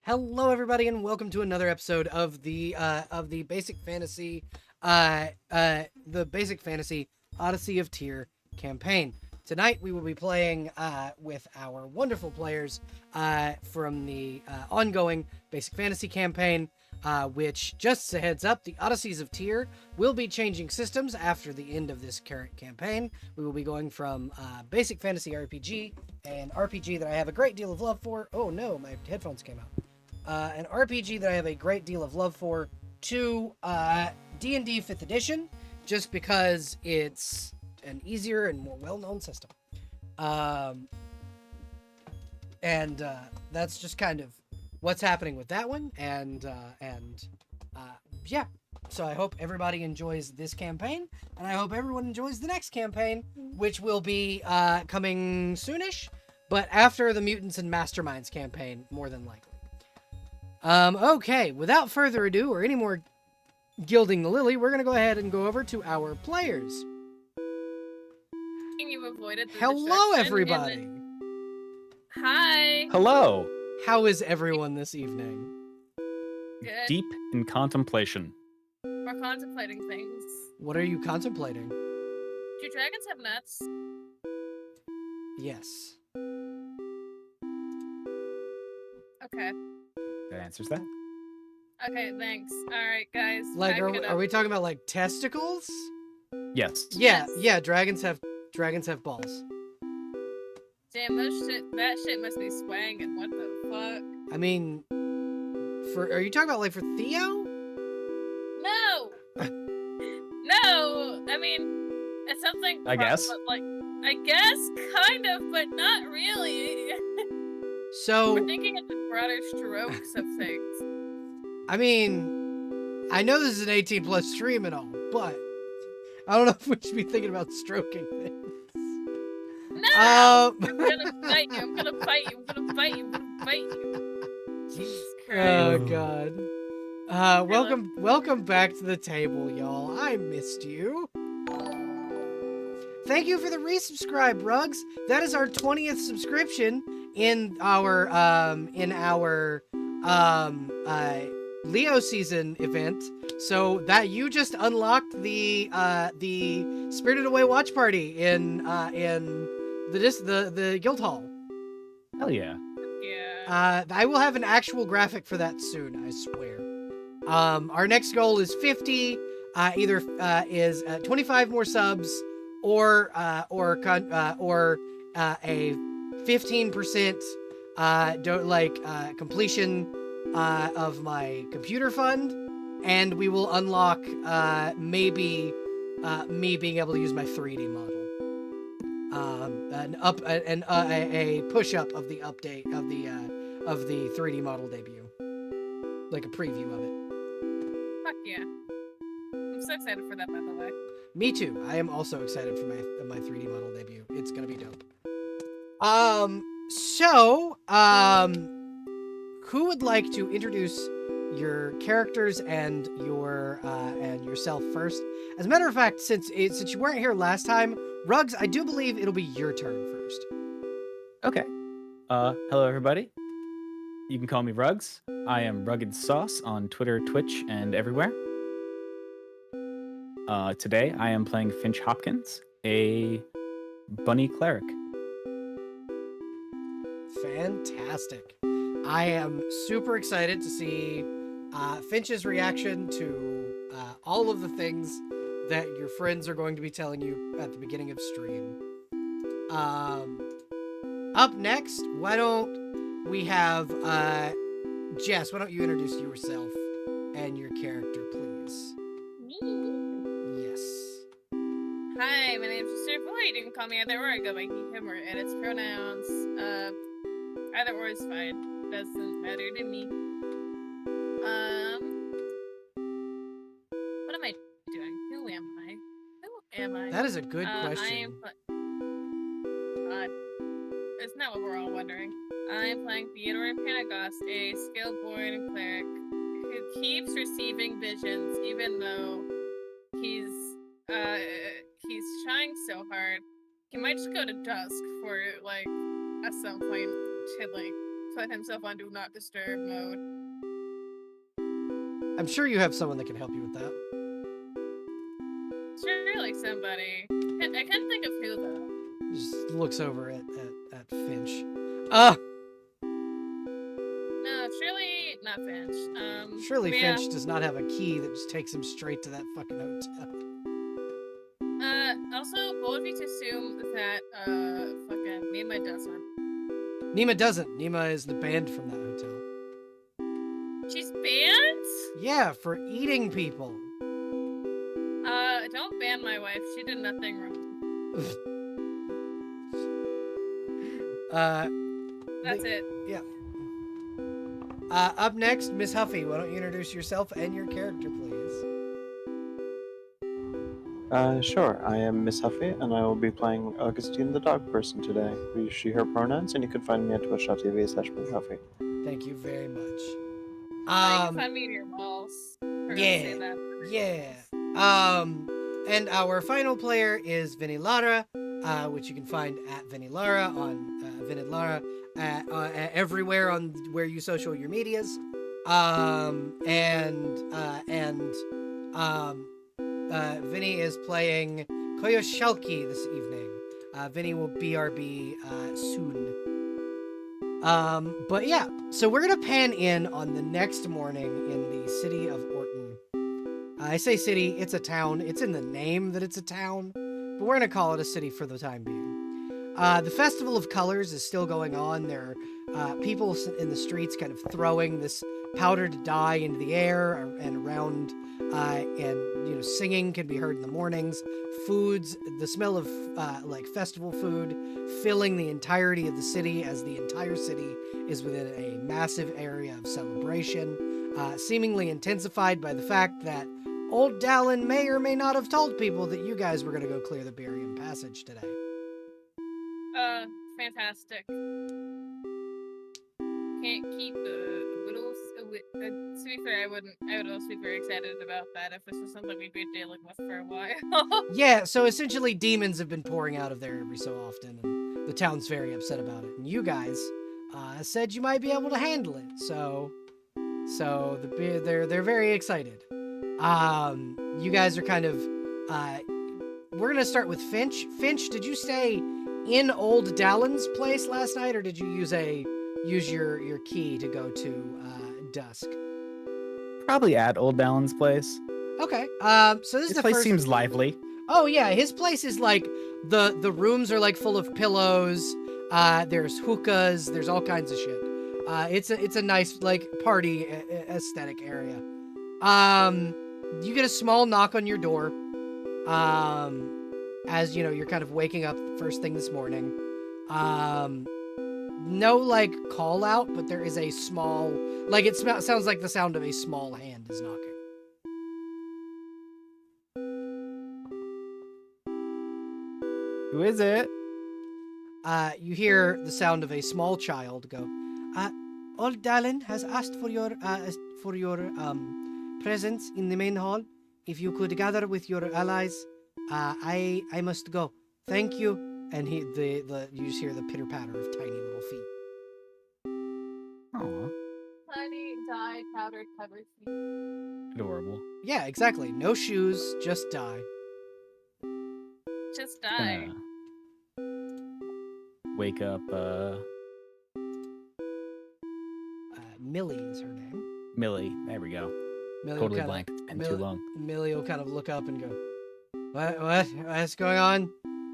Hello, everybody, and welcome to another episode of the Basic Fantasy, the Basic Fantasy Odyssey of Tyr campaign. Tonight, we will be playing with our wonderful players from the ongoing Basic Fantasy campaign. Which, just a heads up, the Odysseys of Tyr will be changing systems after the end of this current campaign. We will be going from Basic Fantasy RPG, an RPG that I have a great deal of love for. Oh no, my headphones came out. An RPG that I have a great deal of love for, to D&D 5th edition, just because it's an easier and more well-known system. And that's just kind of what's happening with that one, and yeah. So I hope everybody enjoys this campaign, and I hope everyone enjoys the next campaign, which will be coming soonish, but after the Mutants and Masterminds campaign, more than likely. Okay, without further ado, or any more gilding the lily, we're gonna go ahead and go over to our players. You avoided the Hello, distraction everybody. and Hi. Hello. How is everyone this evening? Good. Deep in contemplation. We're contemplating things. What are you contemplating? Do dragons have nuts? Yes. Okay. That answers that. Okay, thanks. Alright, guys. Like, back it are up. we talking about like testicles? Yes. Yeah, Yes. yeah. Dragons have balls. Damn, that shit must be swangin'. What the fuck? I mean, are you talking about like for Theo? No! No! I mean, it's something... I guess. But, like, I guess, kind of, but not really. So, We're thinking of the broader strokes of things. I mean, I know this is an 18+ stream and all, but I don't know if we should be thinking about stroking things. No! I'm gonna fight you. I'm gonna fight you. I'm gonna fight you. I'm gonna fight you. Jesus Christ. Oh God. Welcome back to the table, y'all. I missed you. Thank you for the resubscribe, Rugs. That is our 20th subscription in our Leo season event. So that you just unlocked the Spirited Away watch party in the guild hall. Hell yeah. Yeah. I will have an actual graphic for that soon, I swear. Our next goal is 50, either is 25 more subs or a 15% completion of my computer fund, and we will unlock maybe me being able to use my 3D model. A push up of the update of the 3D model debut, like a preview of it. Fuck yeah. I'm so excited for that, by the way. Me too. I am also excited for my 3D model debut. It's gonna be dope. Who would like to introduce your characters and yourself first? As a matter of fact, since you weren't here last time, Rugs, I do believe it'll be your turn first. Okay. Hello everybody. You can call me Rugs. I am Rugged Sauce on Twitter, Twitch, and everywhere. Today I am playing Finch Hopkins, a bunny cleric. Fantastic. I am super excited to see Finch's reaction to all of the things that your friends are going to be telling you at the beginning of stream. Up next, why don't we have Jess, why don't you introduce yourself and your character, please? Me? Yes. Hi, my name's Mr. Void. You can call me either or. I go by he, him, or and its pronouns. Either or is fine. Doesn't matter to me. What am I doing? Who am I? Who am I? That is a good I question. am. Isn't that what we're all wondering? I am playing Theodore Panagos, a skilled born cleric who keeps receiving visions, even though he's trying so hard. He might just go to dusk for like at some point to like put himself on Do Not Disturb mode. I'm sure you have someone that can help you with that. Surely somebody. I can't think of who though. Just looks over at Finch. No, surely not Finch. Surely yeah. Finch does not have a key that just takes him straight to that fucking hotel. Also, bold of you to assume that fucking Mima doesn't. Nima doesn't. Nima is the banned from that hotel. She's banned? Yeah, for eating people. Don't ban my wife. She did nothing wrong. That's it. Yeah. Up next, Miss Huffy. Why don't you introduce yourself and your character, please? Sure. I am Miss Huffy, and I will be playing Augustine the dog person today. We use she, her pronouns, and you can find me at twitch.tv/Huffy. Thank you very much. You can find me in your walls. Yeah. And our final player is Vinny Lara, which you can find at Vinny Lara on Vinny Lara everywhere on where you social your medias. Vinny is playing Koyoshalki this evening. Vinny will BRB soon. But yeah, so we're gonna pan in on the next morning in the city of Orton. I say city, it's a town. It's in the name that it's a town, but we're gonna call it a city for the time being. The Festival of Colors is still going on. There are people in the streets kind of throwing this powdered dye into the air and around, and singing can be heard in the mornings. Foods, the smell of like festival food filling the entirety of the city, as the entire city is within a massive area of celebration, seemingly intensified by the fact that Old Dallin may or may not have told people that you guys were going to go clear the beriham passage today. Fantastic. Can't keep widows. To be fair, I would also be very excited about that if this was something we'd been dealing with for a while. Yeah, so essentially demons have been pouring out of there every so often, and the town's very upset about it. And you guys said you might be able to handle it, so they're very excited. You guys are kind of we're gonna start with Finch. Finch, did you stay in Old Dallin's place last night, or did you use your key to go to Dusk? Probably at Old Dallin's place. Okay. So this is His the place first. seems lively. Oh yeah, his place is like the rooms are like full of pillows. There's hookahs. There's all kinds of shit. It's a nice like party aesthetic area. You get a small knock on your door. As you're kind of waking up first thing this morning. No like call out, but there is a small, like it sounds like the sound of a small hand is knocking. Who is it? You hear the sound of a small child go, Old Dallin has asked for your presence in the main hall. If you could gather with your allies, I must go. Thank you. And you just hear the pitter patter of tiny little feet. Aw, Tiny, dyed, powdered, covered feet. adorable. Yeah, exactly. No shoes, just dye. Just die. Wake up, Millie is her name. Millie. There we go. Millie Totally will blank. It's been too long. Millie will kind of look up and go, what's going on?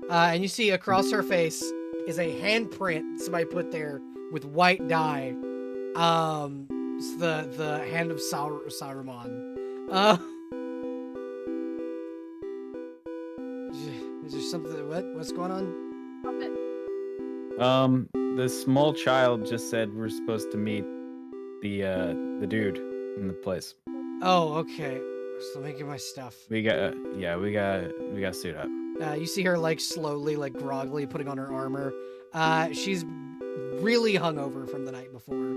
And you see across her face is a handprint somebody put there with white dye. It's the hand of Saruman. Is there something? What's going on? The small child just said we're supposed to meet the dude in the place. Oh, okay. So let me get my stuff. We got suit up. You see her like slowly, like groggily putting on her armor. She's really hungover from the night before.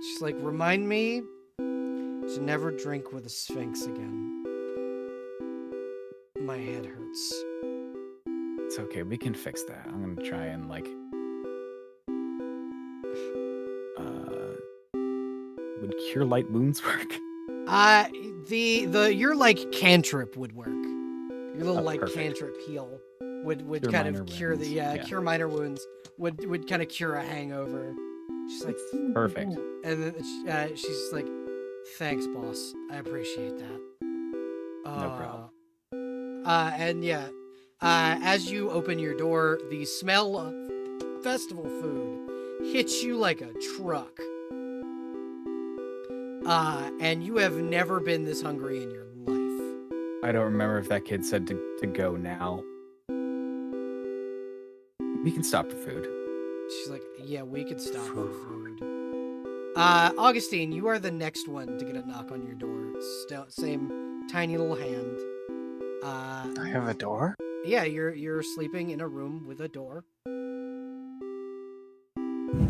She's like, remind me to never drink with a sphinx again. My head hurts. It's okay. We can fix that. I'm gonna try and like would cure light wounds work? Your like cantrip would work. Your little Oh, like perfect. cantrip heal would Cure kind minor of cure wounds. the Yeah. cure minor wounds would kind of cure a hangover. She's like, Perfect. and then she's just like, thanks, boss. I appreciate that. No problem. And yeah, as you open your door, the smell of festival food hits you like a truck. And you have never been this hungry in your life. I don't remember if that kid said to go now. We can stop for food. She's like, yeah, we could stop for food. Augustine, you are the next one to get a knock on your door. Same tiny little hand. I have a door? Yeah, you're sleeping in a room with a door.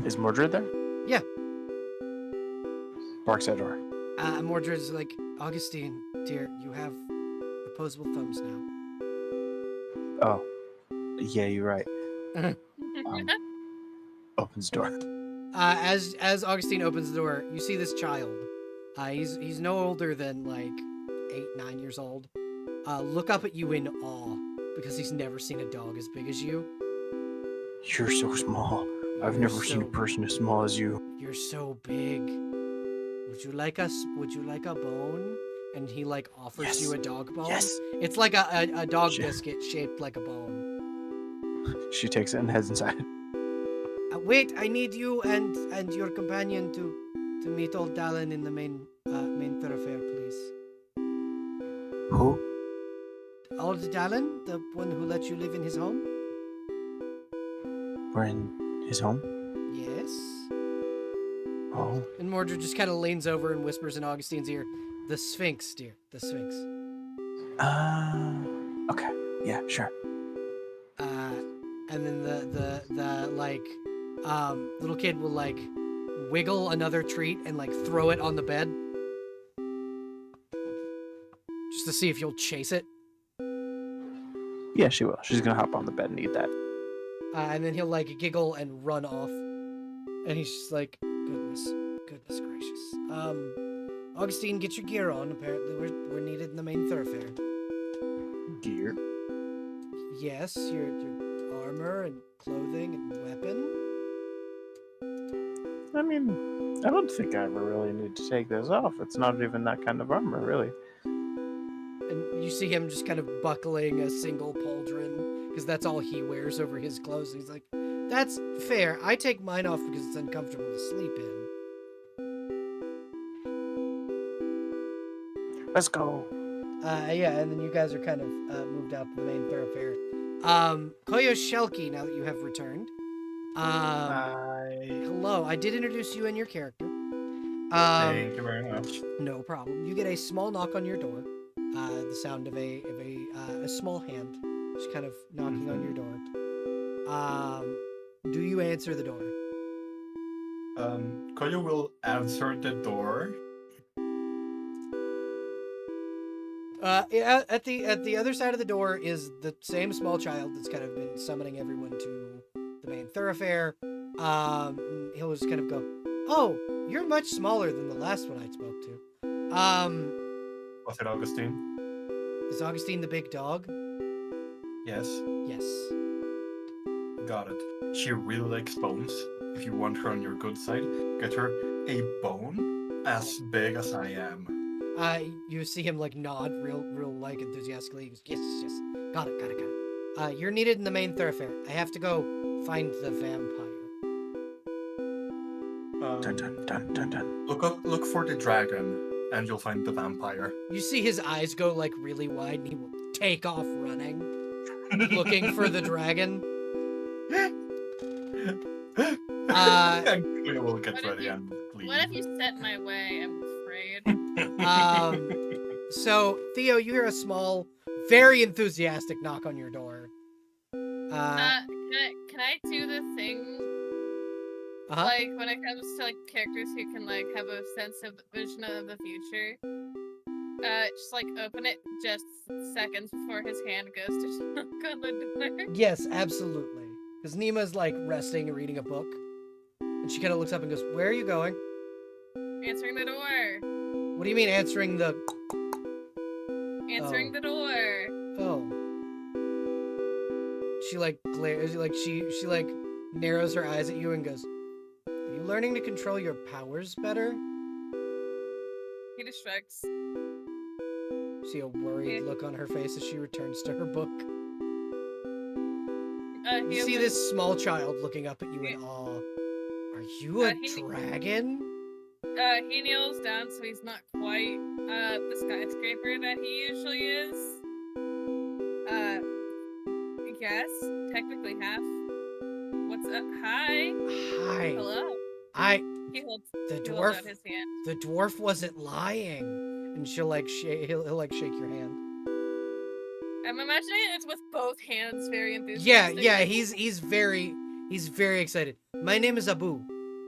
Is Mordred there? Yeah. Barks at door. Mordred's like, Augustine, dear, you have opposable thumbs now. Oh. Yeah, you're right. Opens door. As Augustine opens the door, you see this child. He's no older than like 8-9 years old. Look up at you in awe because he's never seen a dog as big as you. You're so small. I've never seen a so- person as small as you. You're so big. Would you like a bone? And he like offers Yes. you a dog bone. Yes. It's like a dog Sure. biscuit shaped like a bone. She takes it and heads inside. Wait, I need you and your companion to meet old Dallin in the main thoroughfare, please. Who? Old Dallin, the one who let you live in his home? We're in his home? Yes. Oh. And Mordred just kind of leans over and whispers in Augustine's ear, "The Sphinx, dear, the Sphinx." Okay. Yeah, sure. And then the little kid will like wiggle another treat and like throw it on the bed, just to see if you'll chase it. Yeah, she will. She's gonna hop on the bed and eat that. And then he'll like giggle and run off, and he's just like, goodness gracious. Augustine, get your gear on. Apparently, we're needed in the main thoroughfare. Gear? Yes, your armor and clothing and weapon. I mean, I don't think I ever really need to take this off. It's not even that kind of armor, really. And you see him just kind of buckling a single pauldron, because that's all he wears over his clothes. And he's like, that's fair. I take mine off because it's uncomfortable to sleep in. Let's go. Yeah, and then you guys are kind of moved out to the main thoroughfare. Koyo Shelky, now that you have returned. Hello, I did introduce you and your character. Thank you very much. No problem. You get a small knock on your door. The sound of a small hand just kind of knocking on your door. Do you answer the door? Koyo will answer the door. At the other side of the door is the same small child that's kind of been summoning everyone to the main thoroughfare. He'll just kind of go, "Oh, you're much smaller than the last one I spoke to." Was it Augustine? Is Augustine the big dog? Yes, Yes. got it. She really likes bones. If you want her on your good side, get her a bone as big as I am. You see him like nod real like enthusiastically. He goes, yes, got it. You're needed in the main thoroughfare. I have to go find the vampire. Dun dun dun dun dun. Look for the dragon, and you'll find the vampire. You see his eyes go like really wide, and he will take off running, looking for the dragon. And Koyo will get What if ready you- and leave. What if you set my way? I'm afraid. So Theo, you hear a small, very enthusiastic knock on your door. Can I do the thing? Uh-huh. Like when it comes to like characters who can like have a sense of vision of the future. Just like open it just seconds before his hand goes to knock on the door. Yes, absolutely. Because Nima's like resting and reading a book, and she kind of looks up and goes, "Where are you going?" Answering the door. What do you mean answering the? Answering the door. Oh. She like glares, like she like narrows her eyes at you and goes, "Are you learning to control your powers better?" He just shrugs. See a worried look on her face as she returns to her book. He You see opens- this small child looking up at you in awe. Are you a dragon? He kneels down so he's not quite the skyscraper that he usually is. Yes, technically half. What's up? Hi. Hi. Hello. He holds The he holds dwarf. out his hand. The dwarf wasn't lying. And she'll like he'll like shake your hand. I'm imagining it's with both hands, very Yeah, enthusiastic. yeah, he's very excited. My name is Abu.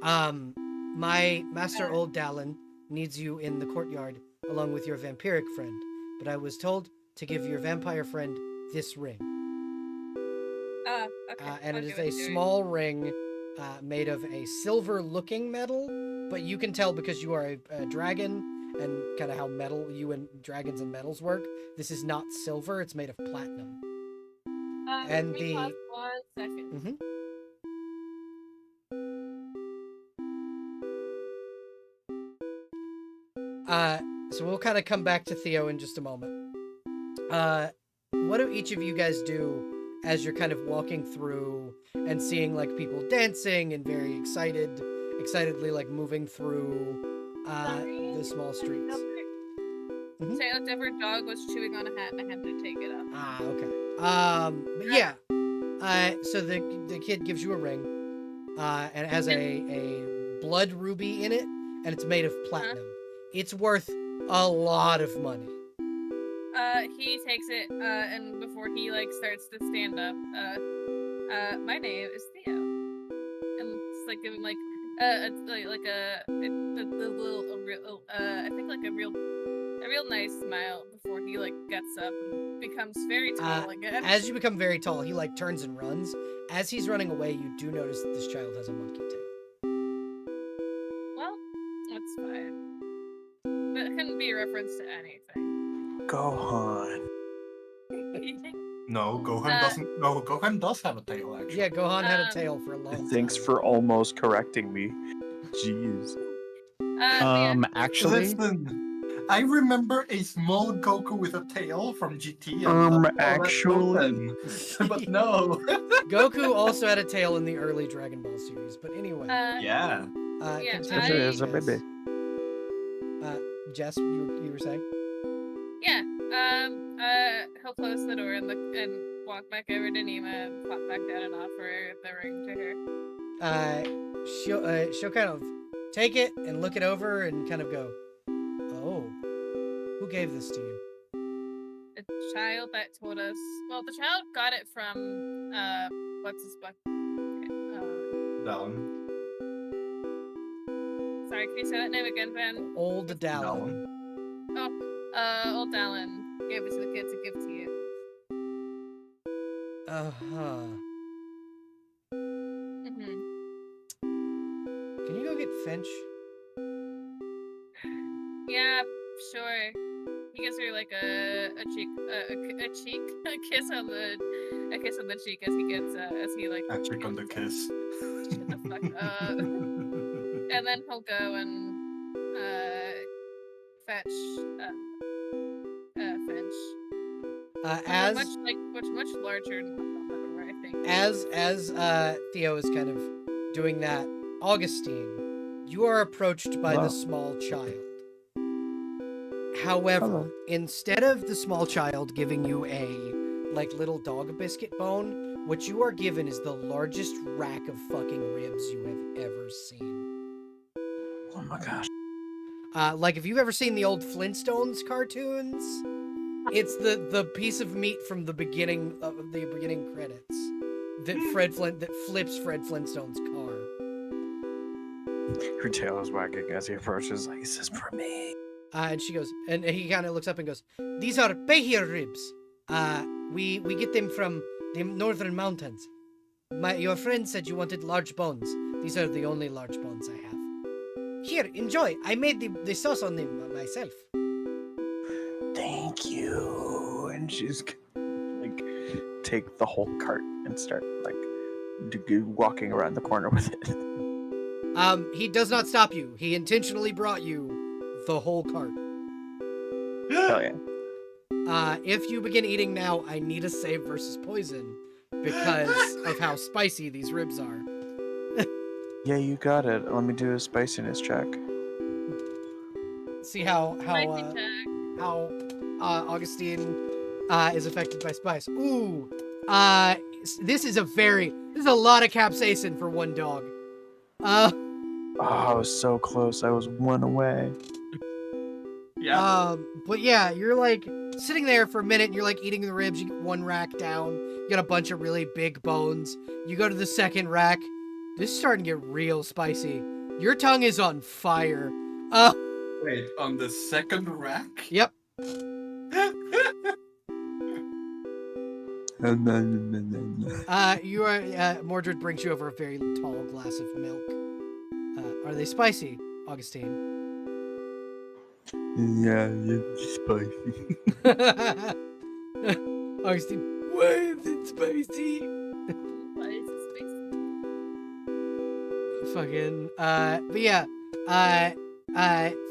My master Old Dallin needs you in the courtyard along with your vampiric friend, but I was told to give your vampire friend this ring. Okay. And I'll it is give a to her. small ring made of a silver-looking metal, but you can tell because you are a dragon and kind of how metal you and dragons and metals work. This is not silver; it's made of platinum. and Give me the- pause 1 second. Mhm. So we'll kind of come back to Theo in just a moment. What do each of you guys do as you're kind of walking through and seeing like people dancing and very excitedly like moving through the small streets? Mhm. Say a different dog was chewing on a hat and I had to take it up. Okay. But yeah. So the kid gives you a ring, and it has a blood ruby in it, and it's made of platinum. It's worth a lot of money. He takes it, and before he like starts to stand up, my name is Theo, and it's like giving like a real, I think like a real nice smile before he like gets up and becomes very tall again. As you become very tall, he like turns and runs. As he's running away, you do notice that this child has a monkey tail. Well, that's fine. That couldn't be a reference to anything. Gohan. No, Gohan doesn't. No, Gohan does have a tail actually. Yeah, Gohan had a tail for a long time. Thanks for almost correcting me. Jeez. Actually, Listen, I remember a small Goku with a tail from GT. And Actually. but no. Goku also had a tail in the early Dragon Ball series. But anyway, Yeah. yeah, continue, It is a Jess. baby. Jess, you were saying? yeah. He'll close the door and walk back over to Nima and pop back down and offer the ring to her. She'll kind of take it and look it over and kind of go, "Oh, who gave this to you?" The child that told us. Well, the child got it from what's his buck? Down. Sorry, can you say that name again, Ben? Old Dallin. Old Dallin gave it to the kid to give to you. Uh-huh. Mm-hmm. Can you go get Finch? Yeah, sure. He gives her like a kiss on the cheek as he gets as he like A trick on the kiss. shut the fuck up. And then he'll go and fetch Finch. As much larger than the door, I think. as Theo is kind of doing that, Augustine, you are approached by Hello. the small child. However, Hello. instead of the small child giving you a like little dog biscuit bone, what you are given is the largest rack of fucking ribs you have ever seen. Oh my gosh. Like if you've ever seen the old Flintstones cartoons, it's the piece of meat from the beginning credits that flips Fred Flintstone's car. Her tail is wagging as he approaches. Like, this is for me. And she goes, and he kind of looks up and goes, "These are behir ribs. We get them from the northern mountains. Your friend said you wanted large bones. These are the only large bones I have." Here, enjoy. I made the sauce on them myself. Thank you. And she's gonna, like, take the whole cart and start like walking around the corner with it. He does not stop you. He intentionally brought you the whole cart. Hell yeah. If you begin eating now, I need a save versus poison because of how spicy these ribs are. Yeah, you got it. Let me do a spiciness check. See how Spicy check. Augustine is affected by spice. Ooh, this is a lot of capsaicin for one dog. Oh, I was so close. I was one away. Yeah. But yeah, you're like sitting there for a minute. And you're like eating the ribs. You get one rack down. You got a bunch of really big bones. You go to the second rack. This is starting to get real spicy. Your tongue is on fire. Wait, on the second rack? Yep. You are. Mordred brings you over a very tall glass of milk. Are they spicy, Augustine? Yeah, it's spicy. Augustine, why is it spicy? Why is it spicy? Fucking, but yeah,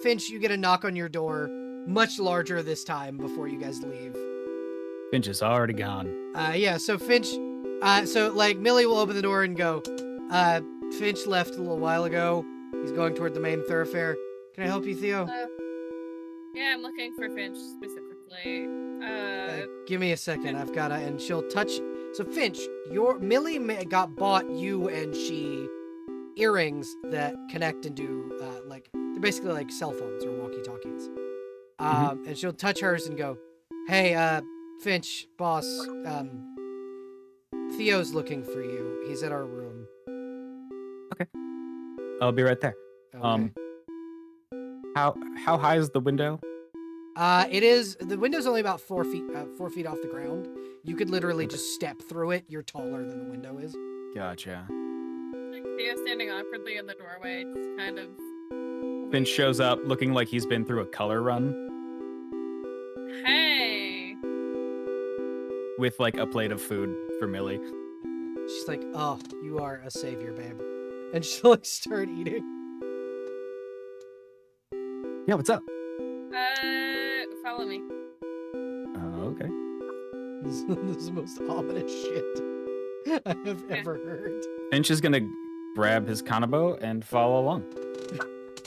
Finch, you get a knock on your door, much larger this time before you guys leave. Finch is already gone. Yeah, so Finch, so like Millie will open the door and go, Finch left a little while ago. He's going toward the main thoroughfare. Can I help you, Theo? Yeah, I'm looking for Finch specifically. Give me a second. I've gotta, and she'll touch. So Finch, Millie bought you and she earrings that connect into like they're basically like cell phones or walkie-talkies. And she'll touch hers and go, "Hey, Finch, boss, Theo's looking for you. He's at our room." I'll be right there. Okay. How high is the window? The window's only about 4 feet off the ground. You could literally just step through it. You're taller than the window is. Gotcha. Like Theo standing awkwardly in the doorway, just kind of. Finch shows up looking like he's been through a color run Hey. with like a plate of food for Millie. She's like, "Oh, you are a savior, babe," and she'll like start eating. Yeah, what's up? Follow me. Okay. This is the most ominous shit I have ever heard. Finch is gonna grab his kanabo and follow along.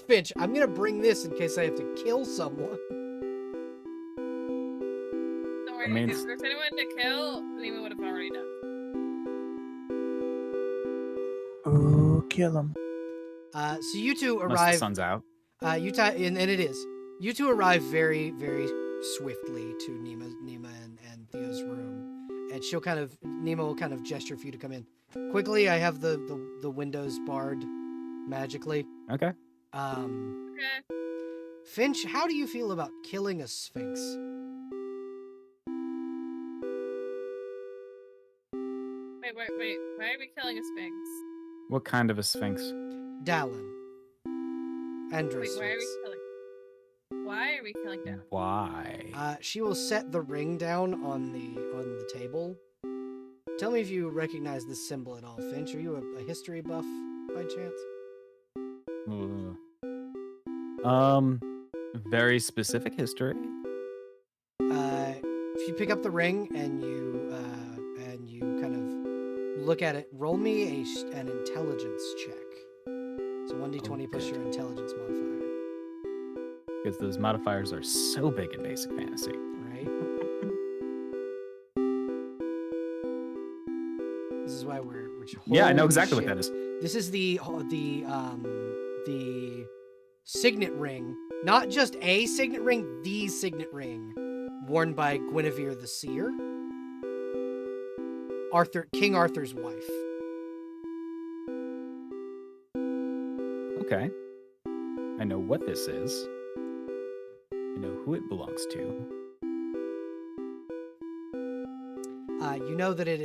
Finch, I'm gonna bring this in case I have to kill someone. Don't worry, I mean, if there's anyone to kill, Nima would have already done. Ooh, kill him. So you two Unless the arrive. sun's out. And it is. You two arrive very, very swiftly to Nima and Theo's room, and Nima will kind of gesture for you to come in. Quickly, I have the windows barred magically. Okay. Okay. Finch, how do you feel about killing a sphinx? Wait. Why are we killing a sphinx? What kind of a sphinx? Dallin. Andros Wait, sphinx. why are we killing them? Why? She will set the ring down on the table. Tell me if you recognize this symbol at all, Finch. Are you a history buff by chance? Very specific history. If you pick up the ring and you kind of look at it, roll me an intelligence check. So 1d20 plus your intelligence modifier. Because those modifiers are so big in basic fantasy. Right? This is why we're Yeah, I know holy exactly shit. what that is. This is the signet ring, not just a signet ring, the signet ring worn by Guinevere the Seer, King Arthur's wife. Okay. I know what this is. I know who it belongs to. You know that it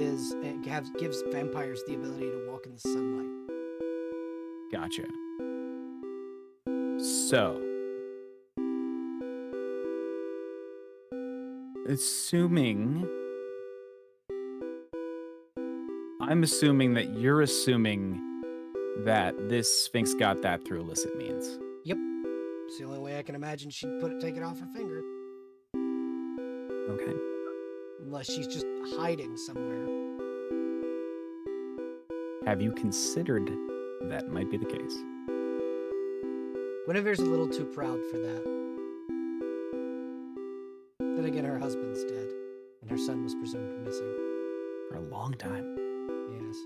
gives vampires the ability to walk in the sunlight. Gotcha. So, I'm assuming that you're assuming that this Sphinx got that through illicit means. It's the only way I can imagine she'd take it off her finger. Okay. Unless she's just hiding somewhere. Have you considered that might be the case? Guinevere's a little too proud for that. Then again, her husband's dead, and her son was presumed missing. For a long time. Yes.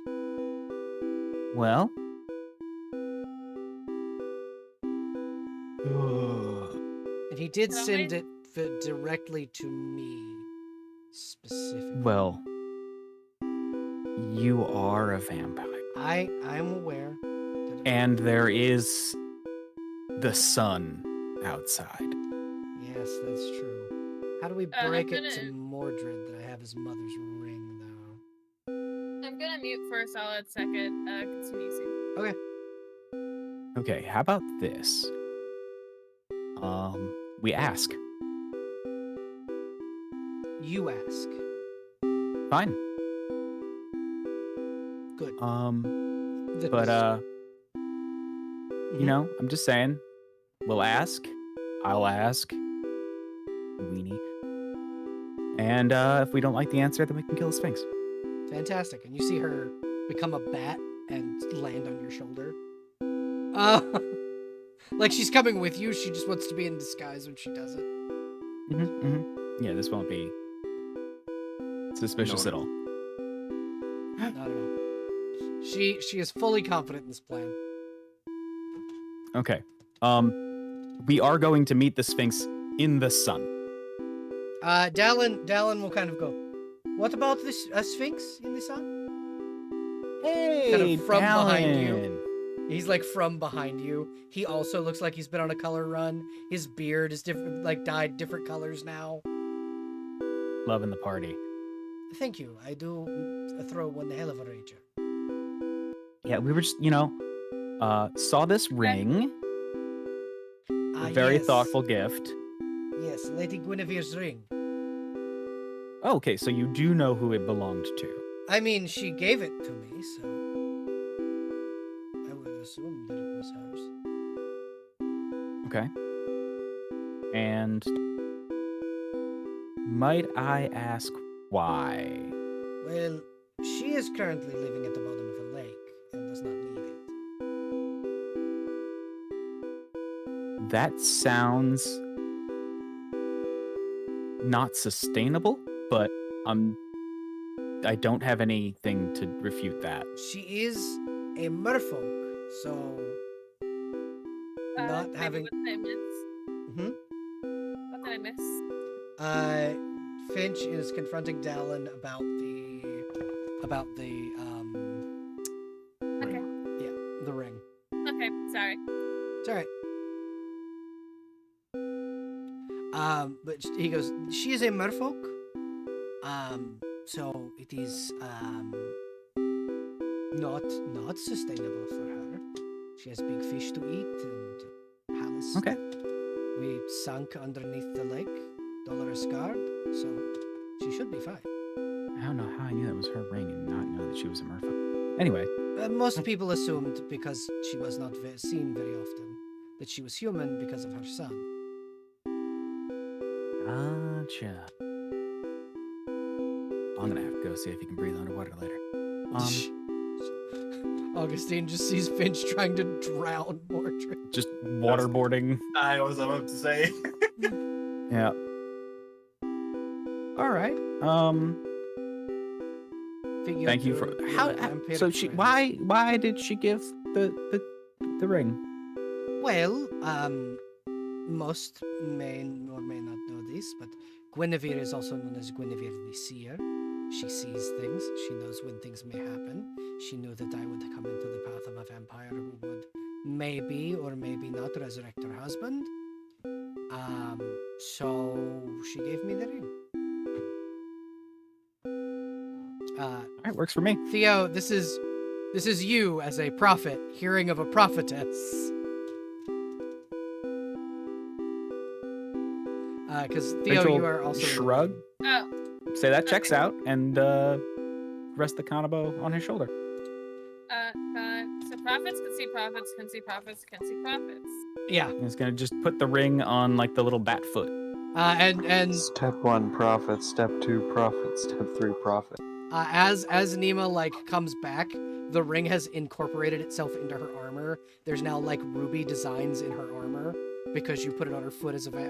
Well. And he did Well, send it directly to me, specifically. Well, you are a vampire. I'm aware. And there is the sun outside. Yes, that's true. How do we I'm break it gonna- to Mordred that I have his mother's ring, though? I'm gonna mute for a solid second. Continue soon. Okay. Okay, how about this? We ask. You ask. Fine. Good. But you know, I'm just saying, we'll ask. I'll ask. Weenie. And if we don't like the answer, then we can kill the Sphinx. Fantastic. And you see her become a bat and land on your shoulder. Like she's coming with you. She just wants to be in disguise when she does it. Yeah, this won't be suspicious at all. Not at all. She is fully confident in this plan. Okay. We are going to meet the Sphinx in the sun. Dallin will kind of go, what about this Sphinx in the sun? Hey, Kind of from behind you. Dallin. He's like from behind you. He also looks like he's been on a color run. His beard is different, like dyed different colors now. Loving the party. Thank you. I do throw one hell of a rager. Yeah, we were just, saw this ring. A very Yes. thoughtful gift. Yes, Lady Guinevere's ring. Oh, okay, so you do know who it belonged to. I mean, she gave it to me, so I would assume that it was hers. Okay. And might I ask why? Well, she is currently living at the bottom of a lake and does not need it. That sounds not sustainable, but I don't have anything to refute that. She is a merfolk, so not Maybe having. What did I miss? Mhm. What did I miss? Finch is confronting Dallin about the Okay. the ring. Okay. Sorry. It's all right. But he goes, she is a merfolk. So it is not sustainable for her. She has big fish to eat and palace. Okay. We sunk underneath the lake, Dolores Guard, so she should be fine. I don't know how I knew that was her ring and not know that she was a merfolk. Anyway, Most people assumed, because she was not seen very often, that she was human because of her son. gotcha. I'm gonna have to go see if he can breathe underwater later. Augustine just sees Finch trying to drown Mordred. Just waterboarding. I was about to say. Yeah. All right. Thank you for how. So she why did she give the ring? Well, most may or may not know this, but Guinevere is also known as Guinevere the Seer. She sees things. She knows when things may happen. She knew that I would come into the path of a vampire who would maybe or maybe not resurrect her husband. So she gave me the ring. All right, works for me. Theo, this is you as a prophet hearing of a prophetess. Because Theo, Rachel you are also shrug. Oh, Say that checks out, and rest the kanabo on his shoulder. so prophets can see prophets, can see prophets, can see prophets. Yeah, He's gonna just put the ring on like the little bat foot. and Step 1, prophet. Step 2, prophet. Step 3, prophet. as Nima like comes back, the ring has incorporated itself into her armor. There's now like ruby designs in her armor because you put it on her foot as a bat.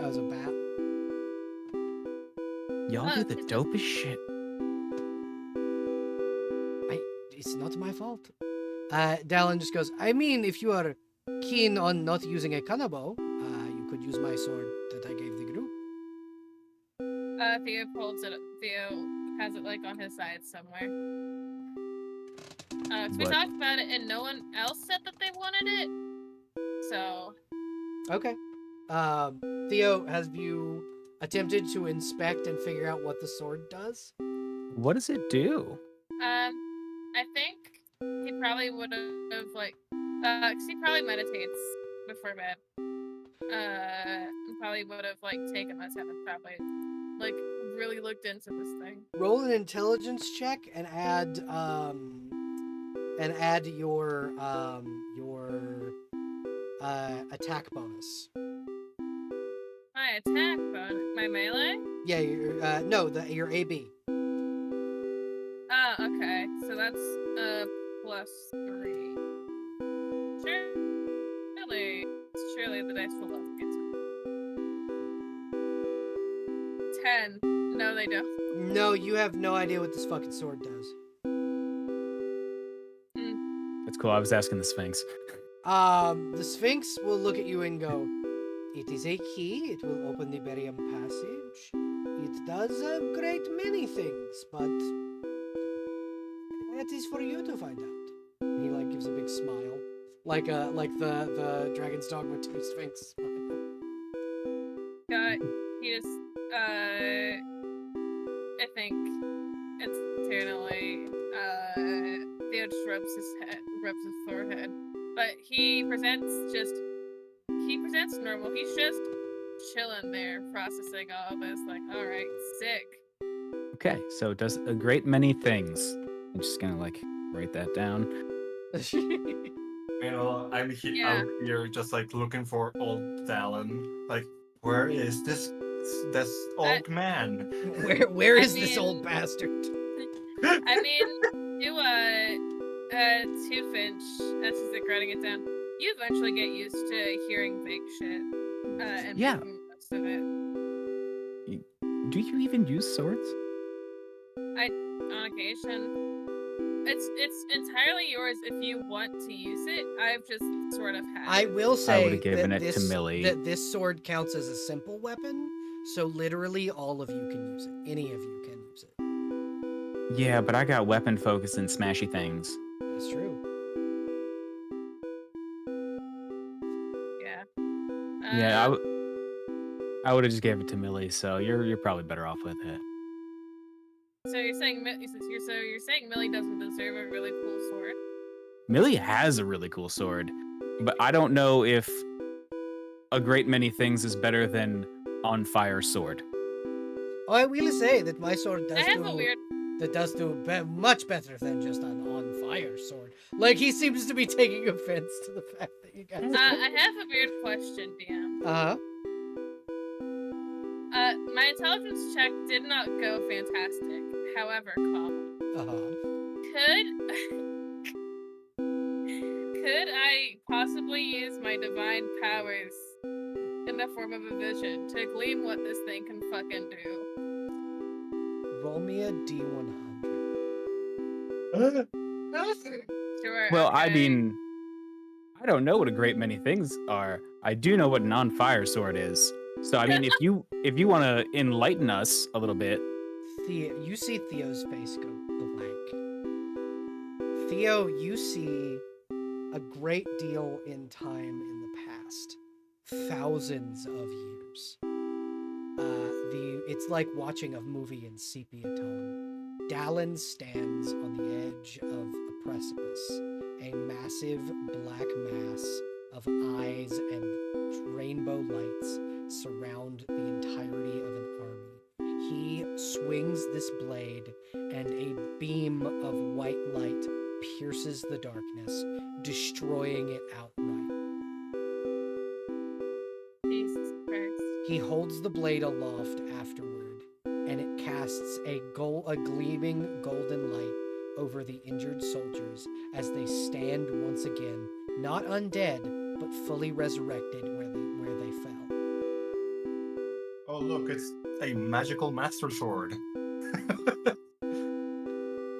Y'all do the she's- dopest shit. It's not my fault. Dallin just goes, I mean, if you are keen on not using a kanabo, you could use my sword that I gave the group. Theo pulls it. Theo has it like on his side somewhere. We But- talked about it, and no one else said that they wanted it. So Okay. Theo, have you attempted to inspect and figure out what the sword does? What does it do? I think he probably would have like, 'cause he probably meditates before bed. And probably would have like taken this and probably like really looked into this thing. Roll an intelligence check and add your attack bonus. My attack bonus, my melee. Yeah, your AB. Okay, so that's +3. Surely the dice will look good. 10. No, they don't. No, you have no idea what this fucking sword does. That's cool. I was asking the Sphinx. The Sphinx will look at you and go, it is a key. It will open the beriham passage. It does a great many things, but that is for you to find out. And he like gives a big smile, like the Dragon's Dogma 2 Sphinx. He just, I think internally, Theo just rubs his forehead. But he presents normal. He's just chilling there, processing all of this, like, alright, sick. Okay, so it does a great many things. I'm just gonna like write that down. Meanwhile, I'm Yeah. out here just like looking for old Dallin. Like, where is this old man? Where I is this mean- old bastard? I mean, to Finch, as he's like writing it down, you eventually get used to hearing fake shit. And Yeah. making the most of it. Do you even use swords? On occasion. It's entirely yours if you want to use it. I've just sort of had I it. will say would've given that it to Millie. that this sword counts as a simple weapon, so literally all of you can use it. Any of you can use it. Yeah, but I got weapon focus and smashy things. That's true. Yeah. Yeah, I would have just gave it to Millie. So you're probably better off with it. So you're saying Millie doesn't deserve a really cool sword? Millie has a really cool sword, but I don't know if a great many things is better than on fire sword. Oh, I will say that my sword I does have a weird. much better than just an on fire sword. Like he seems to be taking offense to the fact that you guys. I have a weird question, DM. Uh-huh. My intelligence check did not go fantastic. However, Uh-huh. could I possibly use my divine powers in the form of a vision to glean what this thing can fucking do? Roll me a D100. Sure. Well, I okay. mean, I don't know what a great many things are. I do know what an on fire sword is. So I mean, if you want to enlighten us a little bit, You see Theo's face go blank. Theo, you see a great deal in time in the past. Thousands of years. It's like watching a movie in sepia tone. Dallin stands on the edge of a precipice. A massive black mass of eyes and rainbow lights surround the entirety of swings this blade, and a beam of white light pierces the darkness, destroying it outright. Jesus Christ. He holds the blade aloft afterward, and it casts a gleaming golden light over the injured soldiers as they stand once again, not undead, but fully resurrected where they fell. Oh, look, it's a magical master sword.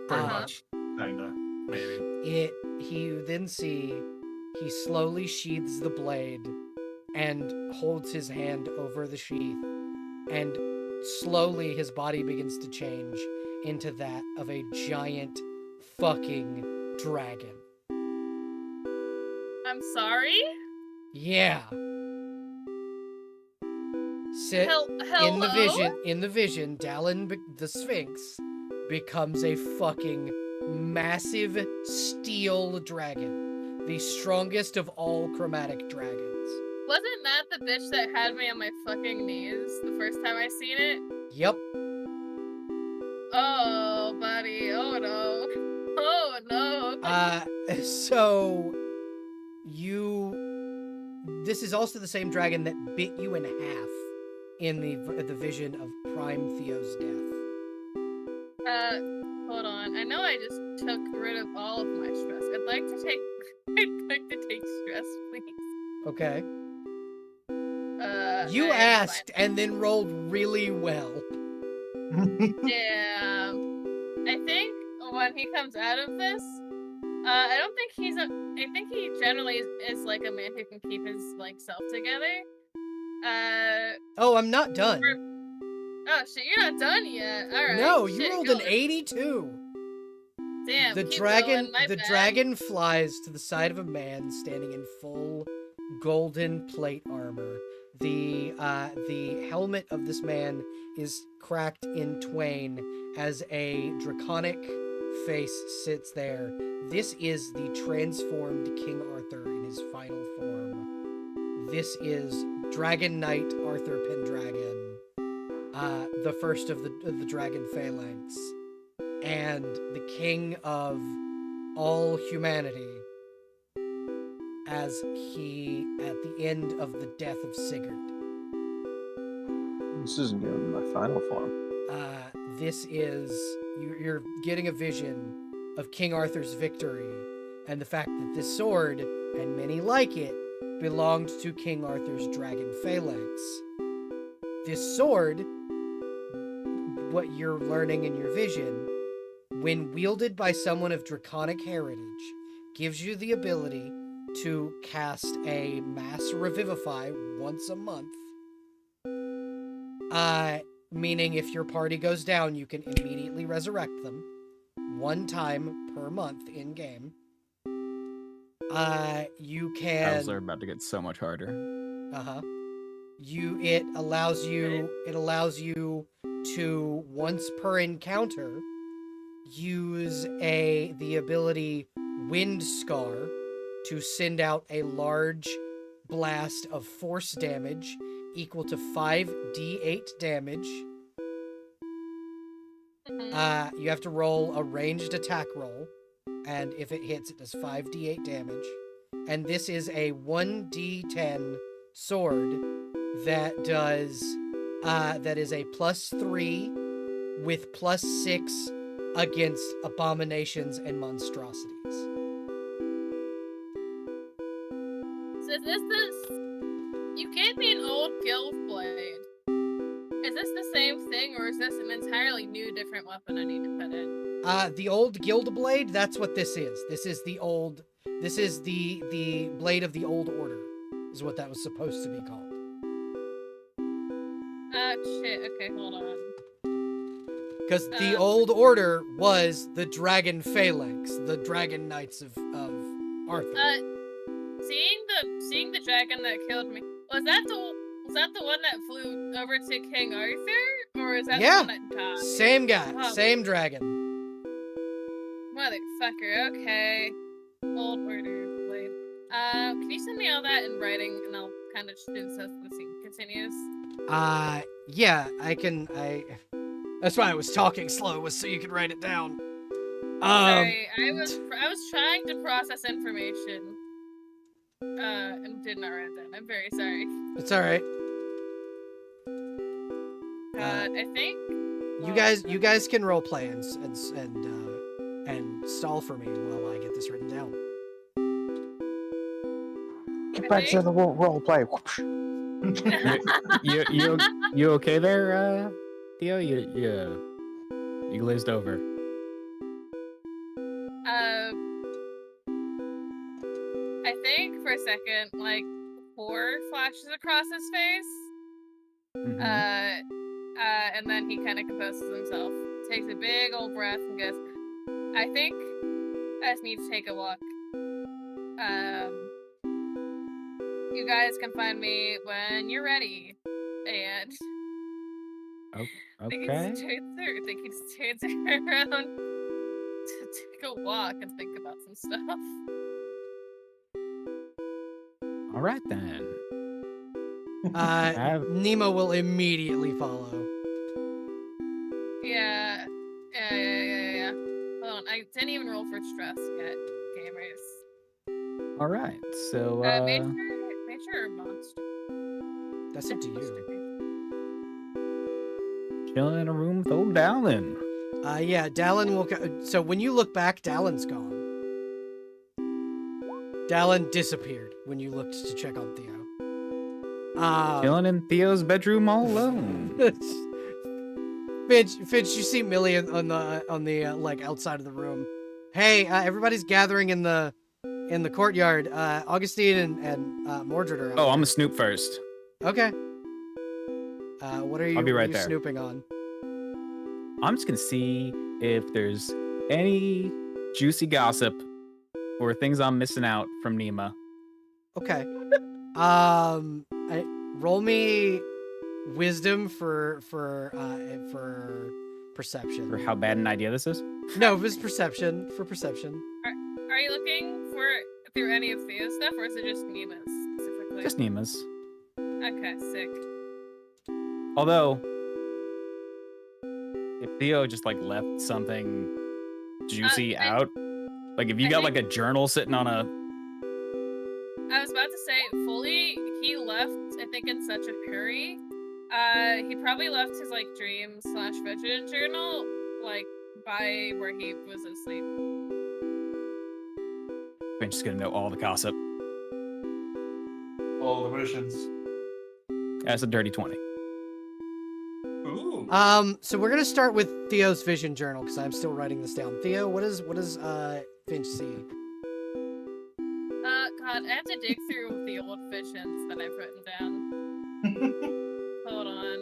Pretty much. Kinda. Maybe. You then see he slowly sheathes the blade and holds his hand over the sheath, and slowly his body begins to change into that of a giant fucking dragon. I'm sorry? Yeah. Sit Hello? in the vision, Dallin the Sphinx becomes a fucking massive steel dragon, the strongest of all chromatic dragons. Wasn't that the bitch that had me on my fucking knees the first time I seen it? Yep. Oh, buddy. Oh, no. Oh, no. So this is also the same dragon that bit you in half in the vision of Prime Theo's death. Hold on. I know I just took rid of all of my stress. I'd like to take stress, please. Okay. I You am asked and then rolled really well. fine. Yeah. I think when he comes out of this, I don't think I think he generally is like a man who can keep his like self together. Oh, I'm not done. Oh shit, you're not done yet. All right. No, you shit, rolled go. an 82. Damn. The keep dragon going, my the bad. dragon flies to the side of a man standing in full golden plate armor. The helmet of this man is cracked in twain as a draconic face sits there. This is the transformed King Arthur in his final form. This is Dragon Knight Arthur Pendragon, the first of the dragon phalanx, and the king of all humanity, as he at the end of the death of Sigurd. This isn't even my final form. This is you're getting a vision of King Arthur's victory and the fact that this sword, and many like it, belonged to King Arthur's dragon phalanx. This sword, what you're learning in your vision, when wielded by someone of draconic heritage, gives you the ability to cast a mass revivify once a month. Meaning if your party goes down, you can immediately resurrect them one time per month in game. You can. Battles are about to get so much harder. It allows you to once per encounter use the ability Wind Scar to send out a large blast of force damage equal to 5d8 damage. You have to roll a ranged attack roll, and if it hits, it does 5d8 damage. And this is a 1d10 sword that does that is a +3 with +6 against abominations and monstrosities. So is this? You gave me an old guild blade. Is this the same thing, or is this an entirely new, different weapon I need to put in? The old guild blade, that's what this is. This is the blade of the old order, is what that was supposed to be called. Shit, okay, hold on. Because the old order was the dragon phalanx, the dragon knights of Arthur. Seeing the dragon that killed me, was that the one that flew over to King Arthur? Or is that the one that died? Same guy, Oh. same dragon. Motherfucker, okay. Old order blade. Can you send me all that in writing, and I'll kind of just do this as the scene continues? Yeah, I can. That's why I was talking slow, was so you could write it down. Sorry, I was trying to process information. And did not write it down. I'm very sorry. It's all right. I think You guys can role play and stall for me while I get this written down. Get back to the role play. You okay there, Theo? You glazed over. I think for a second, like, horror flashes across his face. Mhm. And then he kind of composes himself, takes a big old breath, and goes, I think I just need to take a walk. You guys can find me when you're ready. And Okay. I think he just turns around to take a walk and think about some stuff. All right then. Nemo will immediately follow. Yeah. Hold on, I didn't even roll for stress yet, gamers. All right. So Nature or monster? That's up to you. chilling in a room with old Dallin. Yeah, Dallin will go. So when you look back, Dallin's gone. Dallin disappeared when you looked to check on Theo. Chilling in Theo's bedroom all alone. Finch, you see Millie on the like outside of the room. Hey, everybody's gathering in the courtyard. Augustine and Mordred are out Oh, there. I'm gonna snoop first. Okay. What are you? I'll be what are right you there. Snooping on? I'm just gonna see if there's any juicy gossip or things I'm missing out from Nima. Okay. Roll me wisdom for perception. For how bad an idea this is. No, it was perception. For perception. Are you looking through any of Theo's stuff, or is it just Nima's specifically? Just Nima's. Okay, sick. Although, if Theo just like left something juicy out, like if you got like a journal sitting on a. I was about to say, fully, he left, I think, in such a hurry. He probably left his, like, dream/vision journal, like, by where he was asleep. I'm just gonna know all the gossip. All the visions. That's a dirty 20. Ooh. So we're gonna start with Theo's vision journal because I'm still writing this down. Theo, what does Finch see? God, I have to dig through the old visions that I've written down. Hold on.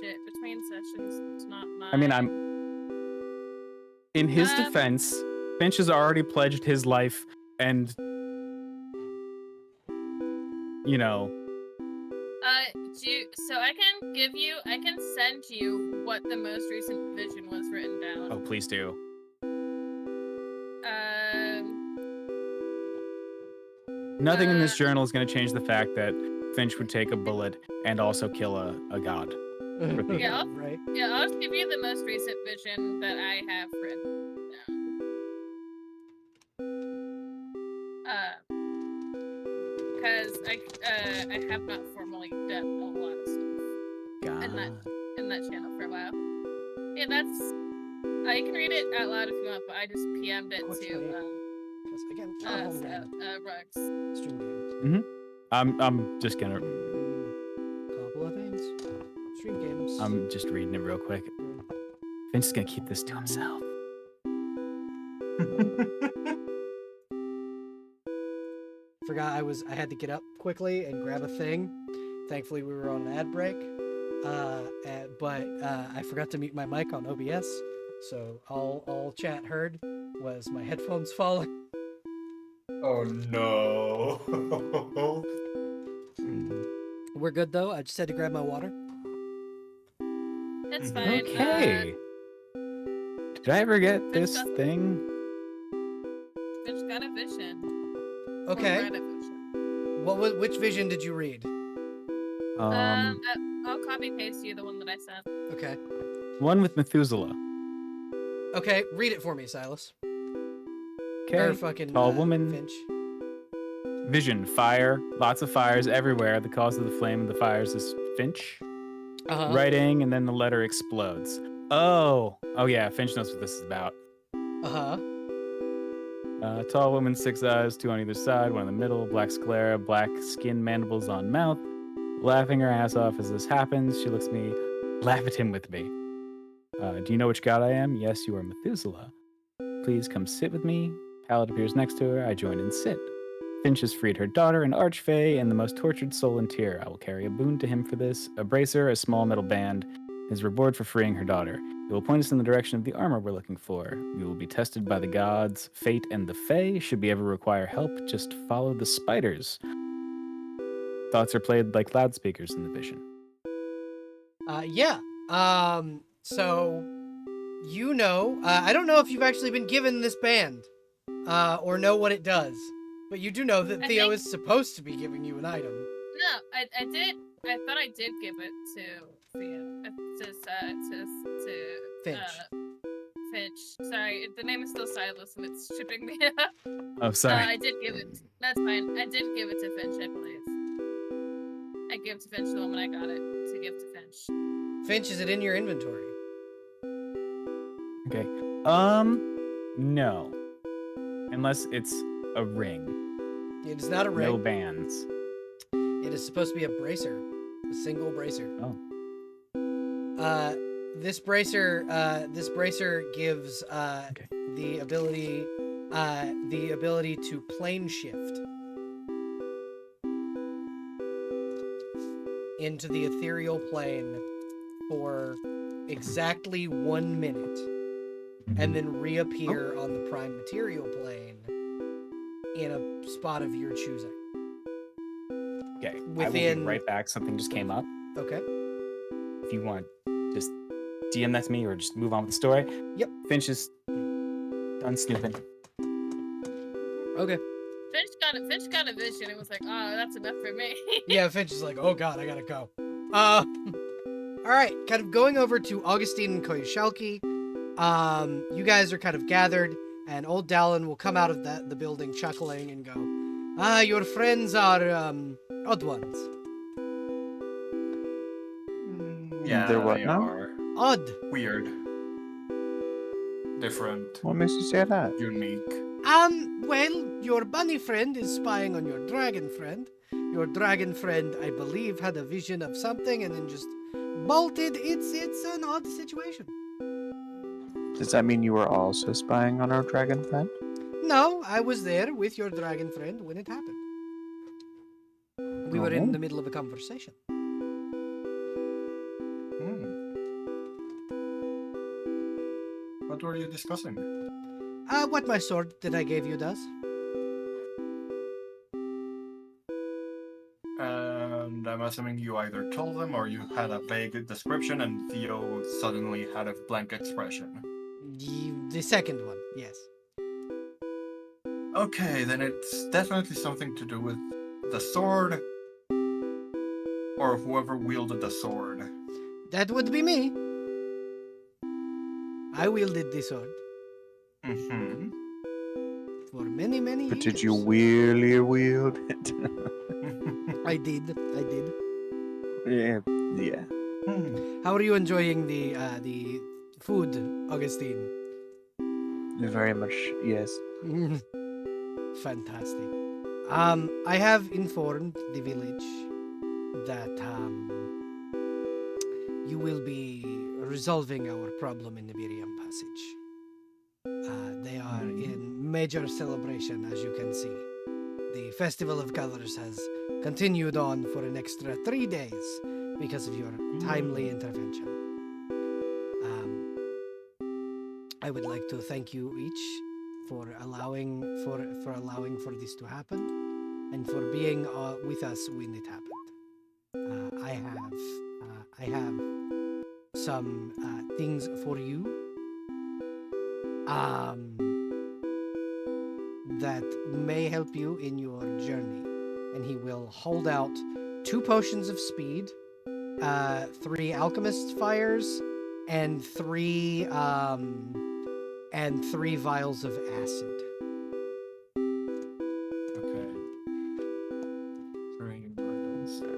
Shit, between sessions, it's not mine. I mean, in his defense, Finch has already pledged his life and, you know. So I can send you what the most recent vision was written down. Oh, please do. Nothing in this journal is going to change the fact that Finch would take a bullet and also kill a god. Yeah, right. Yeah, I'll just give you the most recent vision that I have written down. Because I have not formally done a lot of stuff in that channel for a while. Yeah, that's. You can read it out loud if you want, but I just PM'd it to Rugs. Stream games. Mm-hmm. I'm just gonna. Couple of things. Stream games. I'm just reading it real quick. Finch is gonna keep this to himself. Forgot I had to get up quickly and grab a thing. Thankfully, we were on an ad break. But I forgot to mute my mic on OBS, so all chat heard was my headphones falling. Oh no. We're good though. I just had to grab my water. That's fine. Okay. Did I ever get this thing? Finch got a vision. Okay. Read a vision. Which vision did you read? A I'll copy paste you the one that I sent. Okay. One with Methuselah. Okay, read it for me, Silas. Okay. Or fucking Tall woman. Finch. Vision, fire, lots of fires everywhere. The cause of the flame and the fires is Finch. Uh-huh. Writing, and then the letter explodes. Oh yeah, Finch knows what this is about. Uh-huh. Tall woman, 6 eyes, 2 on either side, 1 in the middle, black sclera, black skin, mandibles on mouth, laughing her ass off as this happens. She looks at me, laugh at him with me. Do you know which god I am? Yes, you are Methuselah. Please come sit with me. Pallet appears next to her. I join and sit. Finch has freed her daughter, an archfey, and the most tortured soul in Tyr. I will carry a boon to him for this, a bracer, a small metal band, his reward for freeing her daughter. It will point us in the direction of the armor we're looking for. We will be tested by the gods, fate, and the fae. Should we ever require help, just follow the spiders. Thoughts are played like loudspeakers in the vision. Yeah. So, you know, I don't know if you've actually been given this band, or know what it does, but you do know that I Theo think- is supposed to be giving you an item. No, I did. I thought I did give it to Theo. To Finch. Finch. Sorry, the name is still Silas and it's tripping me up. Oh, sorry. I did give it. That's fine. I did give it to Finch, I believe. I gave it to Finch the moment I got it to give to Finch. Finch, is it in your inventory? Okay. No. Unless it's a ring. It is not a ring. No bands. It is supposed to be a bracer. A single bracer. Oh. This bracer gives Okay. the ability to plane shift into the ethereal plane for exactly 1 minute, and then reappear on the prime material plane in a spot of your choosing. Okay. I will Within- be right back. Something just came up. Okay. If you want, just DM that to me or just move on with the story. Yep. Finch is done snooping. Okay. Finch got a vision and was like, oh, that's enough for me. Yeah, Finch is like, oh god, I gotta go. All right, kind of going over to Augustine and Koyashalki. You guys are kind of gathered, and old Dallin will come out of the building chuckling and go, your friends are odd ones. Yeah, They're what they now? are Odd. weird, different, What makes you say that? unique. Well, your bunny friend is spying on your dragon friend. Your dragon friend, I believe, had a vision of something and then just bolted. It's an odd situation. Does that mean you were also spying on our dragon friend? No, I was there with your dragon friend when it happened. We were in Oh. the middle of a conversation. What were you discussing? What my sword that I gave you does. And I'm assuming you either told them or you had a vague description and Theo suddenly had a blank expression. The second one, yes. Okay, then it's definitely something to do with the sword or whoever wielded the sword. That would be me. I wielded the sword Mm-hmm. for many, many But years. did you really wield it? I did. Yeah. Yeah. How are you enjoying the food, Augustine? Very much, yes. Fantastic. I have informed the village that you will be resolving our problem in the beriham passage. They are in major celebration, as you can see. The Festival of Colors has continued on for an extra 3 days because of your timely intervention. I would like to thank you each for allowing for this to happen and for being with us when it happened. I have some things for you that may help you in your journey. And he will hold out 2 potions of speed 3 alchemist fires, and 3 vials of acid. Okay. 3 vials of acid.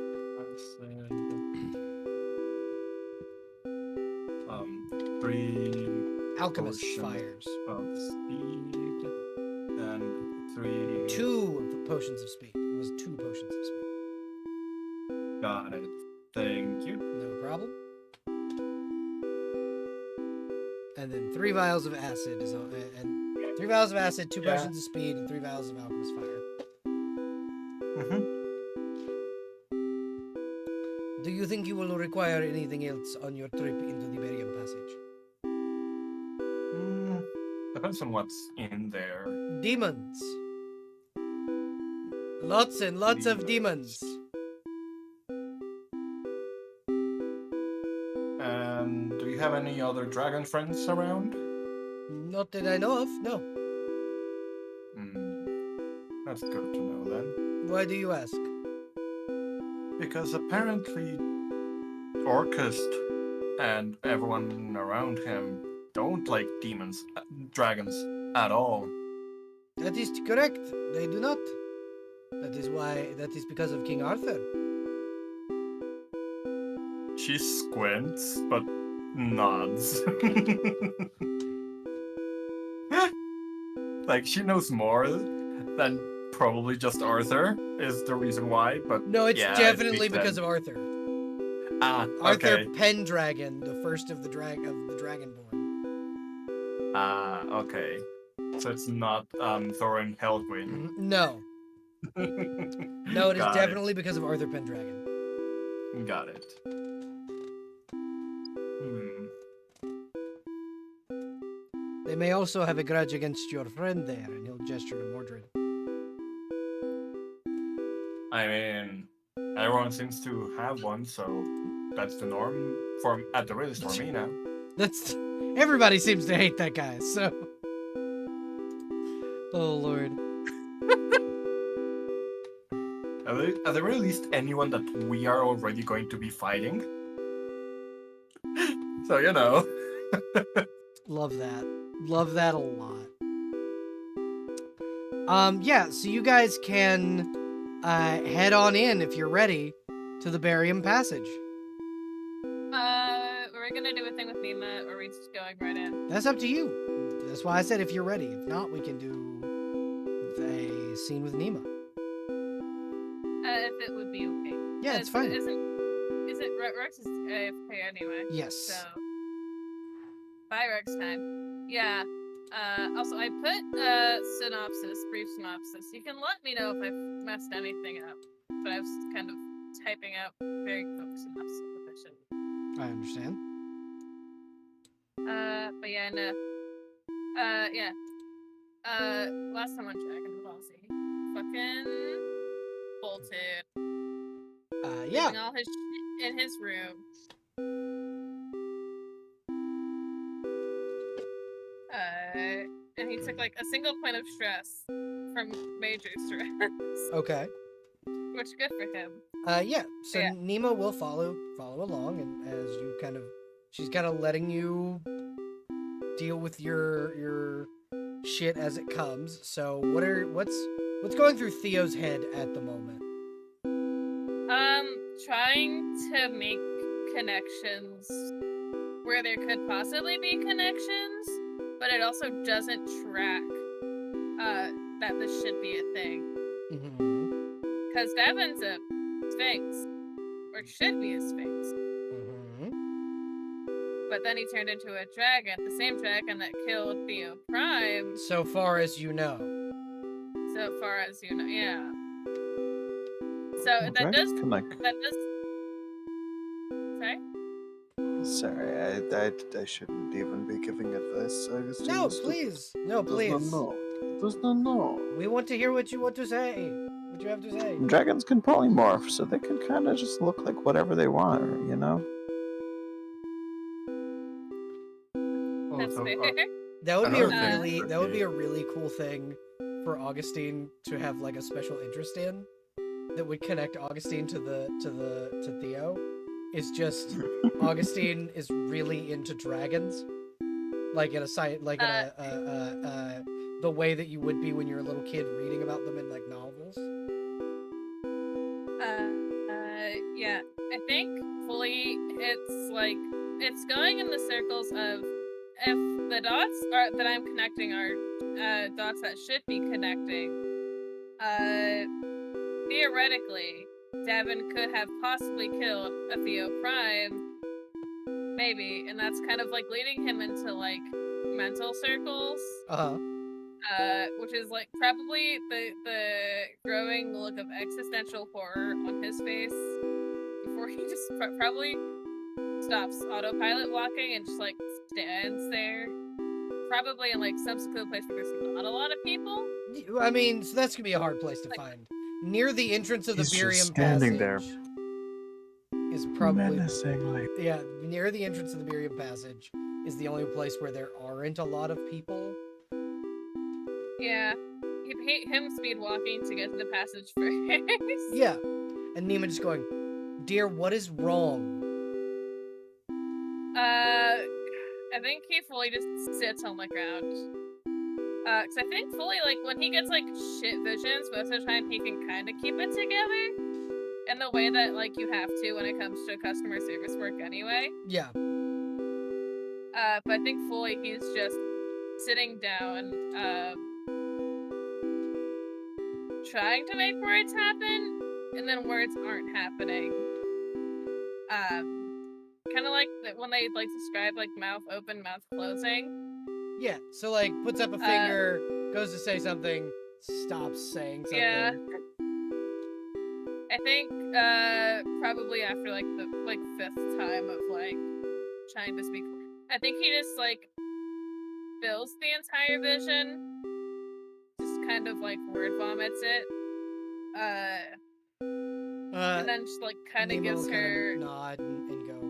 3 Alchemist potions fires. of speed, and 3. 2 potions of speed. It was 2 potions of speed. Got it. Thank you. No problem. And then 3 vials of acid is all, and 3 vials of acid, 2 Yeah. potions of speed, and 3 vials of alchemist fire. Mm-hmm. Do you think you will require anything else on your trip into the Beriham passage? Depends on what's in there. Demons. Lots and lots of demons. And do you have any other dragon friends around? Not that I know of, no. That's good to know then. Why do you ask? Because apparently Orcust and everyone around him don't like dragons at all. That is correct. They do not. That is because of King Arthur. She squints, but nods. Like, she knows more than probably just Arthur is the reason why, but No, it's yeah, definitely it makes because sense. of Arthur. Arthur Arthur Pendragon, the first of the Dragonborn. Okay. So it's not Thorin Helgwyn. No. No, it is Got definitely because of Arthur Pendragon. Got it. They may also have a grudge against your friend there, and he'll gesture to Mordred. I mean, everyone seems to have one, so that's the norm at the least for me now. Everybody seems to hate that guy, so. Oh Lord. At the very least, anyone that we are already going to be fighting. So, you know. Love that. Love that a lot. Yeah, so you guys can head on in if you're ready to the Beriham passage. We're gonna do a thing with Nima, or are we just going right in? That's up to you. That's why I said if you're ready. If not, we can do a scene with Nima. If it would be okay. Yeah, it's fine. Isn't Rex is AFK anyway? Yes. So, bye Rex time. Yeah. Also, I put brief synopsis. You can let me know if I've messed anything up. But I was kind of typing out very quick synopsis if I should. I understand. But yeah, no. Yeah. Last time on Dragon Ball Z, fucking bolted. Yeah. Leaving all his shit in his room. And he took like a single point of stress from major stress. Okay. Which good for him. Yeah. So Yeah. Nima will follow along, and as you she's kind of letting you deal with your shit as it comes. So what's going through Theo's head at the moment? Trying to make connections where there could possibly be connections, but it also doesn't track that this should be a thing. Mm-hmm. Because Devin's a sphinx, or should be a sphinx. Mm-hmm. But then he turned into a dragon, the same dragon that killed Theo Prime. So far as you know. So far as you know, yeah. So that does. Sorry. Sorry, I shouldn't even be giving advice. No, please. No, please. Does not know. We want to hear what you want to say. What you have to say. Dragons can polymorph, so they can kind of just look like whatever they want, you know? That's Also, fair. That would be Another thing a really cool thing for Augustine to have like a special interest in, that would connect Augustine to Theo. is just Augustine is really into dragons, like in a site, like in the way that you would be when you're a little kid reading about them in like novels. Yeah, I think fully it's going in the circles of if the dots that I'm connecting are dots that should be connecting. Theoretically, Devin could have possibly killed a Theo Prime, maybe, and that's kind of like leading him into like mental circles. Which is like probably the growing look of existential horror on his face before he just probably stops autopilot walking and just like stands there, probably in like some secluded place where there's not a lot of people. I mean, so that's gonna be a hard place to find. Near the entrance of the He's just beriham standing passage there. is probably Menacingly. yeah. Near the entrance of the beriham passage is the only place where there aren't a lot of people. Yeah, him speed walking to get to the passage first. Yeah, and Nima just going, "Dear, what is wrong?" I think he fully just sits on the ground. Cause I think fully like when he gets like shit visions, most of the time he can kind of keep it together, in the way that like you have to when it comes to customer service work anyway. Yeah. But I think fully he's just sitting down, trying to make words happen, and then words aren't happening. Kind of like when they like describe like mouth open, mouth closing. Yeah, so like puts up a finger, goes to say something, stops saying something. Yeah. I think probably after like the like fifth time of like trying to speak, I think he just like fills the entire vision, just kind of like word vomits it, and then just like kind of gives her nod and go,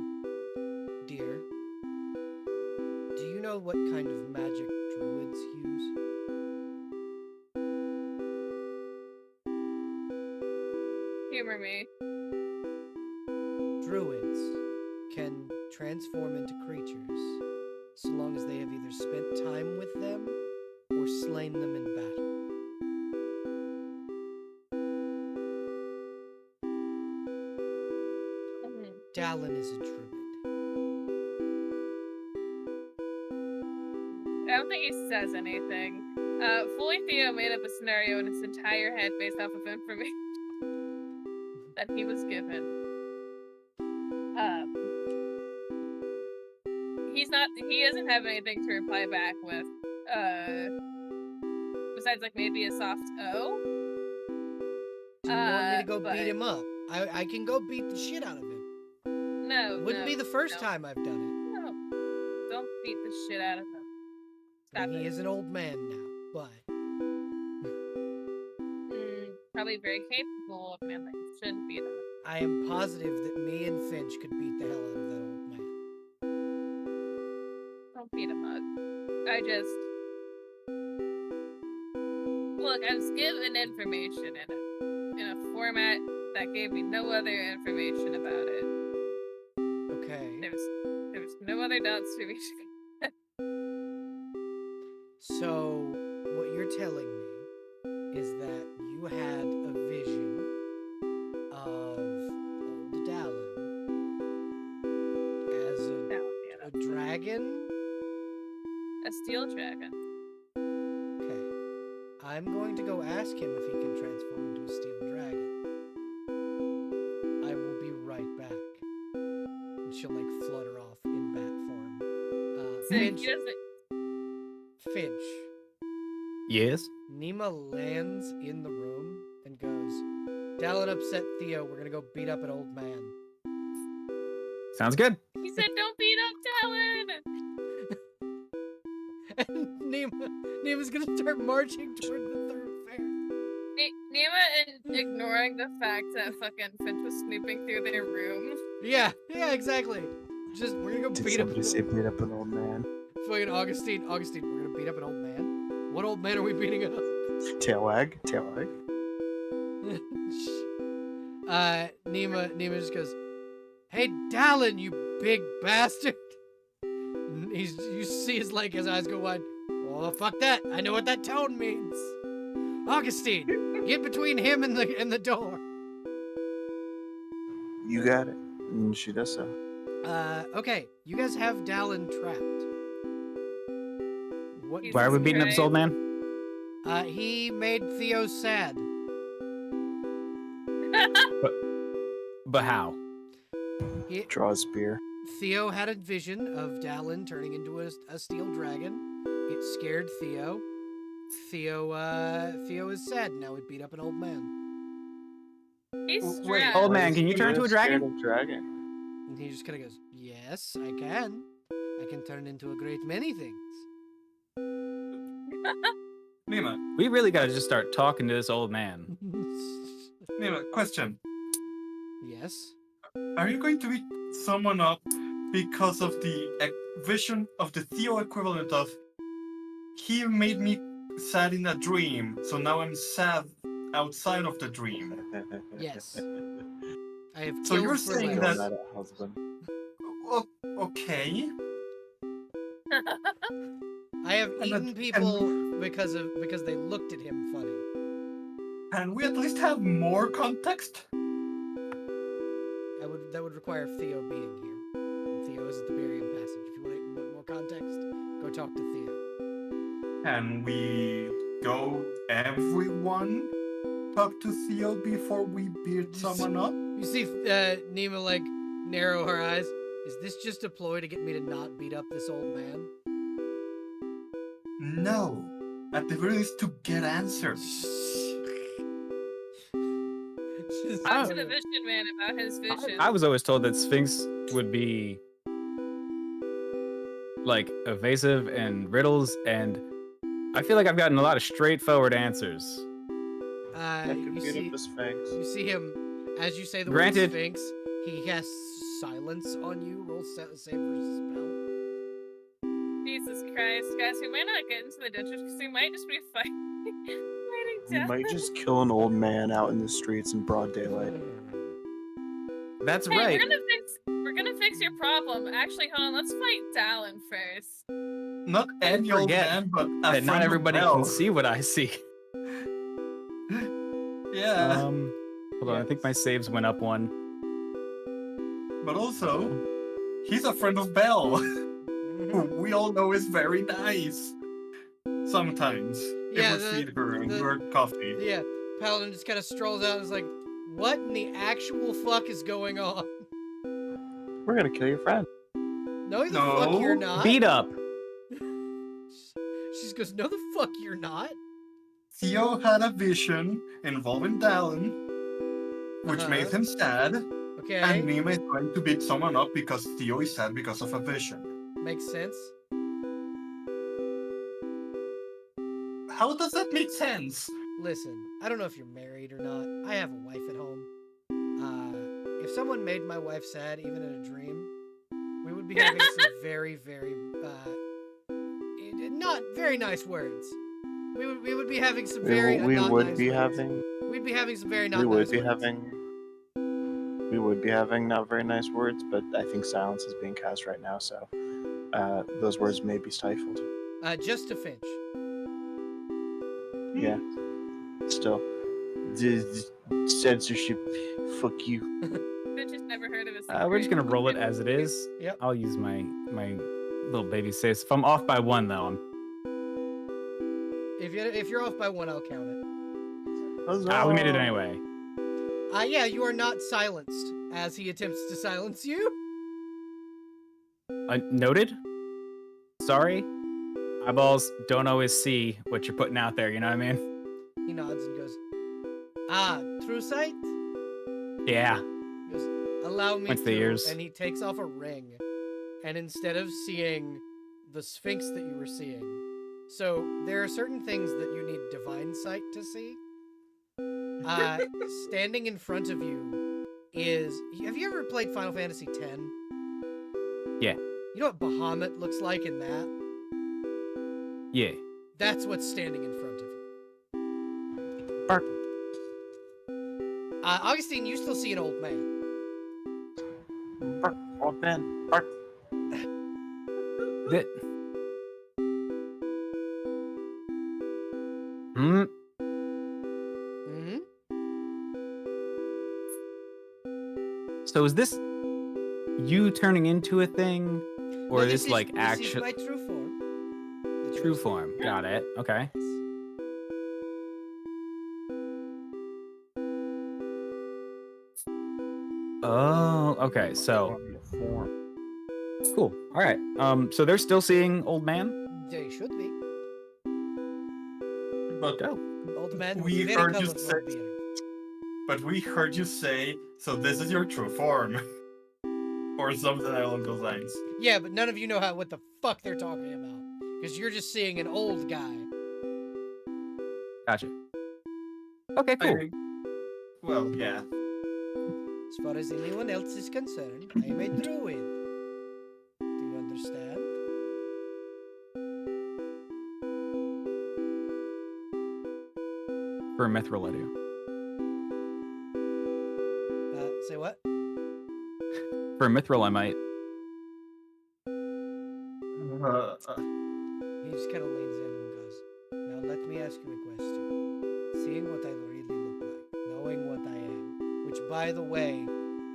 "Dear, do you know what kind of magic druids use?" humor me. Druids can transform into creatures so long as they have either spent time with them or slain them in battle. Dallin is a druid. I don't think he says anything. Fully Theo made up a scenario in his entire head based off of information that he was given. He doesn't have anything to reply back with, besides like maybe a soft O. Do you want me to go beat him up? I can go beat the shit out of him. No, Wouldn't be the first time I've done it. No, don't beat the shit out of him. Stop He it. is an old man now, but probably very capable of man that you shouldn't beat him. I am positive that me and Finch could beat the hell out of that old man. Don't beat him up. I was given information in a format that gave me no other information about it. Okay. There was no other dots to reach. So, what you're telling me is that you had a vision of old Dallin as a dragon? A steel dragon. Okay. I'm going to go ask him if he can transform into a steel dragon. I will be right back. And she'll like flutter off in bat form. Finch. Yes? Nima lands in the room and goes, "Dallin upset Theo. We're gonna go beat up an old man." Sounds good. He said, "Don't beat up Dallin." And Nima's gonna start marching toward the thoroughfare. Nima ignoring the fact that fucking Finch was snooping through their room. Yeah, exactly. Just we're gonna go Did beat up. somebody say beat up an old man? Fucking Augustine, we're gonna beat up an old man. What old man are we beating up? Tail wag. Nima just goes, Hey, Dallin, you big bastard! And you see his eyes go wide. Oh, fuck that! I know what that tone means. Augustine, get between him and the door. You got it. And she does so. Okay, you guys have Dallin trapped. What? Jesus Why are we beating up this old man? He made Theo sad. But how? Draws beer. Theo had a vision of Dallin turning into a steel dragon. It scared Theo. Theo is sad now. He beat up an old man. He's Wait, stressed. Old man, can you He's turn into a scared dragon? of dragon. And he just kind of goes, "Yes, I can. I can turn into a great many things." Nima, We really gotta just start talking to this old man. Nima, question. Yes. Are you going to beat someone up because of the vision of the Theo equivalent of he made me sad in a dream, so now I'm sad outside of the dream? Yes. I have So killed you're for saying less. that- husband. Okay. I have And eaten that- people because they looked at him funny. Can we at least have more context? That would require Theo being here. And Theo is at the beriham passage. If you want more context, go talk to Theo. Can we go everyone talk to Theo before we beat someone up? You see Nima narrow her eyes. Is this just a ploy to get me to not beat up this old man? No. At the very least to get answers. Talk to the vision man about his vision. I was always told that Sphinx would be evasive and riddles, and I feel like I've gotten a lot of straightforward answers. That could You beat see, up the Sphinx. you see him as you say the Granted- word Sphinx. He casts silence on you. Roll save versus spell. Jesus Christ, guys, we might not get into the ditches because we might just be fighting You death. might just kill an old man out in the streets in broad daylight. That's Hey, right. we're gonna fix your problem. Actually, hold on, let's fight Dallin first. Not any old forget man, but a That friend not of everybody Belle. can see what I see. Yeah, Hold on, I think my saves went up one. but also, he's a friend of Belle, who we all know is very nice. Sometimes, Yeah, if we feed her and the- give her coffee. Yeah, Paladin just kind of strolls out and is like, "What in the actual fuck is going on?" We're gonna kill your friend. No, the fuck you're No. not. Beat up. She just goes, "No, the fuck you're not." Theo had a vision involving Dallin, which Uh-huh. made him sad, Okay, and Nima is going to beat someone up because Theo is sad because of a vision. makes sense. How does that make sense? Listen, I don't know if you're married or not. I have a wife at home. If someone made my wife sad, even in a dream, we would be having some very, very, not very nice words. We would be having some very We not would nice be words. having. We'd be having some very not We would nice be words. having. We would be having not very nice words, but I think silence is being cast right now, so those words may be stifled. Just to Finch. Yeah. Still. Censorship. Fuck you. I've just never heard of this. We're just gonna roll it as it is. Yep. I'll use my little baby saves. If I'm off by one, though, If you're off by one, I'll count it. we made it anyway. Yeah, you are not silenced as he attempts to silence you. Noted. Sorry. Eyeballs don't always see what you're putting out there. You know what I mean? He nods and goes, true sight? Yeah. He goes, allow me Points to. the ears. And he takes off a ring. And instead of seeing the Sphinx that you were seeing, so there are certain things that you need divine sight to see. Standing in front of you is. Have you ever played Final Fantasy X? Yeah. You know what Bahamut looks like in that? Yeah. That's what's standing in front of you. Bark. Augustine, you still see an old man. Old man, bark. That. Hmm. Mm-hmm. So is this you turning into a thing, or No, this like this is actual my true form. The true chosen. form? Got it. Okay. Yes. Oh, okay. So cool. All right. So they're still seeing old man. They should be. But Go. Old man with we very heard you colorful say. beard. But we heard you say, so this is your true form. Or something along those lines. Yeah, but none of you know what the fuck they're talking about. Because you're just seeing an old guy. Gotcha. Okay. Cool. Well, yeah. As far as anyone else is concerned, I am a druid. Do you understand? For a mithril, I do. Say what? For a mithril, I might. He just kind of leans in and goes, "Now let me ask you a question. Seeing what I really look like, knowing what I am, which by the way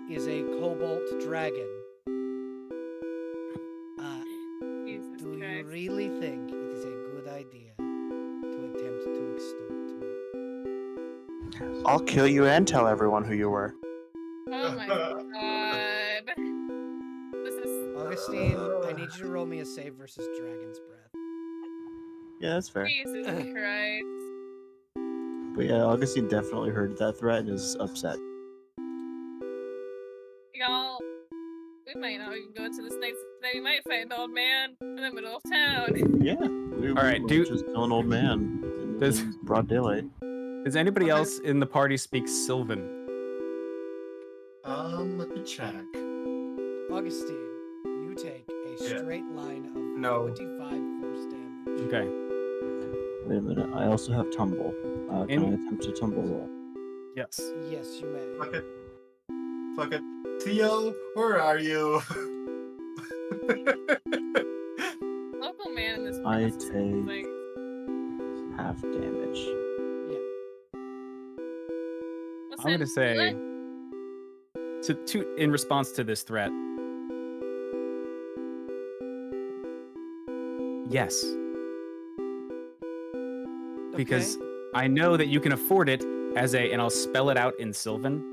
is a cobalt dragon, Jesus do you Christ. really think it is a good idea to attempt to extort me?" I'll kill you and tell everyone who you were. Oh my god. This is. Augustine, I need you to roll me a save versus Dragon's Breath. Yeah, that's fair. Jesus Christ. But yeah, Augustine definitely heard that threat and is upset. Y'all, we might not even go into the snakes today. We might find an old man in the middle of town. Yeah. All right, might just kill an old man Does- in broad daylight. Does anybody else in the party speak Sylvan? Let me check. Augustine, you take a Yeah. straight line of No. 25 force damage. Okay. Wait a minute, I also have tumble. Can I attempt a tumble roll? Yes. Yes, you may. Fuck it. Fuck it. Theo, where are you? Local man in this I place is take like, half damage. I'm gonna say in response to this threat. Yes, because I know that you can afford it and I'll spell it out in Sylvan.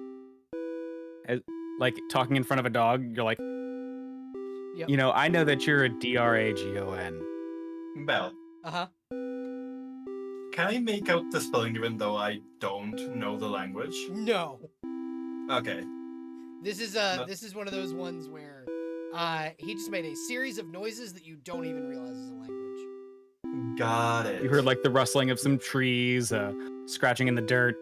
Like talking in front of a dog, you're like, Yep. you know, I know that you're a Dragon. Belle, Uh-huh. can I make out the spelling even though I don't know the language? No. Okay. This is one of those ones where he just made a series of noises that you don't even realize is a language. Got it. You heard like the rustling of some trees, scratching in the dirt.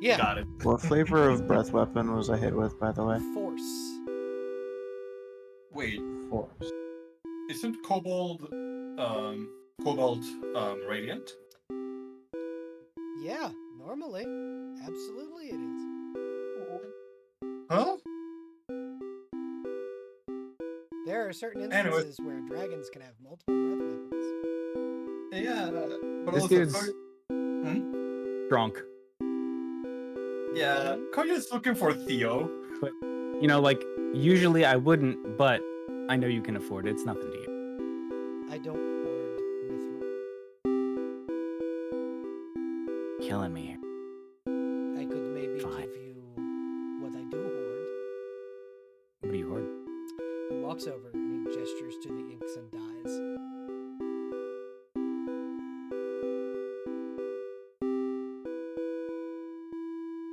Yeah. Got it. What flavor of breath weapon was I hit with, by the way? Force. Wait, Force. isn't Cobalt radiant? Yeah, normally. Absolutely it is. Huh? There are certain Anyway. instances where dragons can have multiple breath weapons. Yeah, but This also dude's drunk. yeah, Koya's looking for Theo. You know, like usually I wouldn't, but I know you can afford it. It's nothing to you. I don't hoard mithril. Killing me here. I could maybe Fine. give you what I do hoard. What do you hoard? He walks over and he gestures to the inks and dyes.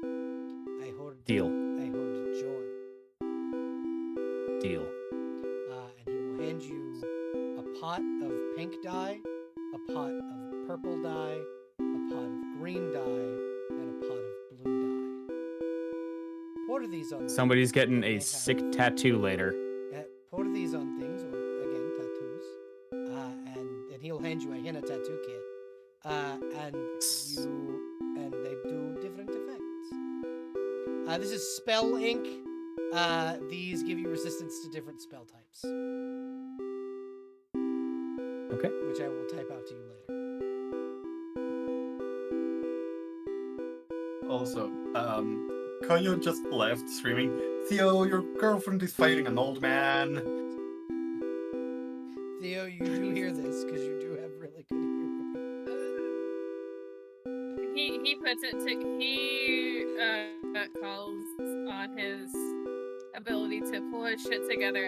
I hoard Deal. I hoard joy. Deal. And he will hand you a pot of pink dye, a pot of purple dye, a pot of green dye, and a pot of blue dye. Pour these on Somebody's things getting that a may sick have- tattoo later. Pour these on things, or again, tattoos. And he'll hand you a henna tattoo kit. And they do different effects. This is spell ink. these give you resistance to different spell types, Okay. which I will type out to you later. Also, Konyo just left screaming, Theo, your girlfriend is fighting an old man. Theo, you do hear this because you do have really good hearing. He puts it to calls on his ability to pull his shit together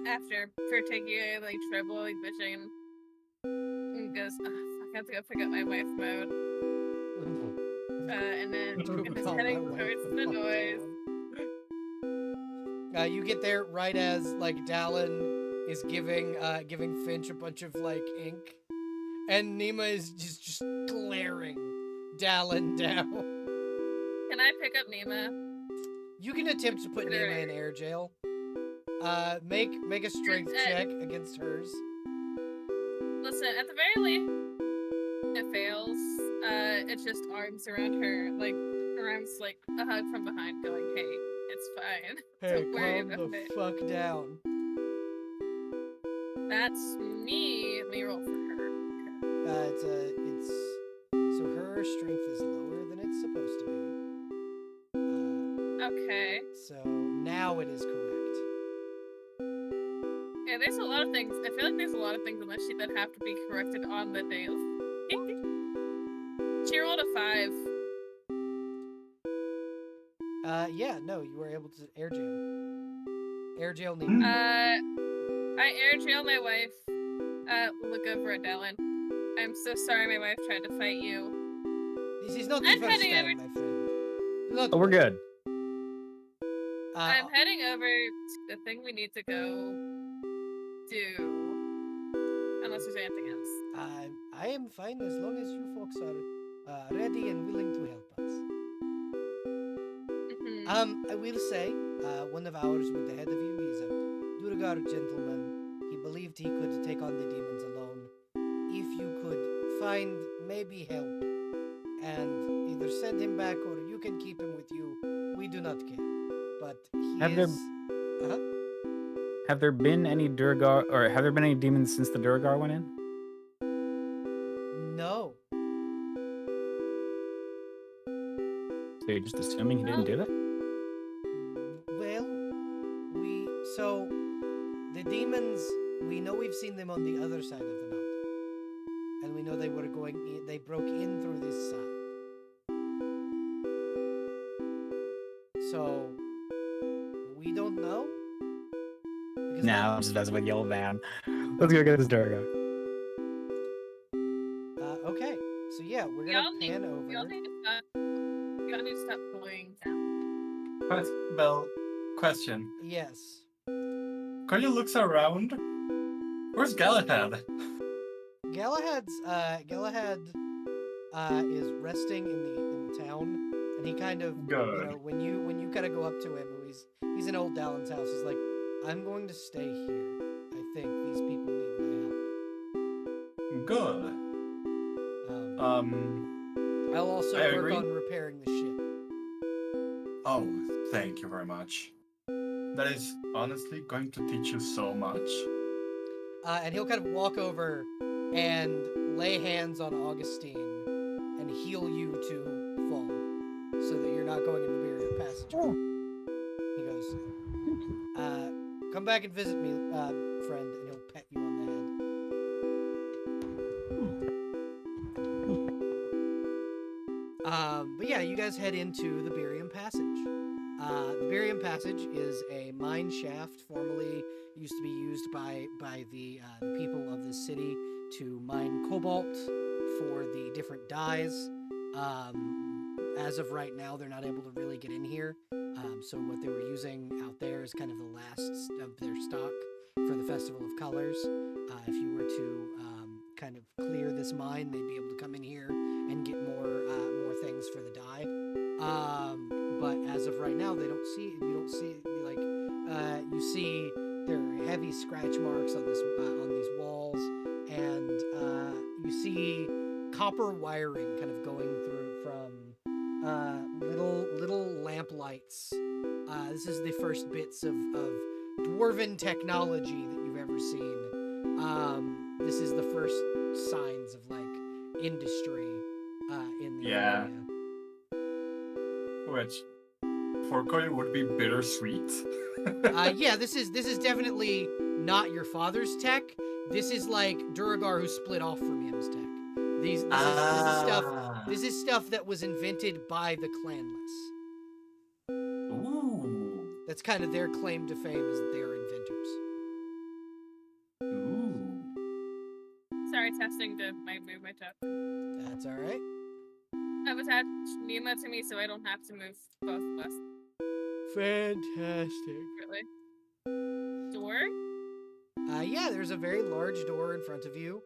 after particularly troubling vision. And goes, oh, fuck, I have to go pick up my wife mode. And then is heading towards the noise. You get there right as like Dallin is giving Finch a bunch of like ink, and Nima is just glaring Dallin down. Can I pick up Nima? You can attempt to put Nima in air jail. Make a strength check against hers. Listen, at the very least, it fails. It's just arms around her, like arms like a hug from behind, going, "Hey, it's fine. Hey, Don't worry calm about the it." fuck down. That's me. Let me roll for her. It's so her strength is lower than it's supposed to be. Okay. So now it is correct. Yeah, there's a lot of things. I feel like there's a lot of things on this sheet that have to be corrected on the day of. She rolled a 5. Yeah, no, you were able to air jail. Air jail Nima. I air jail my wife. Look over at Dallin. I'm so sorry my wife tried to fight you. This is not the I'm first heading time, over- my friend. Do not Oh, we're worry. good. I'm heading over to the thing we need to go do. Unless there's anything else. I am fine as long as you folks are ready and willing to help us. Mm-hmm. I will say, one of ours went ahead of you. He's a Durgar gentleman. He believed he could take on the demons alone. If you could find maybe help and either send him back or you can keep him with you, we do not care. But he Have there- is. Have there been any Durgar, or have there been any demons since the Durgar went in? No. So you're just assuming he didn't do that? Well, so the demons, we know we've seen them on the other side of the mountain. And we know they were going in, they broke in through this side. So we don't know. Because No, I'm just messing with the old man. Let's go get this Durgar. okay. So yeah, we're gonna pan over. Y'all need to stop going down. Bell, question. Yes. Konyo looks around. Where's Galahad? Galahad is resting in the town, and he kind of Good. when you kind of go up to him, he's in old Dallin's house. He's like, I'm going to stay here. I think these people need my Good. help. I'll also I work agree. on repairing the ship. Oh, thank you very much. That is honestly going to teach you so much. And he'll kind of walk over and lay hands on Augustine and heal you to fall, so that you're not going into the barrier passage. He goes, come back and visit me, friend, and he'll pet you on the head. But yeah, you guys head into the Beriham Passage. The Beriham Passage is a mine shaft formerly used to be used by the people of this city to mine cobalt for the different dyes. As of right now, they're not able to really get in here. So what they were using out there is kind of the last of their stock for the Festival of Colors. If you were to kind of clear this mine, they'd be able to come in here and get more things for the dye. But as of right now, you don't see you see there are heavy scratch marks on these walls, and you see copper wiring kind of going through from little lamp lamplights. This is the first bits of dwarven technology that you've ever seen. This is the first signs of like industry in the Yeah. area. Which for Cody would be bittersweet. Yeah, this is definitely not your father's tech. This is like Duragar who split off from him's tech. This is stuff. This is stuff that was invented by the clanless. Ooh. That's kind of their claim to fame is that they are inventors. Ooh. Sorry, testing to move my token. That's all right. I've attached Nima to me so I don't have to move both of us. Fantastic. Really. Door? Yeah, there's a very large door in front of you.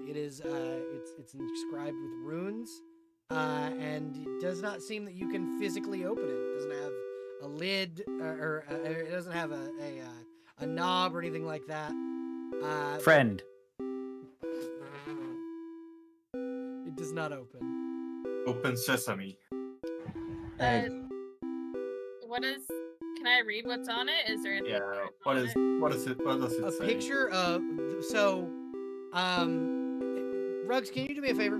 It is it's inscribed with runes, and it does not seem that you can physically open it. It doesn't have a lid, or it doesn't have a knob or anything like that. Friend. It does not open. Open sesame. What is? Can I read what's on it? Is there anything? Yeah. What does it A say? picture of Rugs, can you do me a favor?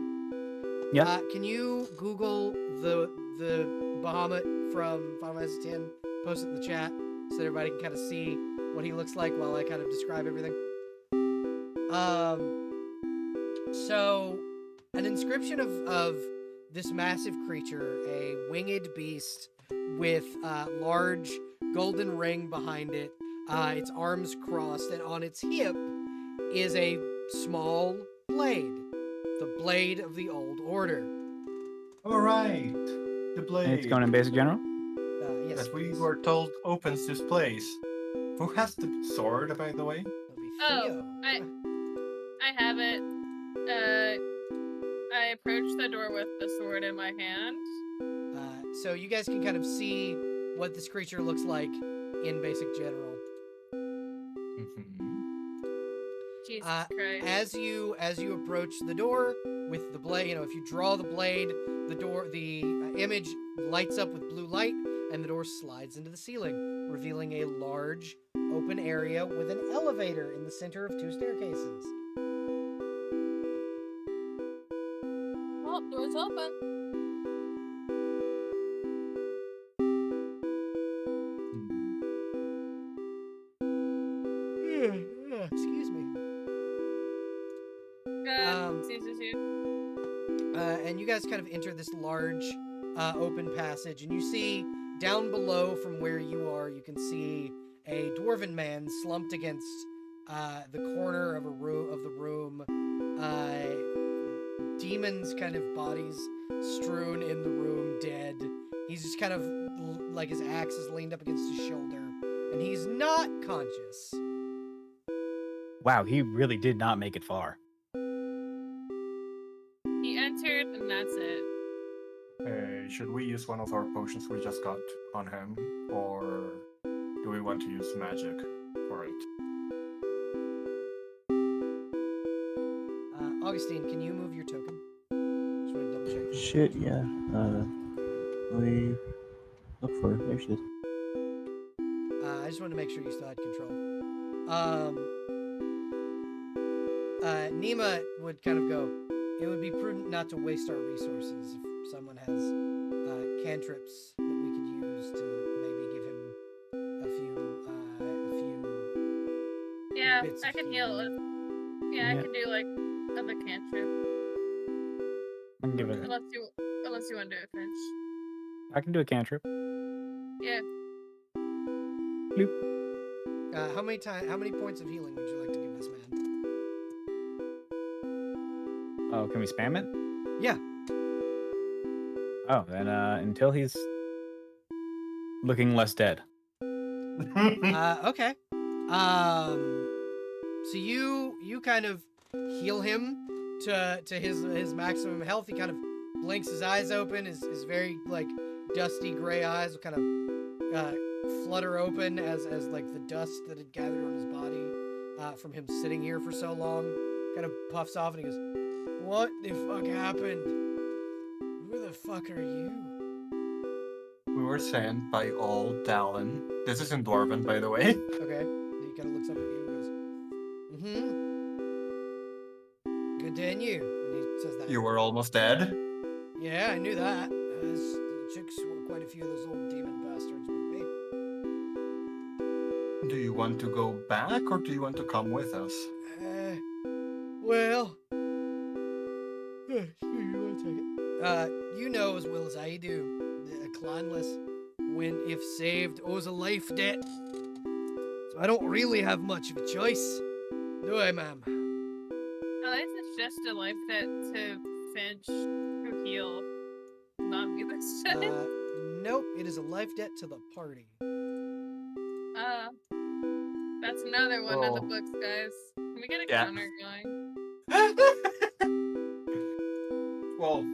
Yeah. Can you Google the Bahamut from Final Fantasy X? Post it in the chat so that everybody can kind of see what he looks like while I kind of describe everything. So an inscription of this massive creature, a winged beast with a large golden ring behind it, its arms crossed, and on its hip is a small blade, the blade of the old order. All right. The blade And it's going in basic general? Yes, that we please. were told opens this place. Who has the sword, by the way? That'll be Oh, Theo. I have it. I approach the door with the sword in my hand. So you guys can kind of see what this creature looks like in basic general. Jesus Christ. As you approach the door with the blade, if you draw the blade, the image lights up with blue light, and the door slides into the ceiling, revealing a large open area with an elevator in the center of two staircases. Oh, door's open. Excuse me. Excuse you. And you guys kind of enter this large open passage, and you see down below from where you are, you can see a dwarven man slumped against the corner of the room. Demons' kind of bodies strewn in the room, dead. He's just kind of like his axe is leaned up against his shoulder, and he's not conscious. Wow, he really did not make it far. He entered, and that's it. Should we use one of our potions we just got on him, or do we want to use magic for it? Augustine, can you move your token? Just want to double check. Shit, yeah. Let me look for it. There she is. I just wanted to make sure you still had control. Nima would kind of go, it would be prudent not to waste our resources if someone has cantrips that we could use to maybe give him a few Yeah, bits I of can healing. heal it. Yeah, I can do like other cantrip. I can give it. Unless you want to do it first. I can do a cantrip. Yeah. Bloop. How many points of healing would you like to give this man? Oh, can we spam it? Yeah. Oh, then until he's looking less dead. Okay. So you kind of heal him to his maximum health. He kind of blinks his eyes open. His very like dusty gray eyes will kind of flutter open as like the dust that had gathered on his body from him sitting here for so long kind of puffs off, and he goes, "What the fuck happened? Who the fuck are you?" We were sent by old Dallin. This is in Dwarven, by the way. Okay. He kind of looks up at you and goes, Continue. And he says that. You were almost dead. Yeah, I knew that. The chicks were quite a few of those old demon bastards with me. Do you want to go back or do you want to come with us? Well. One second. You know as well as I do, the clanless, when if saved, owes a life debt. So I don't really have much of a choice, do I, ma'am? Unless it's just a life debt to Finch, who healed, not me this time. Nope, it is a life debt to the party. That's another one in the Oh. books, guys. Can we get a Yeah. counter going? Well,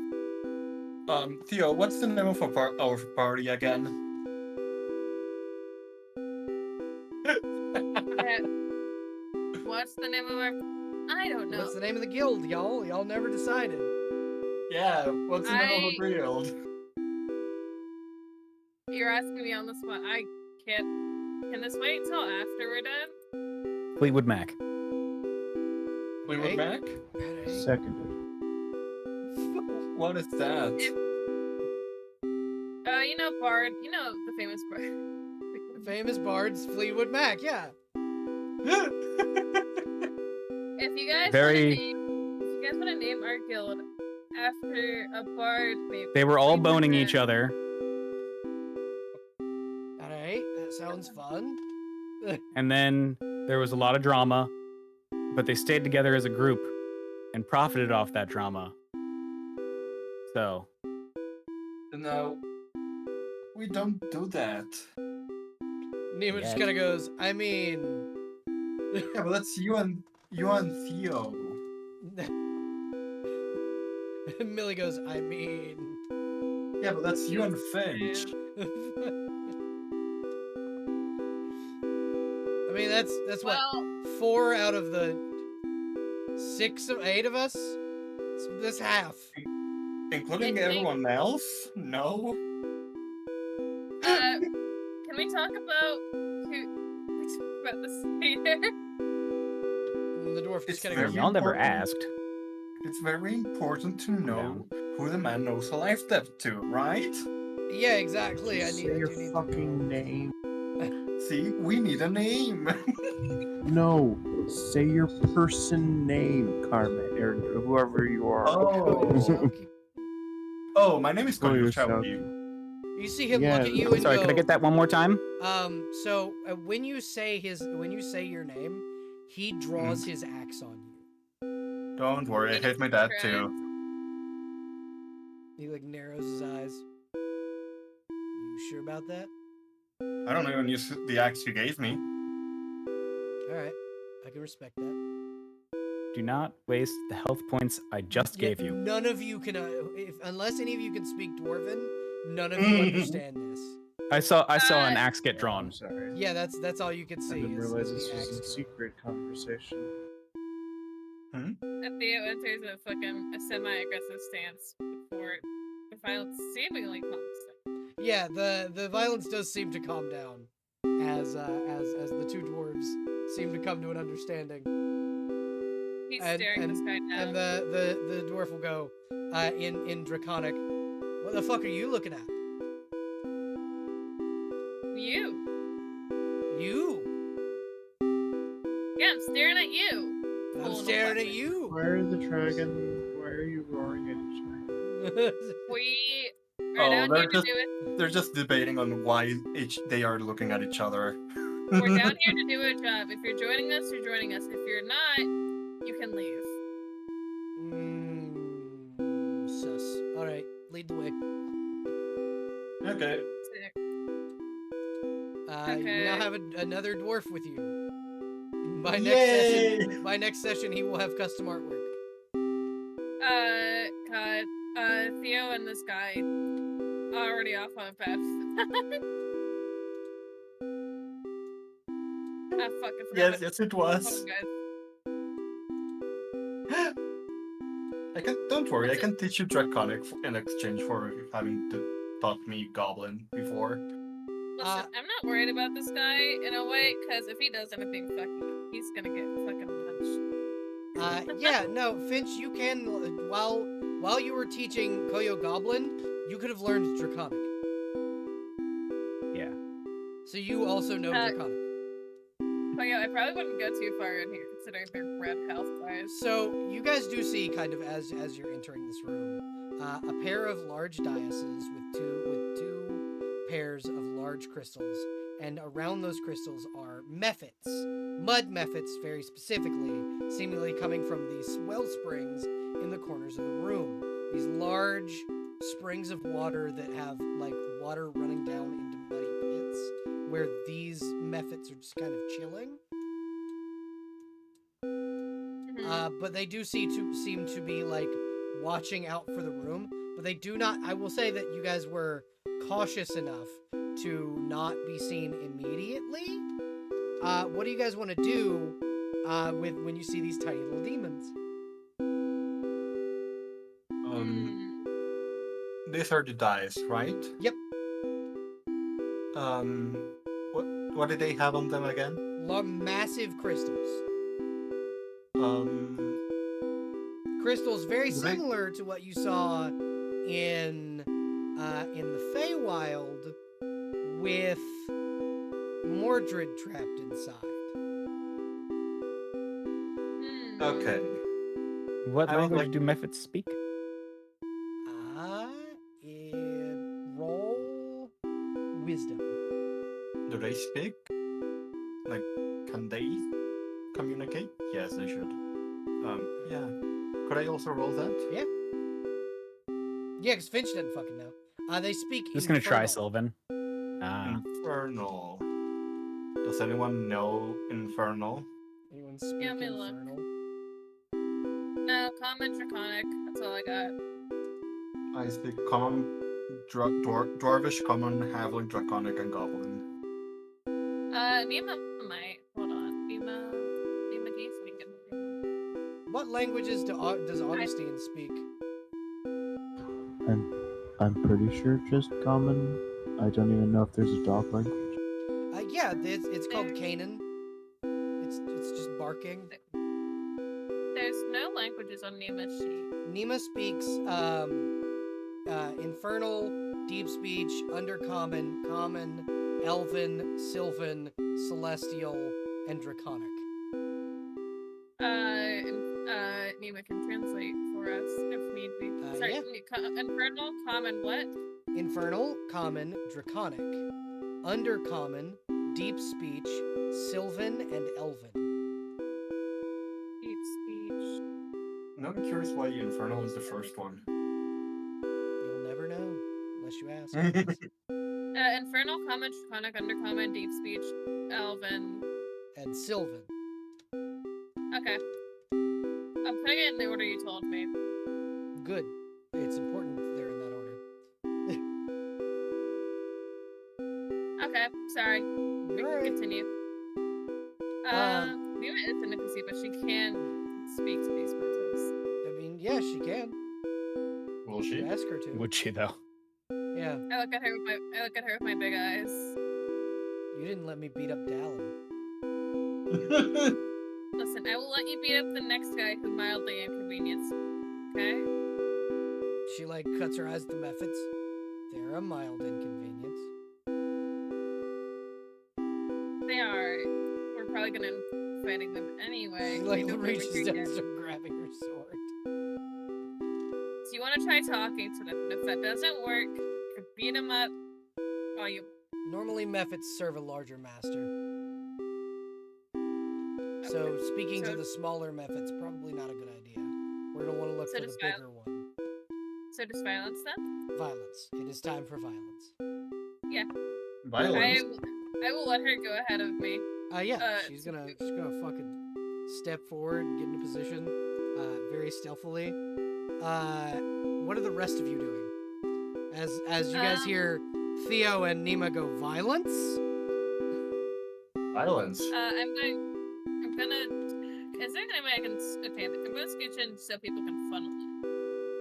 Theo, what's the name of our party again? What's the name of our... I don't know. What's the name of the guild, y'all? Y'all never decided. Yeah, what's the name of the guild? You're asking me on the spot. I can't... Can this wait until after we're done? Fleetwood Mac. Fleetwood Okay. Mac? Seconded. What is that? You know Bard. You know the famous Bard. The famous bard's Fleetwood Mac, yeah. If you guys want to name our guild after a bard, maybe They were all Fleetwood boning Mac. each other, Alright, that sounds fun. and then there was a lot of drama, but they stayed together as a group and profited off that drama. So, No, we don't do that. Nima just Yet. kind of goes, I mean... Yeah, but that's you and Theo. Millie goes, I mean... Yeah, but that's you and Finch. I mean, that's what, Well, 4 out of the 8 of us? That's half. Including everyone else? No? can we talk about this later? And the dwarf It's just kind very of goes, y'all never important. asked. It's very important to know who the man knows a life debt to, right? yeah, exactly. I Say do your need fucking name. See, we need a name. No, say your person name, Carmen, or whoever you are. Oh. Oh, my name is Go Cody yourself. Chowdy. You see him Yeah, look at you I'm and sorry, go, could I get that one more time? So when you say your name, he draws his axe on you. Don't worry, I hate my dad too. He like narrows his eyes. You sure about that? I don't even use the axe you gave me. All right, I can respect that. Do not waste the health points I just Yet gave you. none of you can, unless any of you can speak Dwarven, none of you understand this. I saw an axe get drawn. I'm sorry. Yeah, that's all you can I see. didn't is realize the this was axe a drawn. secret conversation. Theo enters a semi-aggressive stance before the violence seemingly calms down. Yeah, the violence does seem to calm down as the two dwarves seem to come to an understanding. He's staring this guy down. And the dwarf will go in Draconic. What the fuck are you looking at? You. You. Yeah, I'm staring at you. I'm Pulling a staring at weapon. you. Where are the dragon? Why are you roaring at each other? We are Oh, down they're here to just- do it. They're just debating on why they are looking at each other. We're down here to do a job. If you're joining us, you're joining us. If you're not, you can leave. Sus. All right, lead the way. Okay. Sick. You now have another dwarf with you. By Yay! next session, he will have custom artwork. God. Theo and this guy already off on a path. Ah, fuck, I forgot. Yes, it was. Hold on, guys. Don't worry, I can teach you Draconic in exchange for having to taught me Goblin before. Listen, I'm not worried about this guy in a way, because if he does anything fucking, he's gonna get fucking punched. Yeah, no, Finch, you can, while you were teaching Koyo Goblin, you could have learned Draconic. Yeah. So you also know Draconic. But yeah, I probably wouldn't go too far in here, considering they're red health-wise. So you guys do see, kind of as you're entering this room, a pair of large daises with two pairs of large crystals, and around those crystals are mephits, mud mephits, very specifically, seemingly coming from these well springs in the corners of the room. These large springs of water that have like water running down into muddy pits, where these mephits are just kind of chilling. But they do seem to be like watching out for the room, but they do not. I will say that you guys were cautious enough to not be seen immediately. What do you guys want to do when you see these tiny little demons? These are the dice, right? Yep. What did they have on them again? Massive crystals. Crystals very Right. similar to what you saw in the Feywild, with Mordred trapped inside. Okay. What I would language like- do mephits speak? Roll wisdom. Do they speak? Like, can they communicate? Yes, they should. Yeah. Could I also roll that? Yeah, because Finch doesn't fucking know. They speak. Just gonna try Infernal. Sylvan. Ah. Infernal. Does anyone know Infernal? Anyone speak Yeah, let me look. Infernal? No, common draconic. That's all I got. I speak Common, Dwarvish, Common, Halfling, Draconic, and Goblin. Nima might. Hold on. Nima G's speaking. What languages does Augustine speak? I'm pretty sure just common. I don't even know if there's a dog language. Yeah, it's called Canaan. It's just barking. There's no languages on Nima's sheet. Nima speaks Infernal, Deep Speech, Undercommon, Common, Elven, Sylvan, Celestial, and Draconic. Nima can translate for us if need be. Sorry, yeah. Infernal, common, what? Infernal, Common, Draconic, Undercommon, Deep Speech, Sylvan, and Elven. Deep speech. Now I'm curious why Infernal is the first one. You'll never know unless you ask. Infernal, common, draconic, undercommon, deep speech, elven. And Sylvan. Okay. I'm putting it in the order you told me. Good. It's important they're in that order. Okay, sorry. We You're can alright. continue. Nima is an NPC, but she can speak to these monsters. I mean, yeah, she can. Will she? Ask her to. Would she though? Yeah. I look at her with my big eyes. You didn't let me beat up Dallin. Listen, I will let you beat up the next guy who mildly inconvenienced. Okay? She, like, cuts her eyes at the methods. They're a mild inconvenience. They are. We're probably gonna end up fighting them anyway. She, We like, don't know reaches where down you're and at. starts grabbing her sword. So you want to try talking to them. If that doesn't work, you can beat them up. Oh, you. Normally, methods serve a larger master. So, Okay. speaking to So- the smaller methods, probably not a good idea. We're gonna want to look So for the just bigger one. So just violence them. Violence. It is time for violence. Violence. I will let her go ahead of me. Yeah, she's gonna fucking step forward and get into position, very stealthily. What are the rest of you doing? As you guys hear Theo and Nima go, violence? Violence. I'm gonna. Is there any way I can? Okay, I'm gonna scooch in so people can funnel in.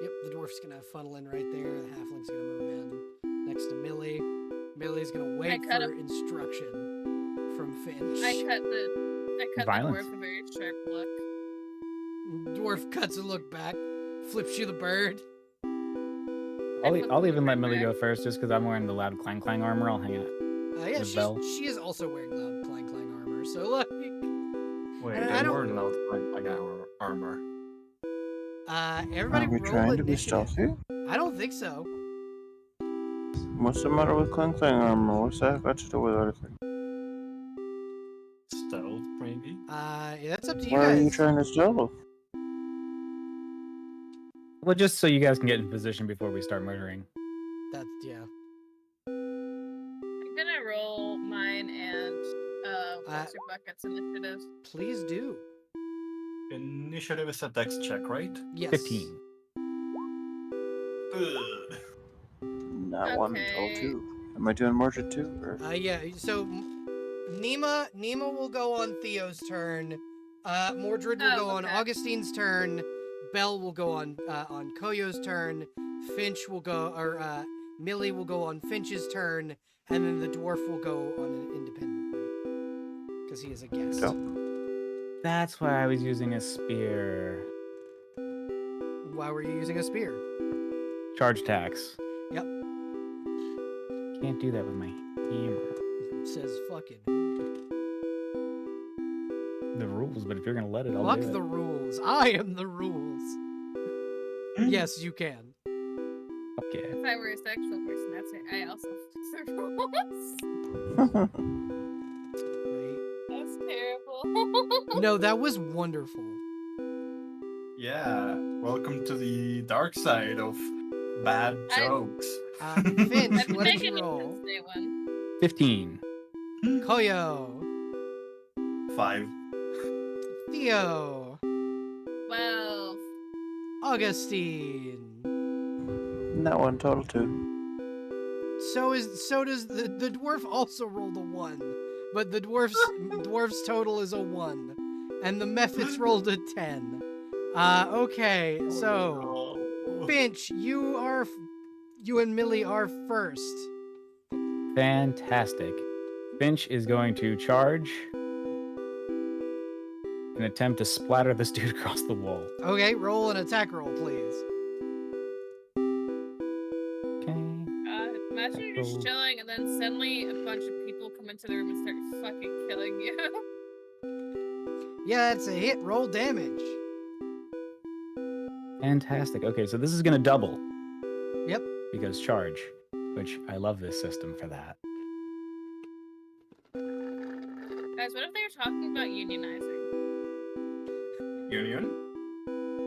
Yep, the dwarf's gonna funnel in right there. The halfling's gonna move in. next to Millie. Millie's gonna wait cut for him. instruction from Finch. I cut the Violence. dwarf a very sharp look. Dwarf cuts a look back, flips you the bird. I'll even let Millie go first just because I'm wearing the loud clang clang armor. I'll hang out. Yeah, With Belle. she is also wearing loud clang clang armor. So look, Wait, I I'm don't- wearing loud like our armor. everybody Are we roll trying to be initiative. stealthy? I don't think so. What's the matter with clang clang armor? What's that got to do with anything? Stealth, maybe? Yeah, that's up to you Why are you guys. trying to stealth? Well, just so you guys can get in position before we start murdering. That's yeah. I'm gonna roll mine and what's your bucket's initiative? Please do. Initiative is a dex check, right? Yes. 15. Ugh. Not one until Okay. 2. Am I doing Mordred too? Or? Yeah. So Nima will go on Theo's turn. Mordred will go on okay. Augustine's turn. Belle will go on Koyo's turn. Finch will go, or Millie will go on Finch's turn, and then the dwarf will go on it independently because he is a guest. So- That's why I was using a spear. Why were you using a spear? Charge tax. Yep. Can't do that with my hammer. Says fucking. The rules, but if you're gonna let it, I'll Fuck do the it. rules. I am the rules. Yes, you can. Okay. If I were a sexual person, that's it. I also the rules. Right. That's terrible. No, that was wonderful. Yeah, welcome to the dark side of bad jokes. Finch, I'm what did making you a roll? Wednesday one. 15. Koyo. 5. Theo. 12. Augustine. Not one total 2. So does the dwarf also rolled a 1, but the dwarf's total is a 1, and the Mephits rolled a 10. Okay, so Finch, you and Millie are first. Fantastic. Finch is going to charge and attempt to splatter this dude across the wall. Okay, roll an attack roll, please. Okay. Imagine you're just Roll. chilling and then suddenly a bunch of people come into the room and start fucking killing you. Yeah, that's a hit. Roll damage. Fantastic. Okay, so this is gonna double. Yep. Because charge, which I love this system for that. Guys, what if they were talking about unionizing? Union?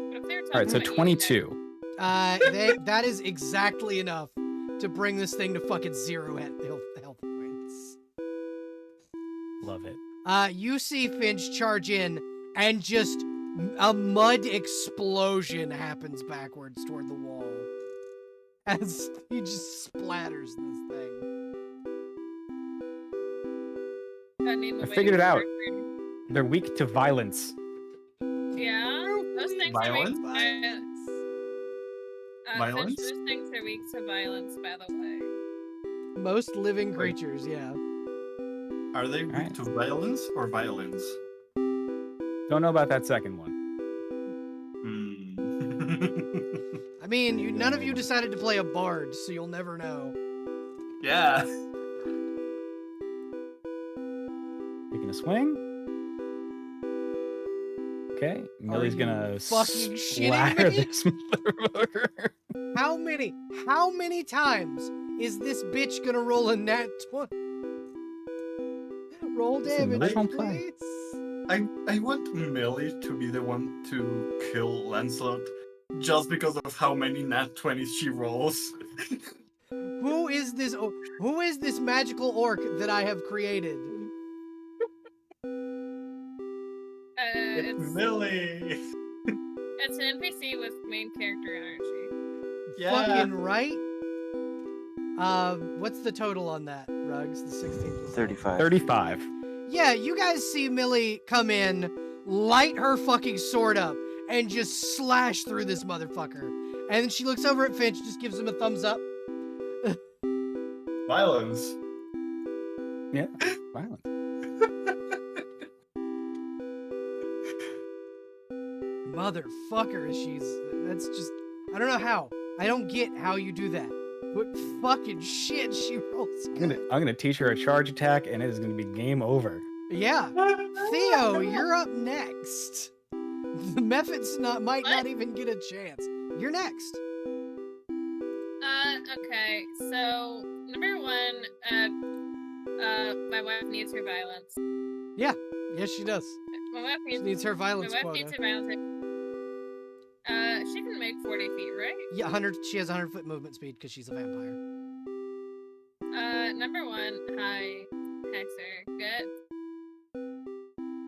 What if they were talking All right, so about 22. That is exactly enough to bring this thing to fucking 0 health points. Love it. You see Finch charge in, and just a mud explosion happens backwards toward the wall as he just splatters this thing. I figured it out. They're weak to violence. Yeah, those things Violence? are weak to violence. Violence? Those things are weak to violence, by the way. Most living Wait. creatures, yeah. Are they weak Alright. to violence or violence? Don't know about that second one. I mean, none of you decided to play a bard, so you'll never know. Yeah. Taking a swing. Okay, Millie's you gonna fucking shitting splatter me? this motherfucker. How many times is this bitch gonna roll a nat 20? Roll Listen, damage, Millie don't play. please. I want Millie to be the one to kill Lancelot just because of how many nat 20s she rolls. Who is this magical orc that I have created? It's Millie! It's an NPC with main character energy. Fucking right. What's the total on that, Rugs? The 16. 35. 35. Yeah, you guys see Millie come in, light her fucking sword up, and just slash through this motherfucker. And then she looks over at Finch, just gives him a thumbs up. Violence. Yeah, violence. Motherfucker, that's just, I don't know how. I don't get how you do that. What fucking shit she rolls I'm good. gonna teach her a charge attack, and it is gonna be game over. Yeah. Theo, you're up next. The methods might What? not even get a chance. You're next. Okay, so number one, my wife needs her violence. Yes, she does. My wife She needs her violence my wife quota. needs her violence. She can make 40 feet, right? Yeah, 100. She has 100-foot movement speed because she's a vampire. Number one, hi, Hexer,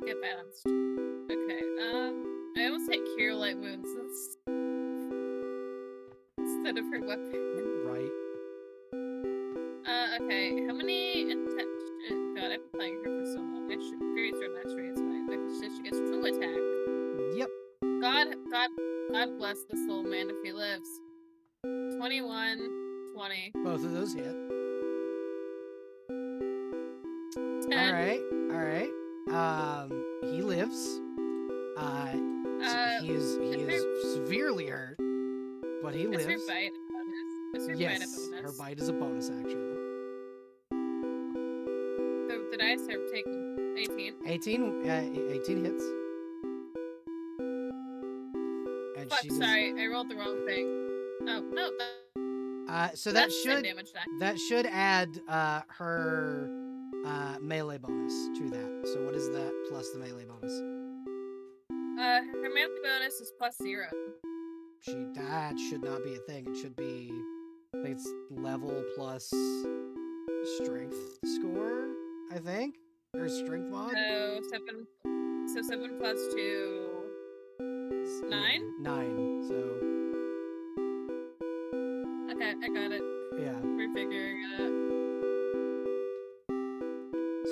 get balanced. Okay, I almost hit cure light wounds instead of her weapon. Right. Okay, how many God, I've been playing her for so long. I should very certain that's right. It's fine. Like, she gets true attack. Yep. God bless this little man if he lives. 21, 20. Both of those hit. 10. All right. He lives. He is severely hurt, but he lives. Is her bite a bonus? Is her bite a Yes, bonus? her bite is a bonus action. So did I start taking 18? 18 hits. And Fuck, she does, sorry, I rolled the wrong thing. Oh, no, so that that's 10 should damage die. add her melee bonus to that. So what is that plus the melee bonus? Her melee bonus is +0. That should not be a thing. It should be, I think it's level plus strength score, I think, or strength mod. So 7 plus 2, 9? 9. So Okay, I got it. yeah. We're figuring it out.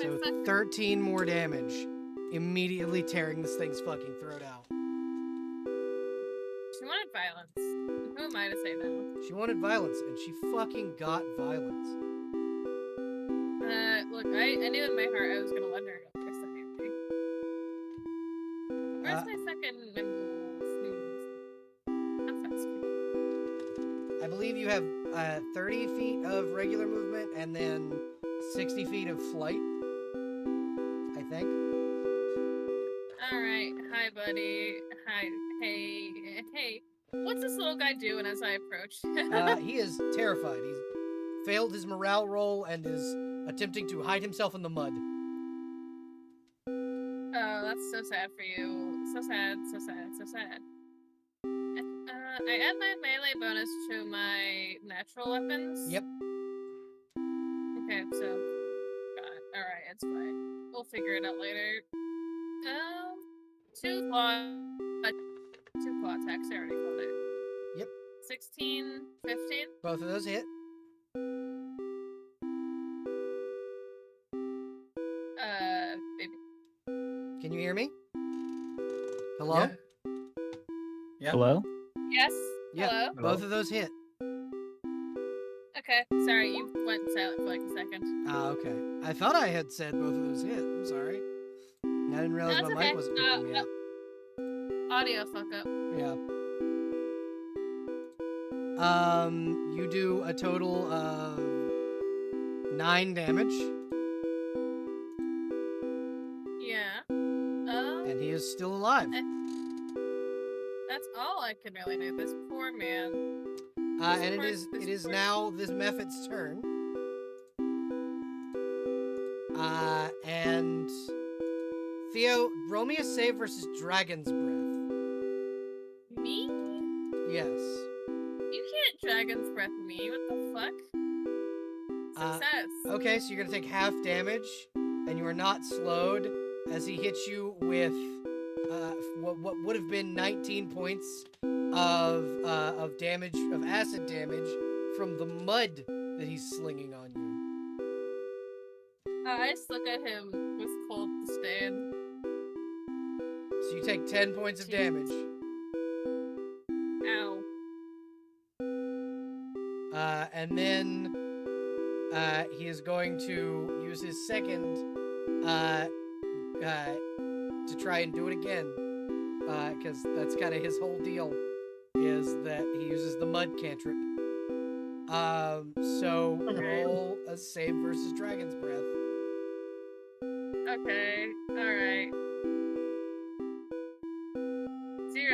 So 13 more damage, immediately tearing this thing's fucking throat out. She wanted violence. Who am I to say no? She wanted violence, and she fucking got violence. Look, I knew in my heart I was gonna let her go first anyway. Where's my second snooze? That sounds cute. I believe you have 30 feet of regular movement and then 60 feet of flight, I think. Alright, hi buddy. Hi, hey. What's this little guy doing as I approach? He is terrified. He's failed his morale roll and is attempting to hide himself in the mud. Oh, that's so sad for you. So sad. I add my melee bonus to my natural weapons. Yep. Okay, so alright, it's fine. We'll figure it out later. 2 claw attacks. I already called it. Yep. 16, 15. Both of those hit. Baby. Can you hear me? Hello? Yeah. Hello? Yes. Yeah. Hello. Both of those hit. Okay. Sorry, you went silent for like a second. Okay. I thought I had said both of those hit. I'm sorry. I didn't realize That's my okay. mic wasn't picking me up. Audio fuck up. Yeah. You do a total of 9 damage, Yeah. and he is still alive. That's all I can really do. This poor man. And it is now this Mephit's turn. And Theo, roll me a save versus Dragon's Breath. Me? Yes. You can't dragon's breath me. What the fuck? Success. Okay, so you're gonna take half damage, and you are not slowed as he hits you with what would have been 19 points of damage, of acid damage from the mud that he's slinging on you. I just look at him with cold disdain. So you take 10 points of damage. Ow. And then he is going to use his second to try and do it again. Because that's kind of his whole deal, is that he uses the mud cantrip. So Okay. roll a save versus Dragon's Breath. Okay. Alright.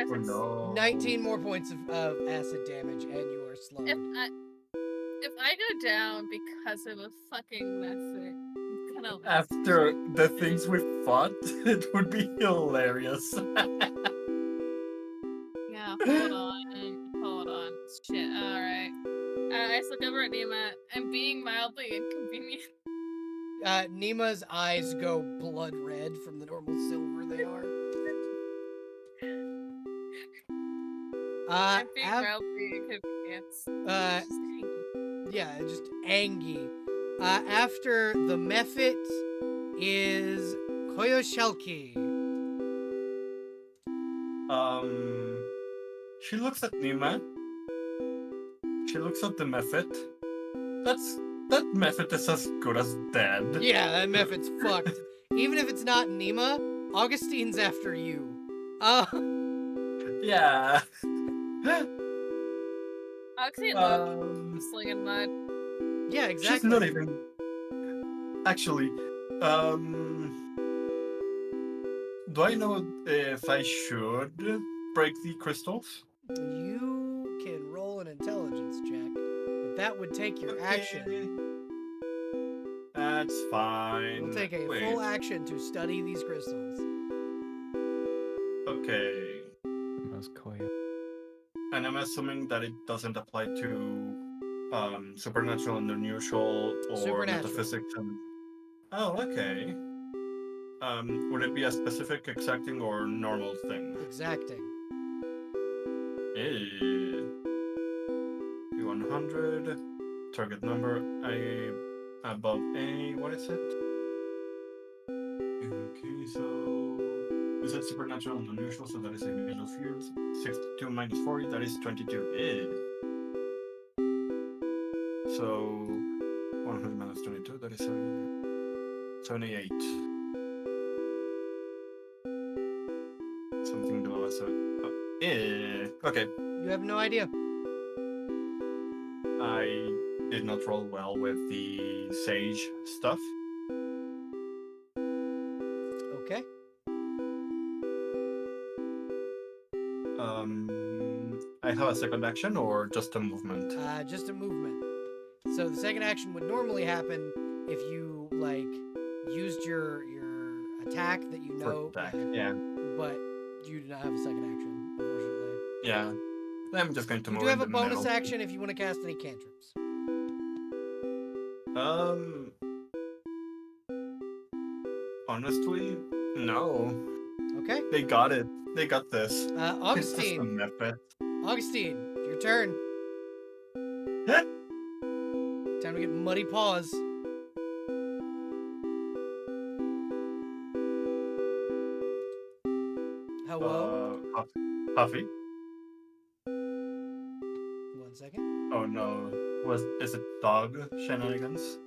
Oh no. 19 more points of acid damage, and you are slowed. If I go down because of a fucking method, I'm gonna lose. After the things we fought, it would be hilarious. Yeah, hold on. Shit, alright. I just look over at Nima. I'm being mildly inconvenient. Nima's eyes go blood red from the normal silver they are. I'm being mildly inconvenienced. Just angry. Yeah, just Angie. After the Mephit is Koyoshelki. She looks at Nima. She looks at the Mephit. That Mephit is as good as dead. Yeah, that Mephit's fucked. Even if it's not Nima, Augustine's after you. Yeah. Oxy loves slinging mud. Yeah, exactly. She's not even. Actually, do I know if I should break the crystals? You can roll an intelligence check, but that would take your action. That's fine. You'll take a full action to study these crystals. Okay. Most Koya. And I'm assuming that it doesn't apply to supernatural and unusual or Supernatural. metaphysics and. Oh, okay. Would it be a specific exacting or normal thing? Exacting. D100. Target number above A. What is it? Okay, so is it supernatural and unusual? So that is a middle field. 62 minus 40. That is 22. So 100 minus 22. That is 78. Something below us. Okay. You have no idea. I did not roll well with the sage stuff. Okay. I have a second action or just a movement? Just a movement. So the second action would normally happen if you used your attack that you know. For attack, yeah. But you do not have a second action, unfortunately. Yeah. I'm just going to You move do have in a the bonus middle. action if you want to cast any cantrips. Honestly, no. Okay. They got it. They got this. It's just a Augustine. method. Augustine, it's your turn. Time to get muddy paws. Hello? Huffy? 1 second. Oh no. Is it dog shenanigans?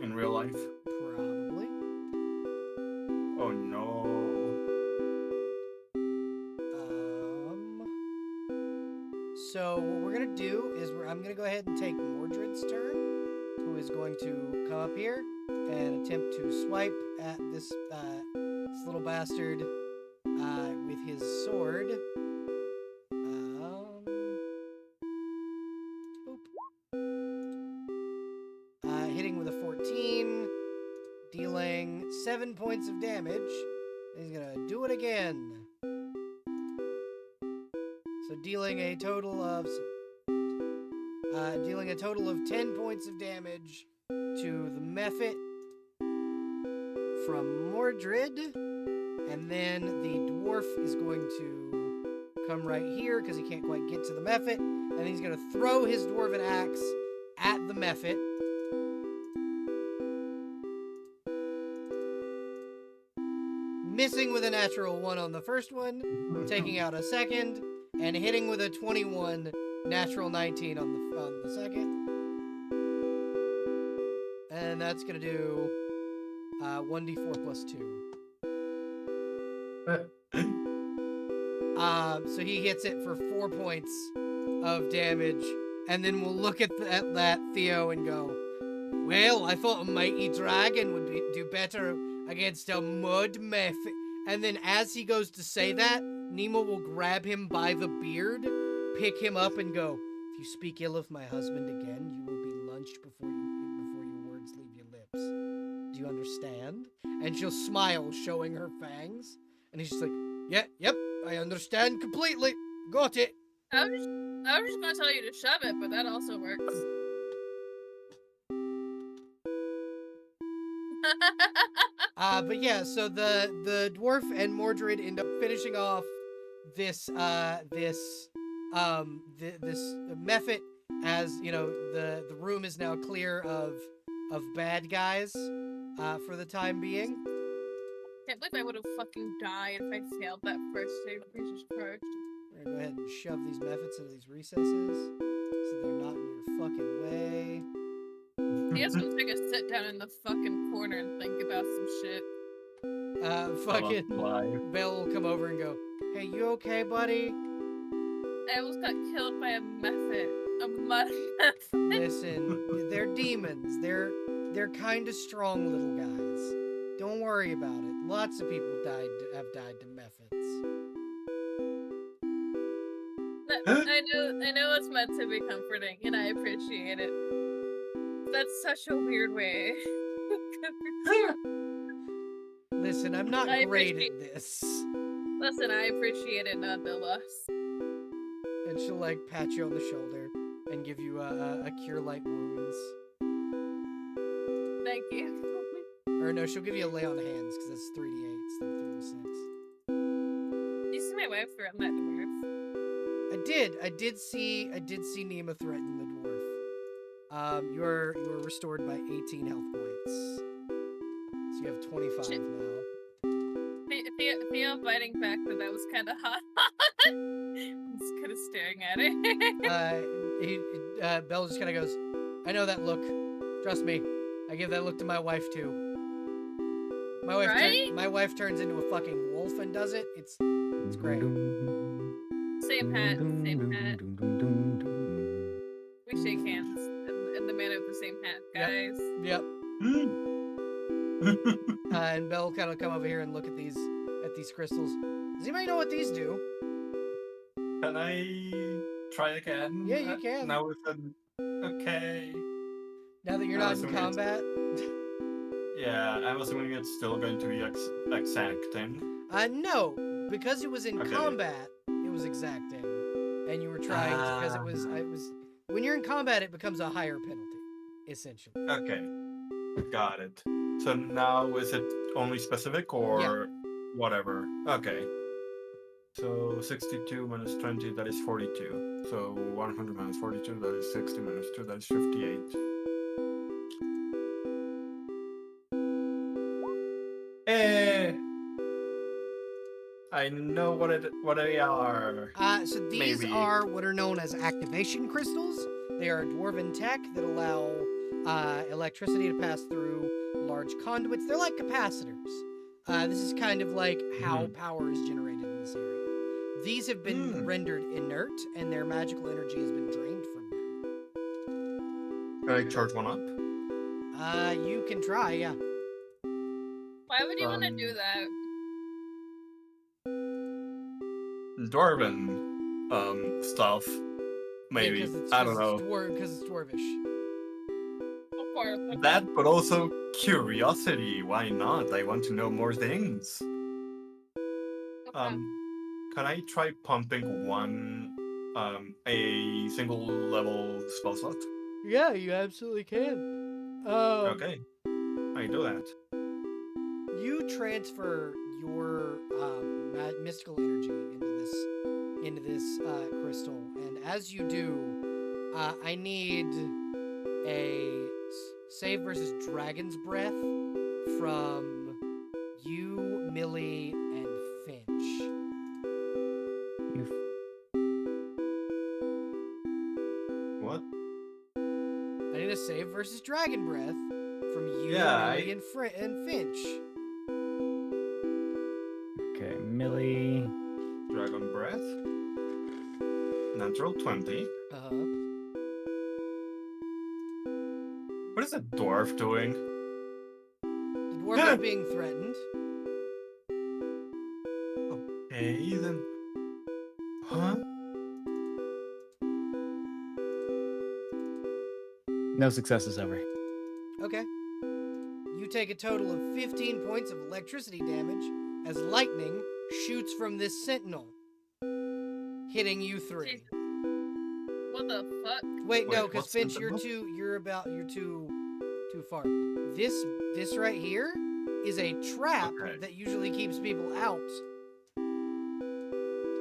In real life? Probably. Oh no. So what we're gonna do is I'm gonna go ahead and take Mordred's turn, who is going to come up here and attempt to swipe at this little bastard with his sword. Hitting with a 14, dealing 7 points of damage. He's gonna do it again. So dealing a total of 10 points of damage to the Mephit from Mordred, and then the dwarf is going to come right here because he can't quite get to the Mephit, and he's going to throw his dwarven axe at the Mephit. Missing with a natural 1 on the first one, taking out a second, and hitting with a 21 natural 19 on the second. and that's gonna do 1d4 plus 2. So he hits it for 4 points of damage, and then we'll look at that Theo and go, well, I thought a mighty dragon would do better against a mud meth. And then as he goes to say that, Nemo will grab him by the beard, pick him up, and go, if you speak ill of my husband again, you will be lynched before your words leave your lips. Do you understand? And she'll smile, showing her fangs. And he's just like, yep, I understand completely. Got it. I was just gonna tell you to shove it, but that also works. But yeah, so the dwarf and Mordred end up finishing off this method, as you know, the room is now clear of bad guys for the time being. Can't believe I would have fucking died if I failed that first save. Jesus Christ. We're gonna go ahead and shove these methods into these recesses so they're not in your fucking way. He has to take a sit down in the fucking corner and think about some shit. Fucking Belle will come over and go, hey, you okay, buddy? I almost got killed by a method. A mud method. Listen, they're demons. They're kind of strong little guys. Don't worry about it. Lots of people have died to methods. I know it's meant to be comforting, and I appreciate it. That's such a weird way. Listen, I'm not great at this. Listen, I appreciate it nonetheless. And she'll like pat you on the shoulder and give you a cure light wounds. Thank you. Or no, she'll give you a lay on hands because that's 3d8 instead of 3d6. You see my wife threaten that dwarf? I did see Nema threaten the dwarf. You are restored by 18 health points. So you have 25 now. Theo biting back that was kind of hot. I'm just kind of staring at it. Belle just kind of goes, I know that look. Trust me. I give that look to my wife too. My wife turns into a fucking wolf and does it. It's great. Same hat. We shake hands in the manner of the same hat, guys. Yep. And Belle will kind of come over here and look at these crystals. Does anybody know what these do? Can I try again? Yeah, you can. Now with an okay. Now that you're not in combat. Yeah, I'm assuming it's still going to be exacting. No, because it was in combat, it was exacting, and you were trying because it was when you're in combat, it becomes a higher penalty, essentially. Okay, got it. So now is it only specific or whatever? Okay. So 62 minus 20, that is 42. So 100 minus 42, that is 60 minus 2, that is 58. I know what they are. So these are what are known as activation crystals. They are dwarven tech that allow electricity to pass through large conduits. They're like capacitors. This is kind of like how power is generated in this area. These have been rendered inert, and their magical energy has been drained from them. Can I charge one up? You can try, yeah. Why would you want to do that? Dwarven stuff. Maybe. I don't know. Because it's dwarvish. That, but also curiosity. Why not? I want to know more things. Okay. Can I try pumping a single level spell slot? Yeah, you absolutely can. Okay. I do that. You transfer your mystical energy into this crystal, and as you do, I need a save versus Dragon's Breath from you, Millie, and Finch. What? I need a save versus Dragon Breath from you, Yeah, Millie, and Finch. Okay, Millie. Dragon Breath. Natural 20. Uh-huh. What is that dwarf doing? The dwarf is being threatened. Okay, then. Huh? No successes over. Okay. You take a total of 15 points of electricity damage as lightning shoots from this sentinel, hitting you 3. Jesus. What the fuck? Wait, no, Wait, because what's Finch, sentinel? you're too far. This right here is a trap Okay. that usually keeps people out.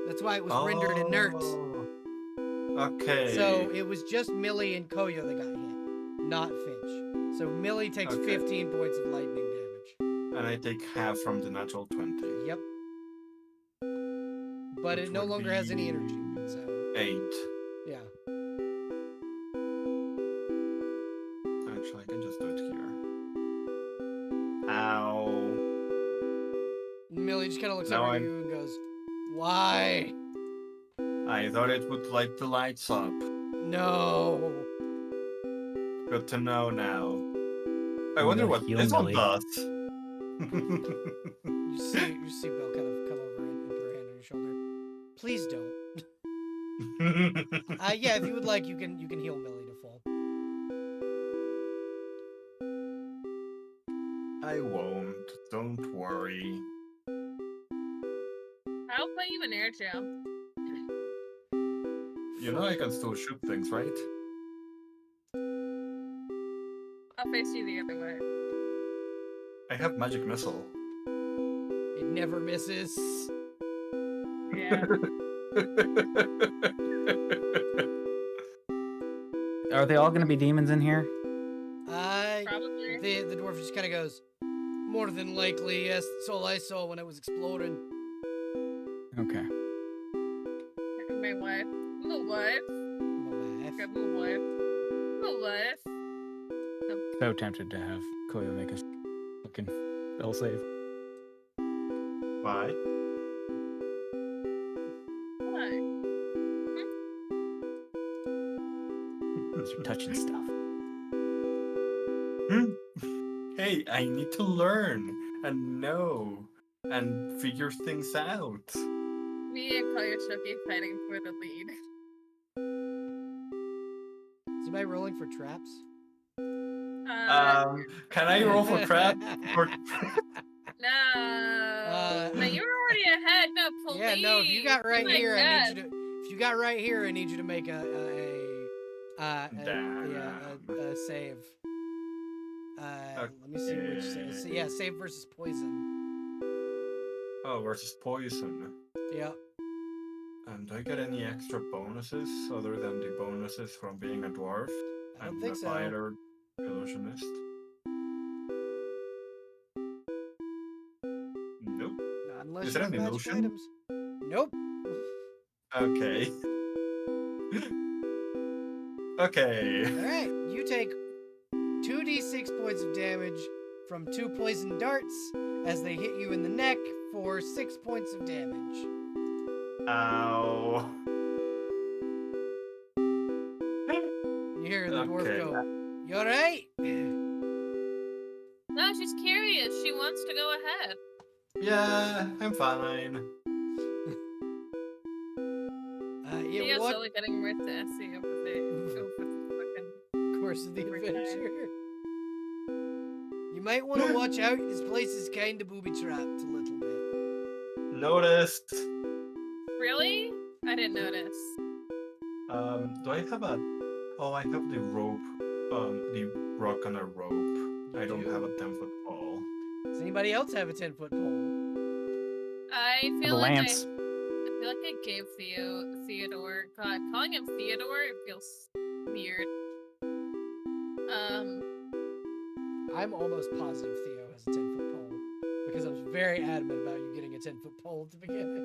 That's why it was rendered inert. Okay. So it was just Millie and Koyo that got hit, not Finch. So Millie takes Okay. 15 points of lightning damage. And I take half from the natural 20. Yep. But Which it no would longer has any be energy. So 8. yeah. Actually, I can just do it here. Ow. Millie just kind of looks Now over at I'm- you and goes, "Why? I thought it would light the lights up. No." Good to know now. I I'm wonder gonna what heal this one Millie. does. You see Belle kind of come over and put her hand on your shoulder. Please don't. Yeah, if you would like, you can heal Millie to full. I won't. Don't worry. I'll play you an air jump. You know I can still shoot things, right? I'll face you the other way. I have magic missile. It never misses. Yeah. Are they all going to be demons in here? Probably. The dwarf just kind of goes, "More than likely, yes. That's all I saw when I was exploring." Okay. My wife. Little wife. My wife. Got little wife. Little wife. So tempted to have Koyo make a fucking spell save. Bye. Why? You're touching stuff. Hey, I need to learn and know and figure things out. Me and Koyoshiki fighting for the lead. Is anybody rolling for traps? Can I roll for trap? For... No. No, you were already ahead. No, please. Yeah, no. If you got right Oh my here, God. If you got right here, I need you to make a save. Let me see which save. So, yeah, save versus poison. Oh, versus poison. Yeah. And do I get any extra bonuses other than the bonuses from being a dwarf I don't and think a so. fighter illusionist? Nope. Not unless Is you it have an magic illusion? items. Nope. Okay. Okay. Alright, you take 2d6 points of damage from 2 poison darts as they hit you in the neck for 6 points of damage. Ow. You hear the dwarf Okay. go, "You alright?" No, she's curious. She wants to go ahead. Yeah, I'm fine. It Theo's what only getting more sassy over the fucking. course of the Every adventure. You might want to watch out. This place is kind of booby-trapped a little bit. Noticed. Really? I didn't notice. Do I have a... Oh, I have the rope. The rock on a rope. I don't do? have a 10-foot pole. Does anybody else have a 10-foot pole? I The feel like lance. I feel like I gave Theodore. God, calling him Theodore it feels weird. I'm almost positive Theo has a 10-foot pole because I was very adamant about you getting a 10-foot pole to begin with.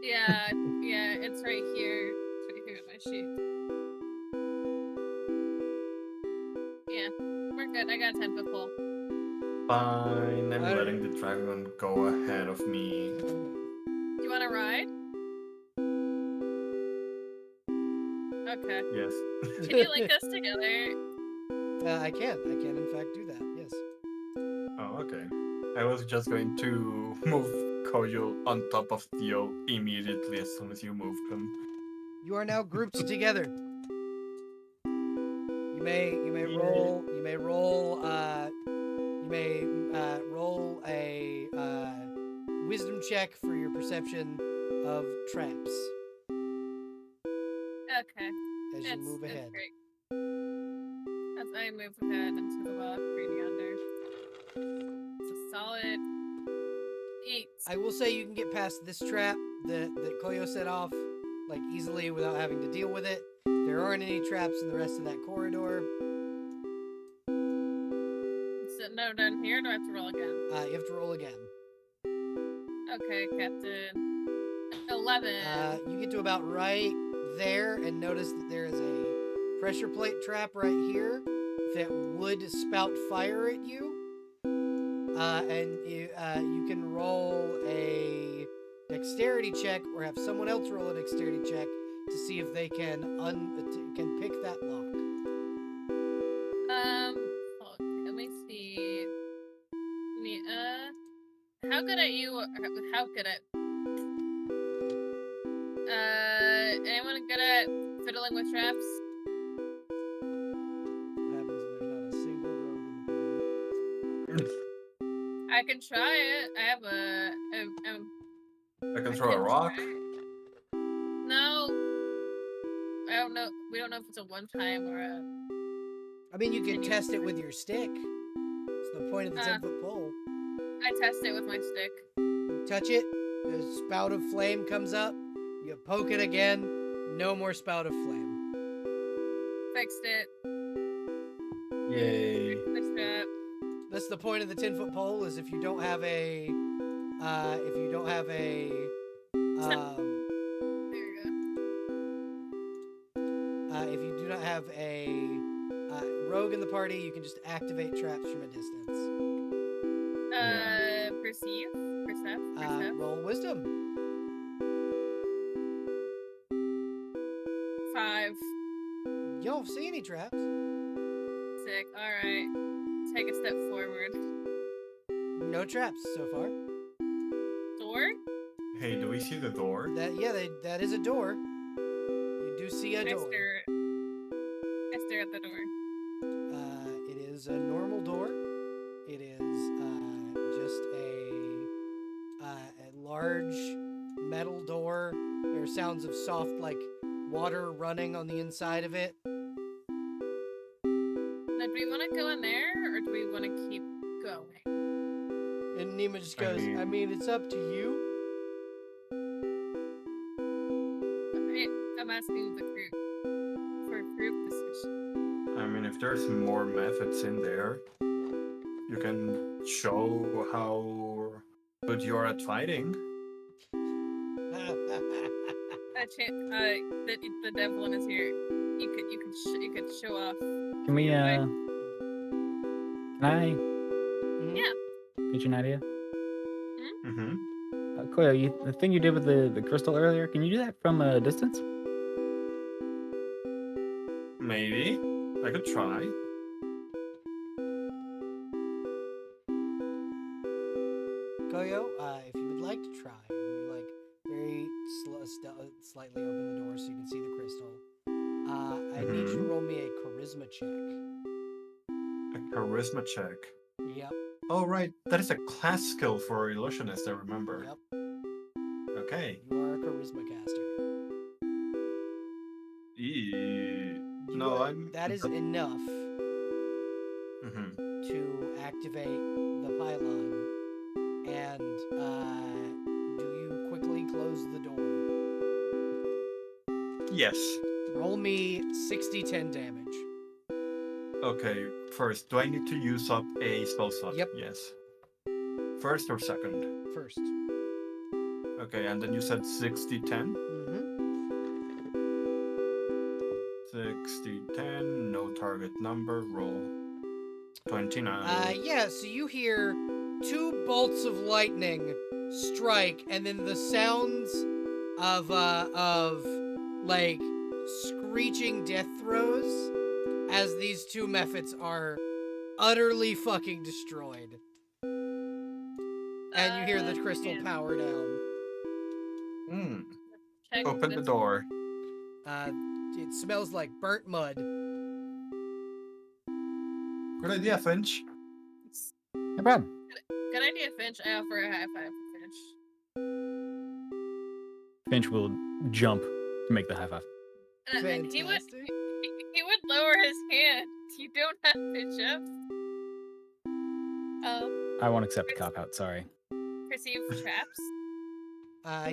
Yeah, it's right here. It's right here in my sheet. Yeah, we're good. I got a 10-foot pole. Fine, I'm Alright. letting the dragon go ahead of me. Do you want to ride? Okay. Yes. Can you link us together? I can in fact do that. Yes. Oh, okay. I was just going to move Koyo on top of Theo immediately as soon as you moved him. You are now grouped together. You may roll roll a wisdom check for your perception of traps Okay. as you move It's ahead. great. As I move ahead into the left, reading under. It's a solid 8. I will say you can get past this trap that Koyo set off like easily without having to deal with it. There aren't any traps in the rest of that corridor. So, no, down here, do I have to roll again? You have to roll again. Okay, Captain. 11. You get to about right there and notice that there is a pressure plate trap right here that would spout fire at you. And you can roll a dexterity check or have someone else roll a dexterity check to see if they can pick that lock. Let me see. How good at you? How good at? Anyone good at fiddling with traps? What happens if there's not a single rogue in the party? I can try it. I have I can throw a rock. No. I don't know. We don't know if it's a one-time or a. I mean, you can test it with your stick. It's the point of the 10-foot pole. I test it with my stick. You touch it, the spout of flame comes up. You poke it again, no more spout of flame. Fixed it. Yay. Fixed the strap. That's the point of the 10-foot pole. Is if you don't have a, There you go. if you do not have a rogue in the party, you can just activate traps from a distance. Perceive. Roll wisdom. 5. You don't see any traps. Sick. All right. Take a step forward. No traps so far. Door. Hey, do we see the door? That is a door. You do see a door. I stare at the door. It is a normal door. It is just a large metal door. There are sounds of soft, like, water running on the inside of it. Now, do we want to go in there, or do we want to keep going? And Nima just goes, I mean, it's up to you. I'm asking the group for group decision. I mean, if there's more methods in there, you can show how good you're at fighting. The devil is here. You could show off. Can we, can I Yeah. get you an idea? Mm-hmm. Koyo, the thing you did with the crystal earlier, can you do that from a distance? Maybe. I could try. Koyo, if you would like to try, you like very slightly open the door so you can see the crystal. I need you to roll me a charisma check. A charisma check. Yep. Oh, right. That is a class skill for illusionist, I remember. Yep. Okay. You are a charisma caster. That is enough to activate the pylon. And do you quickly close the door? Yes. Roll me 60-10 damage. Okay, first, do I need to use up a spell slot? Yep. Yes. First or second? First. Okay, and then you said 60-10? Mm-hmm. 60-10, no target number, roll. 29. Yeah, so you hear 2 bolts of lightning strike, and then the sounds of like screeching death throes as these 2 mephits are utterly fucking destroyed. And you hear the crystal man. power down. Check Open the this. door. It smells like burnt mud. Good idea, Finch. No problem. Good idea, Finch. I offer a high five for Finch. Finch will jump to make the high five. And he would Fantastic. he would lower his hand. You don't have to jump. I won't accept the cop out. Sorry. Perceive traps.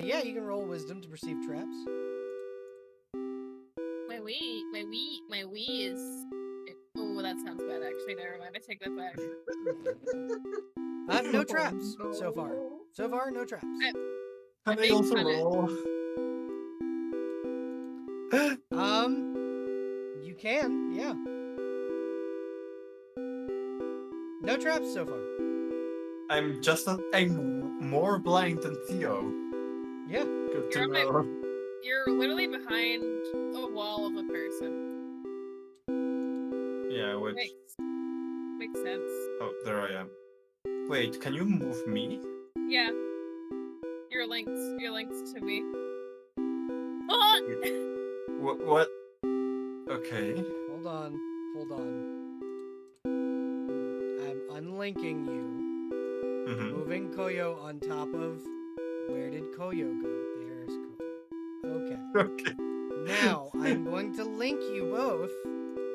Yeah, you can roll wisdom to perceive traps. My Wii is. Oh, that sounds bad. Actually, never mind. I take that back. No traps so far. So far, no traps. Can I think also kinda- roll? You can, yeah. No traps so far. I'm more blind than Theo. Yeah. Good to You're on my- know. You're literally behind a wall of a person. Yeah, which... Makes sense. Oh, there I am. Wait, can you move me? Yeah. You're linked to me. Oh! What? Okay. Hold on. I'm unlinking you. Mm-hmm. Moving Koyo on top of... Where did Koyo go? There's Koyo. Okay. Okay. Now, I'm going to link you both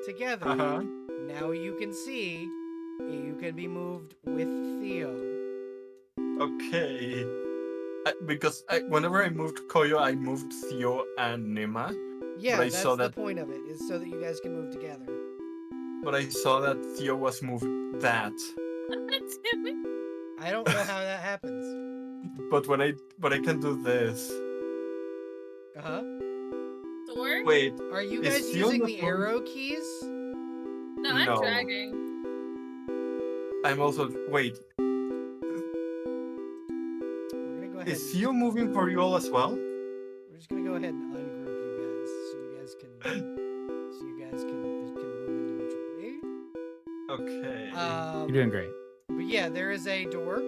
together. Uh-huh. Now you can see you can be moved with Theo. Okay. Because whenever I moved Koyo, I moved Theo and Nima. Yeah, I that's saw the that- point of it, is so that you guys can move together. But I saw that Theo was moved that. I don't know how that happens. But when I can do this. Uh-huh. Door? Wait, Are you Is guys Theo using not the moving? arrow keys? No, I'm No. dragging. I'm also wait. We're gonna go ahead. Is Theo moving for you all as well? We're just gonna go ahead and ungroup you guys, so you guys can move individually. Okay. You're doing great. But yeah, there is a door.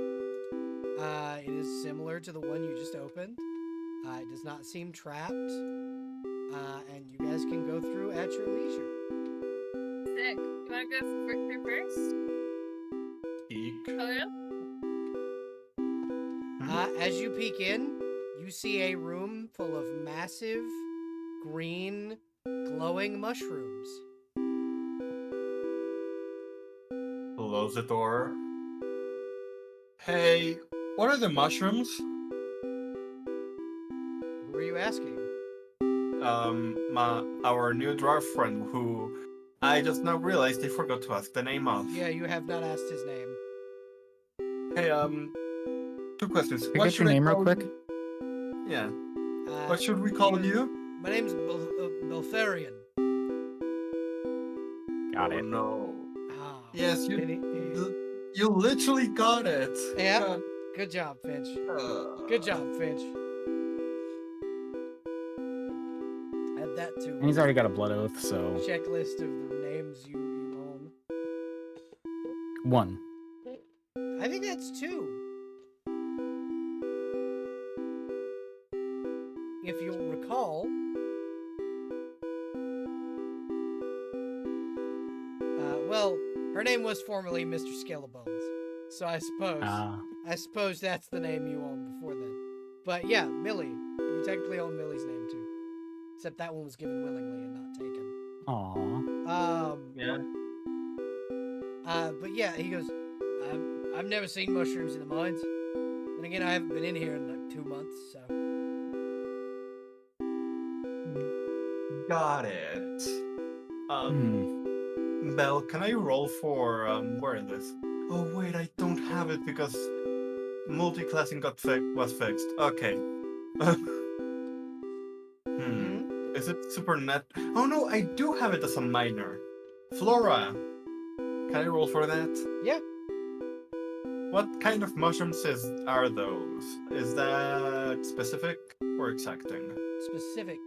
It is similar to the one you just opened. It does not seem trapped. And you guys can go through at your leisure. Sick. You wanna go through first? Eek. Oh yeah? As you peek in, you see a room full of massive, green, glowing mushrooms. Close the door. Hey, what are the mushrooms? Who are you asking? Our new dwarf friend who I just now realized I forgot to ask the name of. Yeah, you have not asked his name. Hey, 2 questions. Can I get your name real quick? Yeah. Uh, What should we call he goes, you? My name's Belfarian. Got Oh it. no. Ah, Yes, and you literally got it. Yeah. God. Good job, Finch. Uh, Good job, Finch. Add that to And he's already got a blood oath, so checklist of the names you own. 1. I think that's 2. If you'll recall, well, her name was formerly Mr. Skellebones, so I suppose that's the name you owned before then. But yeah, Millie, you technically own Millie's name too, except that one was given willingly and not taken. Aw. yeah. But yeah, he goes, I've never seen mushrooms in the mines. And again, I haven't been in here in like 2 months, so. Got it. Hmm. Belle, can I roll for where is this? Oh wait, I don't have it because multi-classing was fixed. Okay. Is it super net? Oh no, I do have it as a minor. Flora, Can I roll for that? Yeah. What kind of mushrooms are those? Is that specific or exacting? Specific.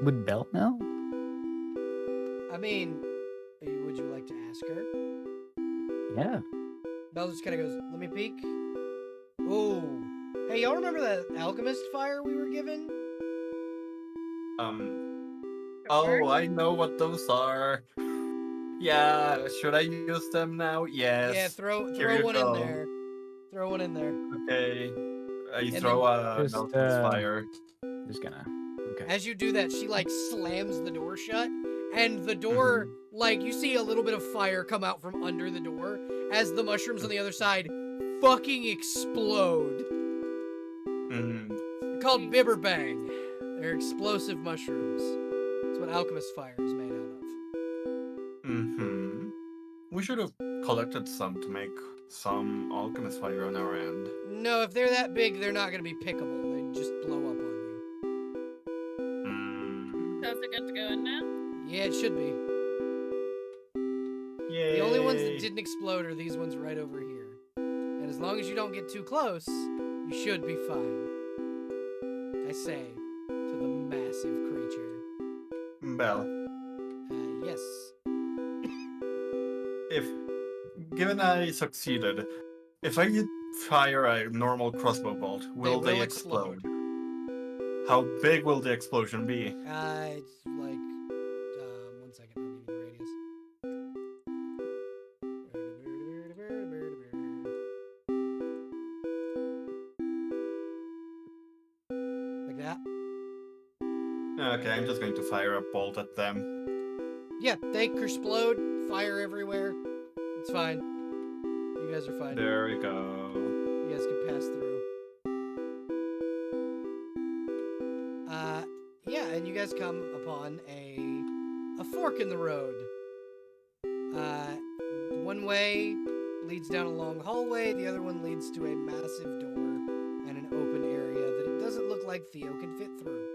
Would Belle know? I mean, would you like to ask her? Yeah. Belle just kind of goes, let me peek. Oh. Hey, y'all remember that alchemist fire we were given? Oh, I know what those are. Yeah, should I use them now? Yes. Yeah, throw Here one you in go. there. Throw one in there. Okay. I And throw a Just, alchemist fire. Just gonna. Okay. As you do that, she like slams the door shut, and the door, like, you see a little bit of fire come out from under the door as the mushrooms on the other side fucking explode. Mm. They're called Bibberbang. They're explosive mushrooms. That's what alchemist fire is made out of. Mm-hmm. We should have collected some to make some alchemist fire on our end. No, if they're that big, they're not gonna be pickable. They just blow up on you. Mm. So is it good to go in now? Yeah, it should be. Yay. The only ones that didn't explode are these ones right over here. And as long as you don't get too close, you should be fine. I say to the massive creature. Belle, Yes. if given I succeeded, if I fire a normal crossbow bolt, will will they explode. explode? How big will the explosion be? It's like, 1 second, I'll give you the radius. Like that. Okay, I'm just going to fire a bolt at them. Yeah, they explode, fire everywhere. It's fine. You guys are fine. There we go. You guys can pass through. Yeah, and you guys come upon a fork in the road. One way leads down a long hallway, the other one leads to a massive door and an open area that it doesn't look like Theo can fit through.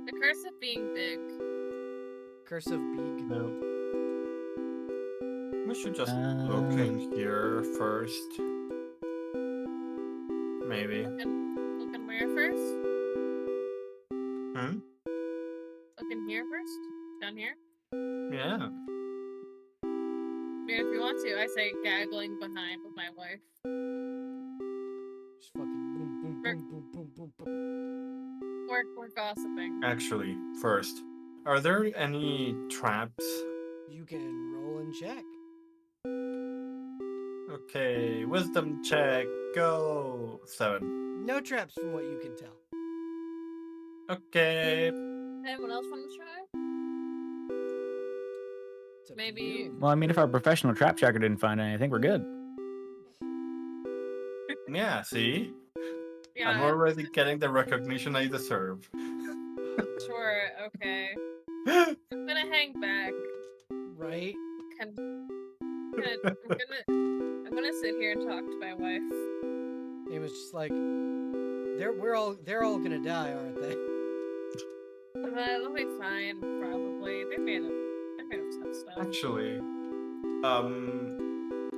The curse of being big. Curse of Beeg. No. We should just look in here first. Maybe. Look in where first? Hmm? Look in here first? Down here? Yeah. I mean, if you want to, I say gaggling behind with my wife. Just fucking boom, boom, boom, boom, boom, boom, boom. We're gossiping. Actually, first, are there any traps? You can roll and check. Okay, wisdom check, go. 7. No traps from what you can tell. Okay. Anyone else want to try? It's up to Maybe- you. Well, I mean, if our professional trap checker didn't find anything, we're good. Yeah, see? Yeah, I'm already getting the recognition I deserve. sure, okay. I'm gonna hang back. Right? I'm gonna sit here and talk to my wife. It was just like they're all gonna die, aren't they? They'll be fine, probably. They're made of tough stuff. Actually,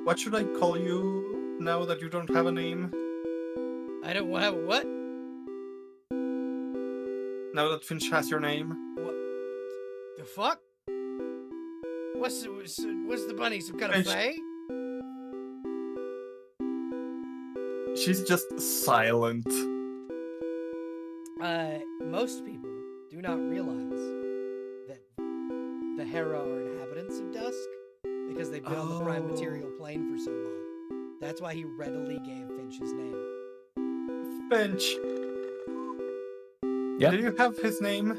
what should I call you now that you don't have a name? I don't have what? Now that Finch has your name? What the fuck? What's the bunny? Some kind of Finch. fae? She's just silent. Most people do not realize that the Hera are inhabitants of Dusk because they've been on the prime material plane for so long. That's why he readily gave Finch his name. Finch. Yeah. Do you have his name?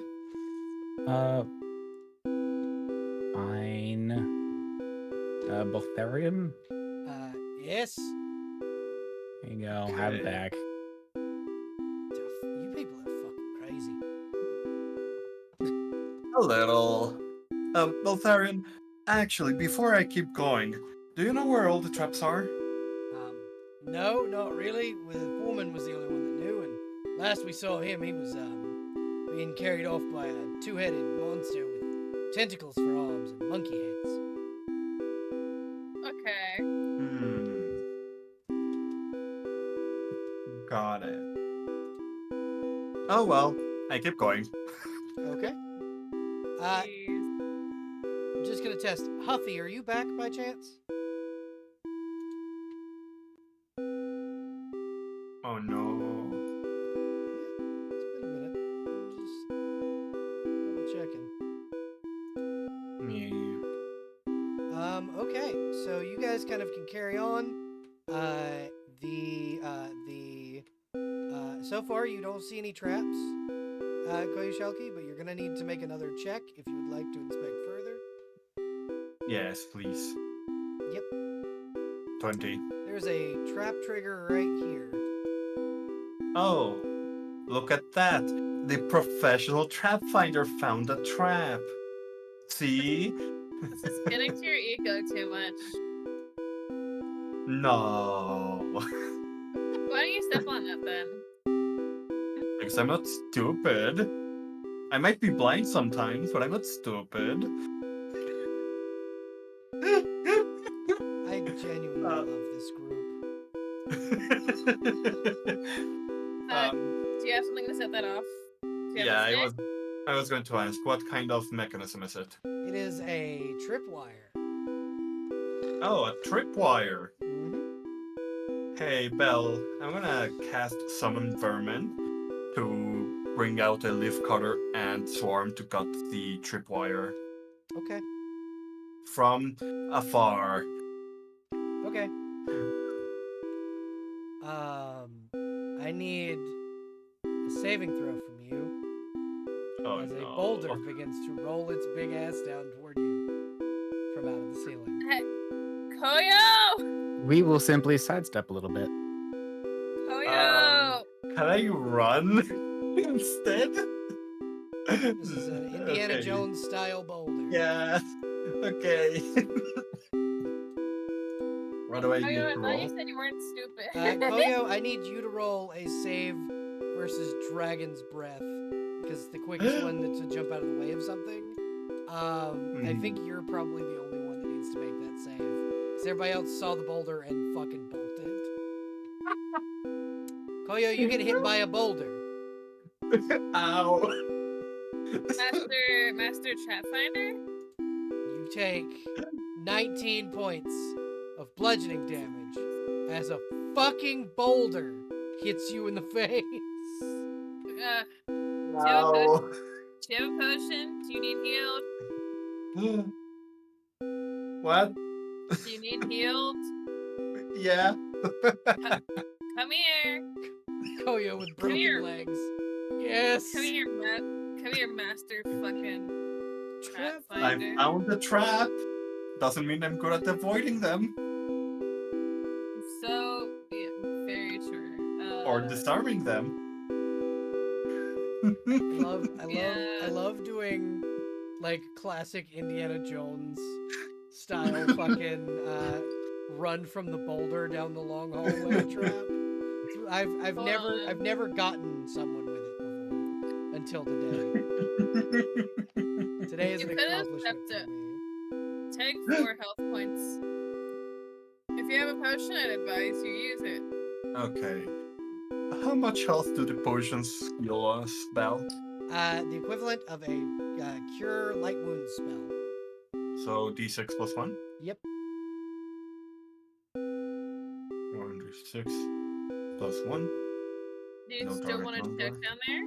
Fine. Botharian? Yes. There you go. Have it Okay. back. You people are fucking crazy. A little. Baltharian, actually, before I keep going, do you know where all the traps are? No, not really. The woman was the only one that knew, and last we saw him, he was being carried off by a two-headed monster with tentacles for arms, and monkey heads. Okay. Got it. Oh well, I keep going. Okay. Jeez. I'm just gonna test. Huffy, are you back by chance? Oh no. It's been a minute. I'm just double checking. Yeah. Okay, so you guys kind of can carry on. So far you don't see any traps, Koyushelki, but you're gonna need to make another check if you would like to inspect further. Yes, please. Yep. 20. There's a trap trigger right here. Oh, look at that. The professional trap finder found a trap. See? This is getting to your ego too much. No. Why don't you step on that then? Because I'm not stupid. I might be blind sometimes, but I'm not stupid. I genuinely love this group. Do you have something to set that off? Do you have Yeah, a stick? I was going to ask, what kind of mechanism is it? It is a tripwire. Oh, a tripwire. Mm-hmm. Hey, Belle, I'm gonna cast Summon Vermin to bring out a leaf cutter and swarm to cut the tripwire Okay. from afar. Okay. I need a saving throw from you Oh as a no. boulder begins to roll its big ass down toward you from out of the ceiling. Hey, Koyo! We will simply sidestep a little bit. Koyo! Can I run instead? This is an Indiana Okay. Jones style boulder. Yeah. Okay. What do I need Koyo, I to thought you roll? said you weren't stupid. Koyo, I need you to roll a save versus Dragon's Breath because the quickest one to jump out of the way of something. I think you're probably the only one that needs to make that save because everybody else saw the boulder and fucking bolted. Koyo, you get hit by a boulder. Ow. Master Trap Finder? You take 19 points of bludgeoning damage as a fucking boulder hits you in the face. Ow. Do you have a potion? Do you need healed? What? Do you need healed? Yeah. Come here. Koyo with broken here. legs. Yes. Come here, Master fucking Trap I Finder. found the trap. Doesn't mean I'm good at avoiding them So, yeah, very true. or disarming them. I love doing like classic Indiana Jones style fucking run from the boulder down the long hallway trap. I've never gotten someone with it before until today. Today is You an could have accomplishment kept for me. Take 4 health points. If you have a potion, I'd advise you use it. Okay. How much health do the potions heal us, Belle? The equivalent of a cure light wound spell. So d6 plus 1? Yep. 1d6 plus 1. Do you No still target want to number. check down there?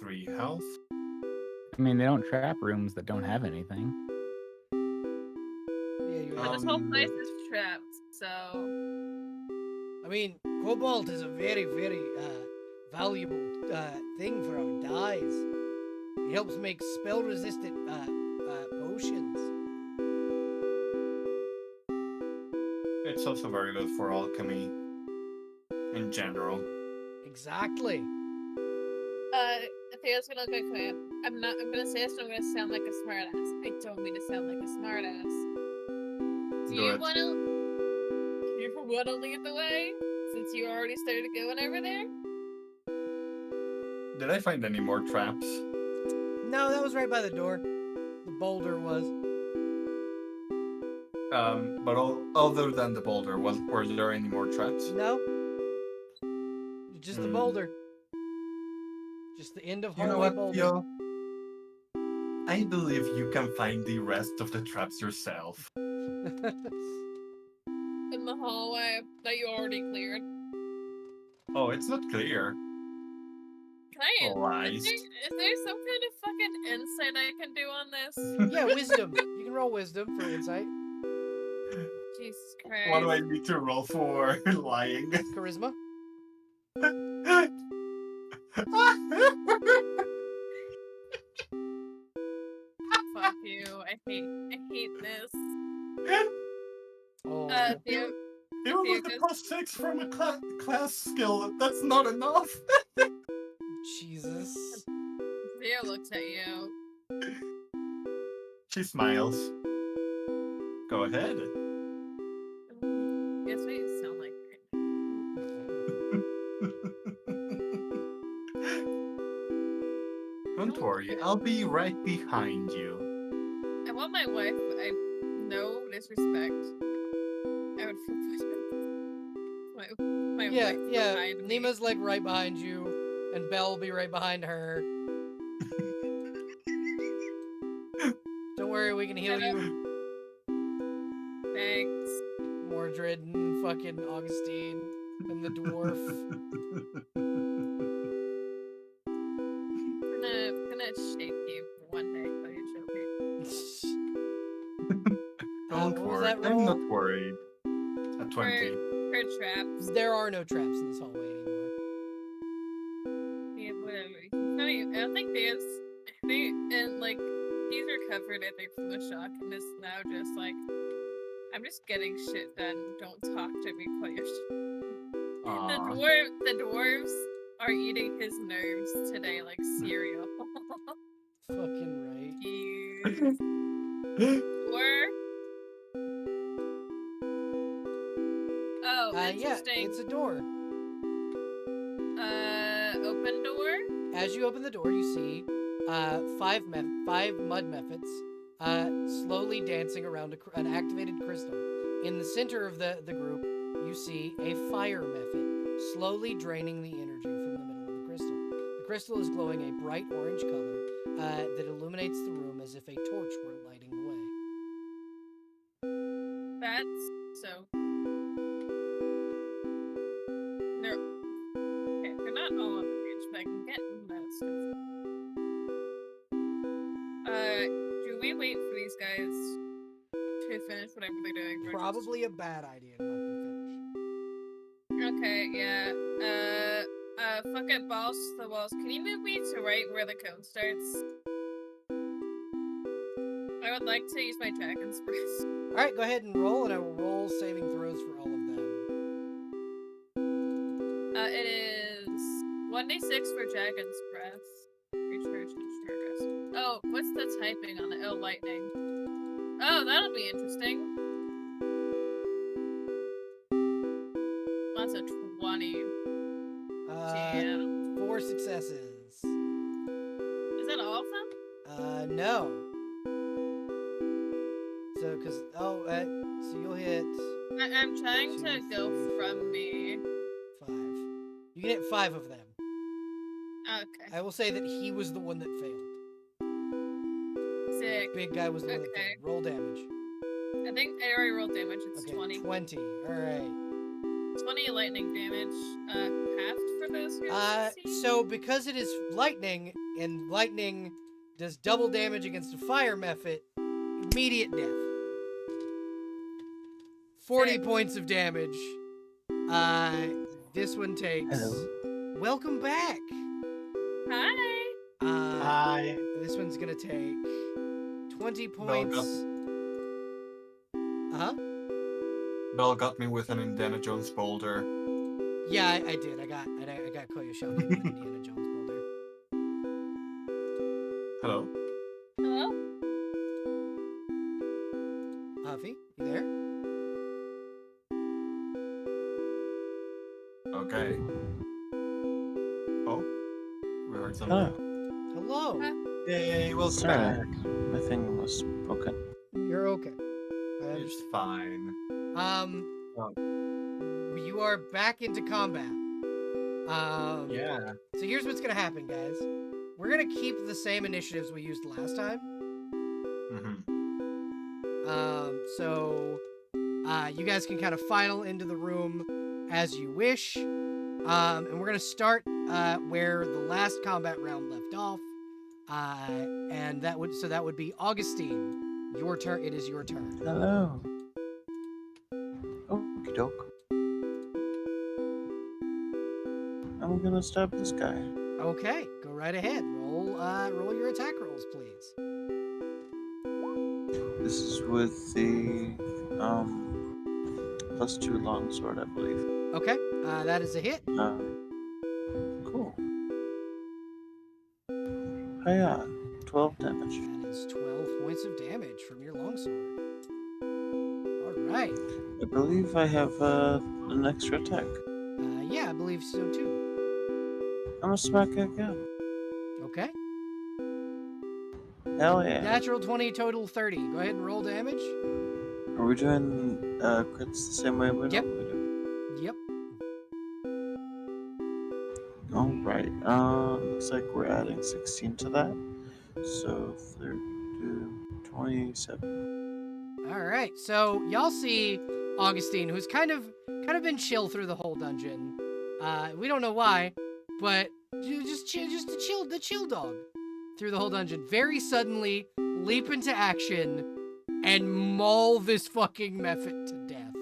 3 health. I mean, they don't trap rooms that don't have anything. Yeah, you But this whole place is trapped, so... I mean, cobalt is a very, very valuable thing for our dyes. It helps make spell-resistant potions. It's also very good for alchemy in general. Exactly. I think I was gonna look like I'm gonna say this, and I'm gonna sound like a smartass. I don't mean to sound like a smartass. Do Do you it. wanna lead the way? Since you already started going over there? Did I find any more traps? No, that was right by the door. The boulder was. But other than the boulder, were there any more traps? No. Just the Hmm. boulder. Just the end of You know hallway what, boulder. Theo? I believe you can find the rest of the traps yourself. In the hallway that you already cleared. Oh, it's not clear. Can I? Lies. Is there some kind of fucking insight I can do on this? Yeah, wisdom. You can roll wisdom for insight. Jesus Christ. What do I need to roll for lying? Charisma. Fuck you. I hate this. Oh. Theo, Even with the +6 from a class skill, that's not enough. Jesus. Theo looks at you. She smiles. Go ahead. Guess what you sound like. Don't worry, I'll be right behind you. I want my wife, no disrespect. I would put my Yeah, wife yeah. behind me. Nima's like right behind you, and Belle will be right behind her. Don't worry, we can heal you. Thanks. Mordred and fucking Augustine and the dwarf. I'm gonna shake you one day while you show me. Don't what was worry, that I'm roll? not worried. A 20. For traps. There are no traps in this hallway anymore. Yeah, whatever. I don't think and like, he's recovered, I think, from the shock and is now just like, I'm just getting shit done. Don't talk to me, please. The dwarves are eating his nerves today like cereal. Fucking right. Jeez. Dwarf? Oh, Yeah, interesting. it's a door. Open door? As you open the door, you see five mud mephits slowly dancing around an activated crystal. In the center of the group, you see a fire mephit slowly draining the energy from the middle of the crystal. The crystal is glowing a bright orange color that illuminates the room as if a torch were lighting the way. That's so. They're not all on the page, but I can get most of them. Do we wait for these guys to finish whatever they're doing? or just- Probably a bad idea to let them finish. Okay, yeah. Fuck it, balls to the walls. Can you move me to right where the code starts? I would like to use my dragon spurs. Alright, go ahead and roll, and I will roll saving throws for all of them. It is 1d6 for dragon's breath. Recharge and short rest. Oh, what's the typing on it? Oh, lightning. Oh, that'll be interesting. That's a 20. Damn. 4 successes. Is that all of them? No. So, so you'll hit I'm trying to 2, go 3, from 4, me. 5. You can hit 5 of them. Okay. I will say that he was the one that failed. Sick. Big guy was the one that Okay. failed. Roll damage. I think I already rolled damage. It's Okay, 20. 20. Alright. 20 lightning damage. Halved for those who succeed? So because it is lightning, and lightning does double damage against a fire mephit, immediate death. 40 Sick. points of damage. This one takes. Hello. Welcome back. Hi. Hi. This one's gonna take 20 Belle points. Belle got me with an Indiana Jones boulder. Yeah, I did. I got Koya Shelby with Indiana Jones boulder. Hello? Hello? Huffy, you there? Okay. Oh, we heard something. Oh. Hello. Huh? Yay! look It's alright. back. My thing was broken. You're okay. It's fine. You are back into combat. Yeah. So here's what's gonna happen, guys. We're gonna keep the same initiatives we used last time. So you guys can kind of file into the room as you wish. And we're gonna start where the last combat round left off. And that would be Augustine. Your turn. It is your turn. Hello. Okie doke. I'm gonna stab this guy. Okay, go right ahead. Roll your attack rolls, please. This is with the +2 longsword, I believe. Okay, that is a hit. Cool. Hiya, 12 damage. That is 12 points of damage from your longsword. All right. I believe I have an extra attack. Yeah, I believe so too. I'm gonna smack it again. Okay. Hell yeah. Natural 20, total 30. Go ahead and roll damage. Are we doing crits the same way we Yep. normally do? Yep. Alright. Looks like we're adding 16 to that. So 27. All right. So y'all see Augustine, who's kind of been chill through the whole dungeon. We don't know why, but just the chill dog through the whole dungeon. Very suddenly leap into action and maul this fucking mephit to death.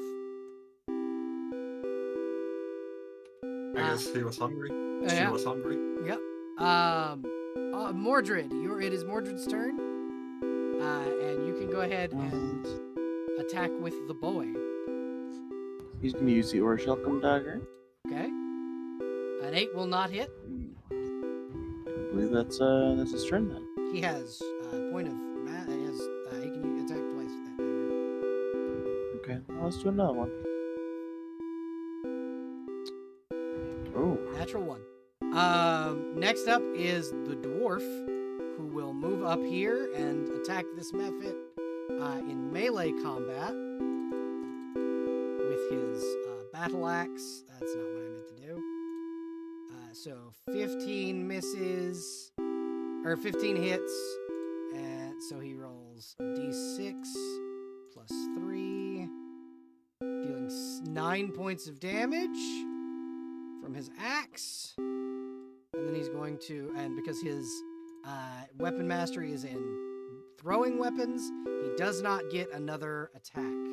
I guess he was hungry. She Yeah. was hungry. Yep. Mordred, it is Mordred's turn. And you can go ahead and attack with the boy. He's gonna use the Orishulcum dagger. Okay. An 8 will not hit. I believe that's his turn then. He has point of math. He can attack twice with that dagger. Okay, well, let's do another one. Oh, Natural 1. Next up is the dwarf, who will move up here and attack this mephit in melee combat with his battle axe. That's not what I meant to do. So 15 misses, or 15 hits, and so he rolls a d6 plus 3, dealing 9 points of damage from his axe. And then he's going to, and because his weapon mastery is in throwing weapons, he does not get another attack.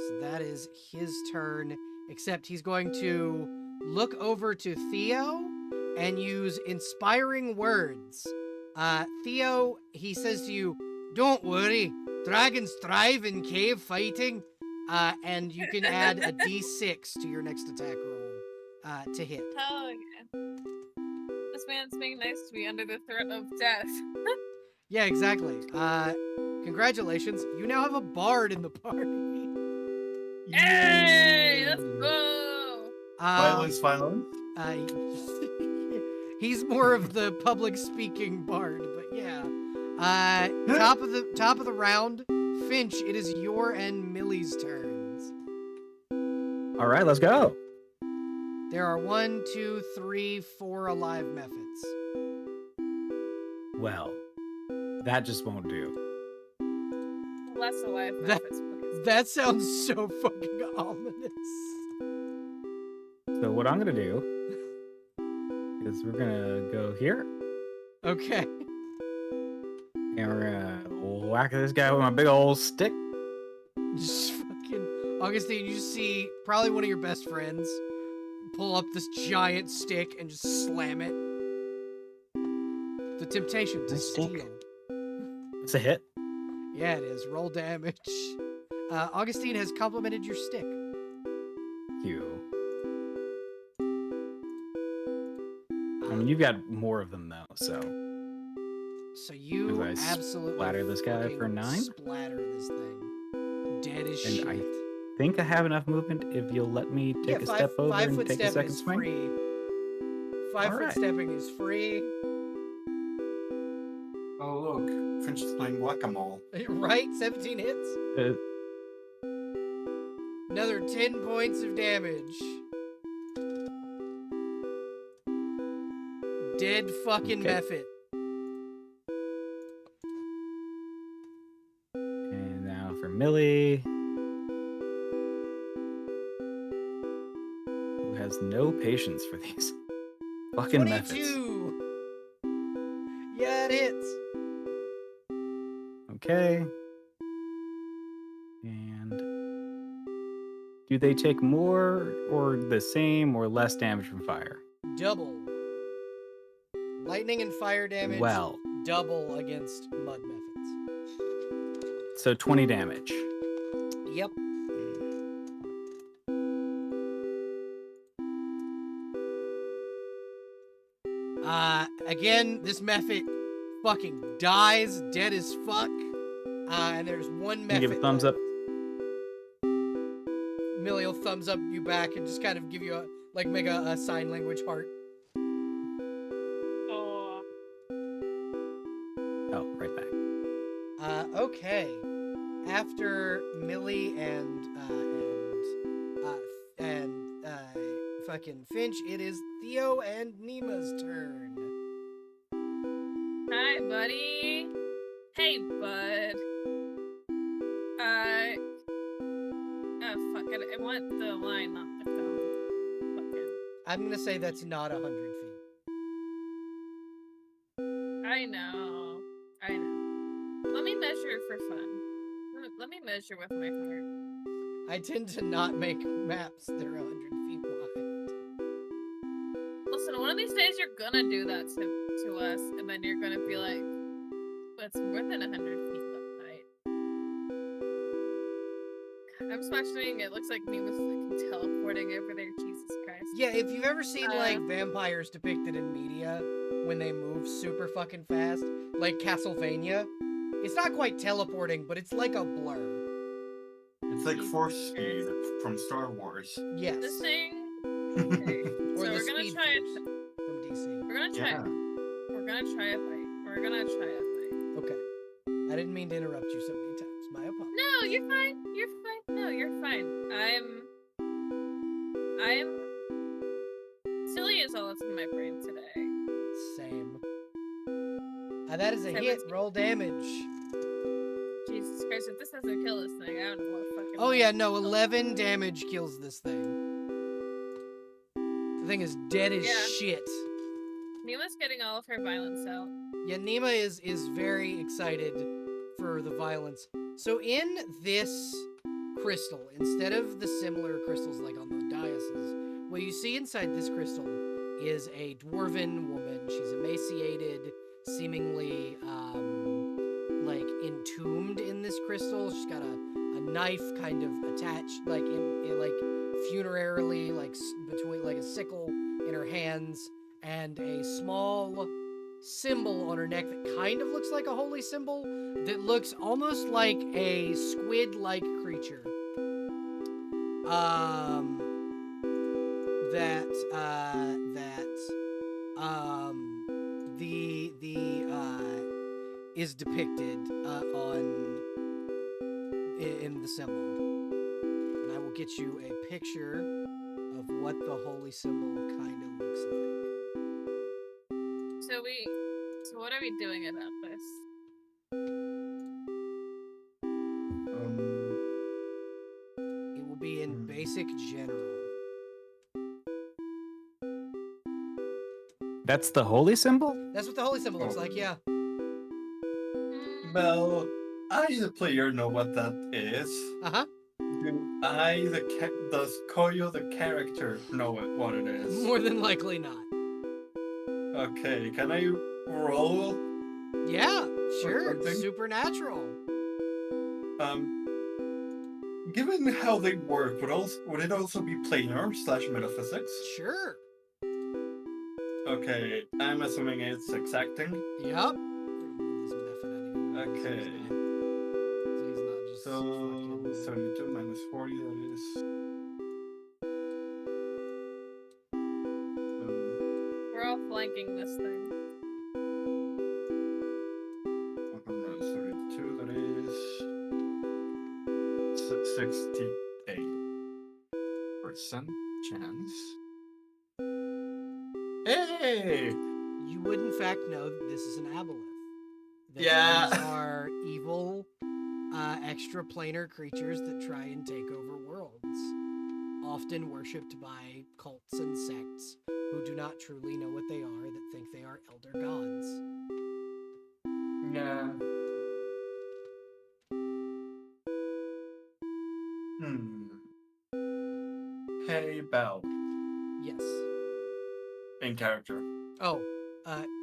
So that is his turn, except he's going to look over to Theo and use inspiring words. Theo, he says to you, "Don't worry, dragons thrive in cave fighting," and you can add a d6 to your next attack roll to hit. Hell yeah. This man's being nice to me under the threat of death. Yeah, exactly. Congratulations, you now have a bard in the party. Hey, let's go! Violence. He's more of the public speaking bard, but yeah. Top of the round, Finch. It is your and Millie's turns. All right, let's go. There are 1, 2, 3, 4 alive mephits. Well, that just won't do. Less alive That- methods, please. That sounds so fucking ominous. So what I'm gonna do is we're gonna go here Okay. and we're gonna whack this guy with my big old stick. Just fucking Augustine, you see probably one of your best friends pull up this giant stick and just slam it. The temptation to Nice stick. steal. It's a hit. Yeah, it is. Roll damage. Augustine has complimented your stick. You. I mean, you've got more of them though, so So you Do I absolutely splatter this guy for fucking 9? Splatter this thing. Dead as And shit. I think I have enough movement if you'll let me take a step over and five-foot take a step second is swing. free. 5 foot Alright. stepping is free. Oh look, can just play whack-a-mole. Right? 17 hits. Uh, Another 10 points of damage. Dead fucking Okay. Mephit. and now for Millie, who has no patience for these fucking methods. 22. Yeah, it hits. Okay. And do they take more or the same or less damage from fire? Double. Lightning and fire damage. Well, Double against mud methods. so 20 damage. Yep. Again, this Mephit fucking dies, dead as fuck. And there's one Mephit. Give a thumbs up. Millie will thumbs up you back and just kind of give you a, like, make a sign language heart. Oh. Oh, right back. Okay. After Millie and fucking Finch, it is Theo and Nima's turn. Hi, buddy. Hey, bud. Fuck it. I want the line, not the film. Fuck it. I'm gonna say that's not 100 feet. I know. Let me measure for fun. Let me measure with my heart. I tend to not make maps that are 100 feet wide. Listen, one of these days you're gonna do that to us, and then you're gonna be like, "That's more than 100 feet left, right?" I'm just imagining it looks like me was fucking teleporting over there. Jesus Christ. Yeah, if you've ever seen like vampires depicted in media when they move super fucking fast, like Castlevania, it's not quite teleporting, but it's like a blur. It's like Force Speed from Star Wars. Yes. This thing. Or So the we're gonna Speed try it. Force from DC. We're gonna try. Yeah. We're gonna try a fight. We're gonna try a fight. Okay. I didn't mean to interrupt you so many times. My apologies. No, you're fine. You're fine. No, you're fine. I'm silly as all that's in my brain today. Same. That is a hit. 17. Roll damage. Jesus Christ, if this doesn't kill this thing, I don't know what fucking. Oh yeah, no, 11 damage kills this thing. The thing is dead as Yeah. shit. Nima's getting all of her violence out. Yeah, Nima is very excited for the violence. So in this crystal, instead of the similar crystals like on the dioceses, what you see inside this crystal is a dwarven woman. She's emaciated, seemingly like entombed in this crystal. She's got a knife kind of attached, like in like funerarily, like between like a sickle in her hands, and a small symbol on her neck that kind of looks like a holy symbol that looks almost like a squid-like creature. Is depicted in the symbol, and I will get you a picture of what the holy symbol kind of looks like. So what are we doing about this? It will be in basic general. That's the holy symbol? That's what the holy symbol looks like, yeah. Well, I, the player, know what that is. Uh-huh. Does Koyo, the character, know what it is? More than likely not. Okay, can I roll? Yeah, sure. something? Supernatural. Given how they work, would it also be planar/metaphysics? Sure. Okay, I'm assuming it's exacting. Yep. Okay. So he's not just So 72 minus 40, that is. We're all flanking this thing. 106. 68% chance. Hey! You would, in fact, know that this is an aboleth. That Yeah. These are evil, extraplanar creatures that try and take over worlds, often worshipped by cults and sects who do not truly know what they are, that think they are elder gods. Yeah. Hey, Belle. Yes. In character. Oh,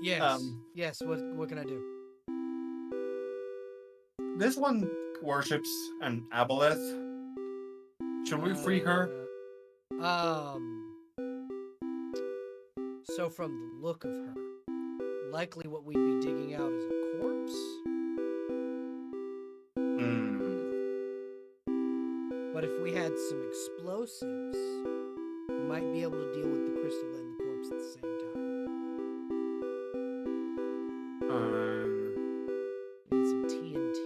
yes. Um. Yes, what can I do? This one worships an aboleth. Should we free her? So from the look of her, likely what we'd be digging out is a corpse. But if we had some explosives, we might be able to deal with the crystal and the corpse at the same time. Need some TNT.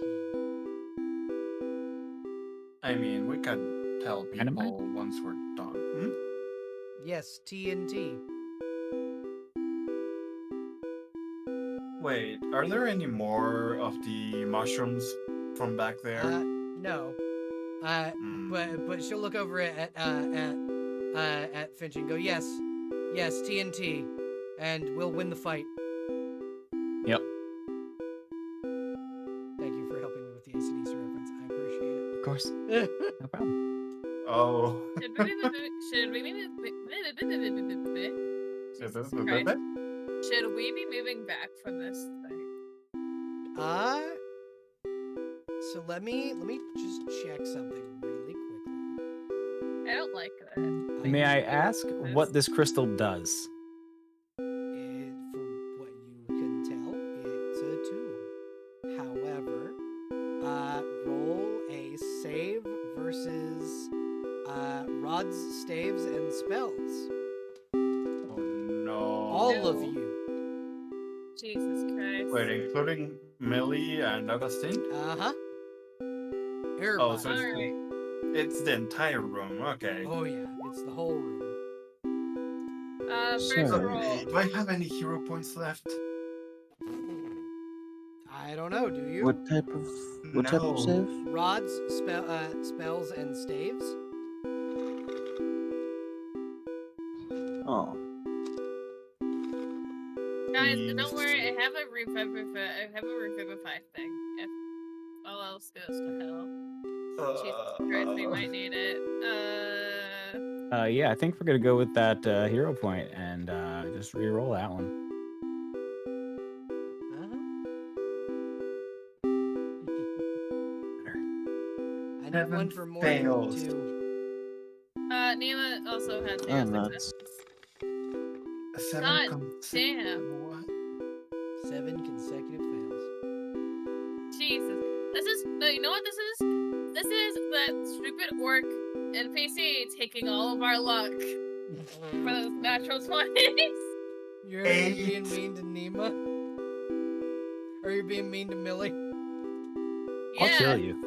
I mean, we can tell people Dynamite? once we're done. Yes, TNT. Wait, are there any more of the mushrooms from back there? No. But she'll look over at Finch and go, yes, TNT, and we'll win the fight. Yep. Thank you for helping me with the ACDC reference. I appreciate Of course. it. No problem. Oh. Should we be moving back from this thing? So let me just check something really quickly. I don't like that. May I ask what this crystal does? From what you can tell, it's a tube. However, roll a save versus rods, staves, and spells. Oh no. All of you. Jesus Christ. Wait, including Millie and Augustine? Uh-huh. Everybody. Oh, so Alright. it's the entire room. Okay. Oh yeah, it's the whole room. First Sure. roll. Do I have any hero points left? I don't know. Do you? What type of No. save? Rods, spells, and staves. Oh, Guys, Please. don't worry. I have a revivify thing. If all else goes to hell. Jesus Christ, we might need it. Yeah, I think we're gonna go with that hero point and just re-roll that one. I need one for more fails. too. Nima also had oh, zero nuts. successes. God damn. What? 7 consecutive fails. Jesus. This is, no, you know what this is? This is that stupid orc NPC taking all of our luck for those natural 20s. You're Eight. being mean to Nima? Or you're being mean to Millie? I'll Yeah, kill you.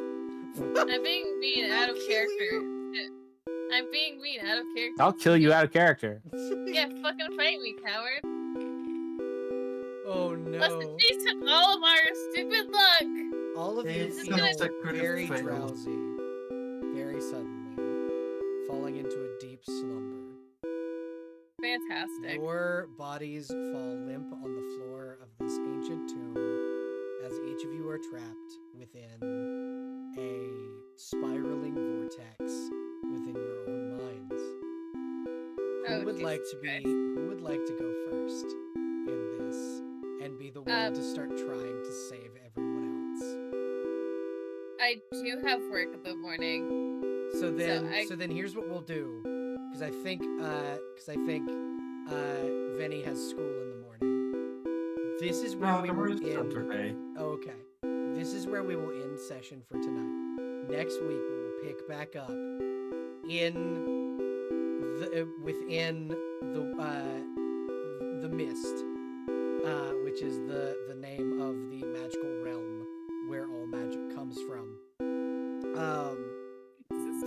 I'm being mean out of Kill character. you. I'm being mean out of character. I'll kill you out of character. Yeah, fucking fight me, coward. Oh no. Listen, she took all of our stupid luck. All of you It's feel consecutive very fails. drowsy, very suddenly, falling into a deep slumber. Fantastic. Your bodies fall limp on the floor of this ancient tomb as each of you are trapped within a spiraling vortex within your own minds. Who Oh, would like Jesus to be? Christ. Who would like to go first in this and be the one to start trying to save everyone else? I do have work in the morning. So then, I- here's what we'll do, because I think Venny has school in the morning. This is where No, we the will rest end. today. Oh, okay. This is where we will end session for tonight. Next week we will pick back up within the mist, which is the name of the magical realm where all magic comes from.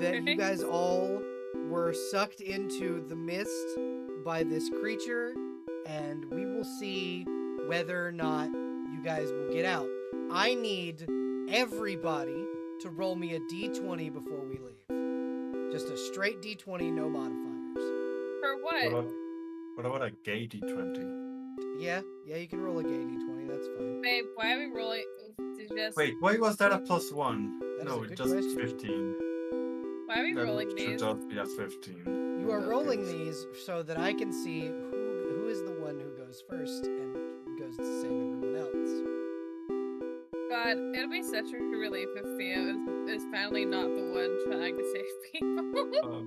that you guys all were sucked into the mist by this creature, and we will see whether or not you guys will get out. I need everybody to roll me a d20 before we leave. Just a straight d20, no modifiers. For what? What about a gay D20? Yeah, you can roll a gay d20, that's fine. Babe, why are we rolling? Just... Wait, why was that a +1? That is No, a it's good just question. 15. Why are we That rolling should these? just be a 15. You are in that rolling case. these so that I can see who is the one who goes first and goes to save everyone else. God, it'll be such a relief if Theo is finally not the one trying to save people.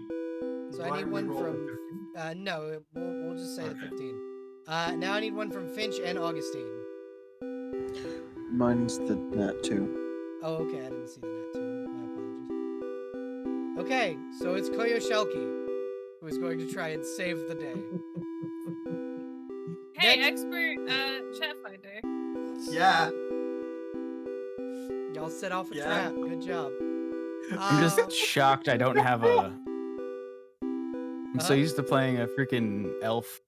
So I Why need we one roll a from 15? no, we'll just say the Okay. 15. Now I need one from Finch and Augustine. Mine's the nat 2. Oh, okay, I didn't see the net too. My apologies. Okay, so it's Koyoshelki who is going to try and save the day. Hey, Next- expert chat finder. Yeah. Y'all set off a Yeah. trap. Good job. I'm just shocked I don't have a. I'm so Uh-huh. used to playing a freaking elf.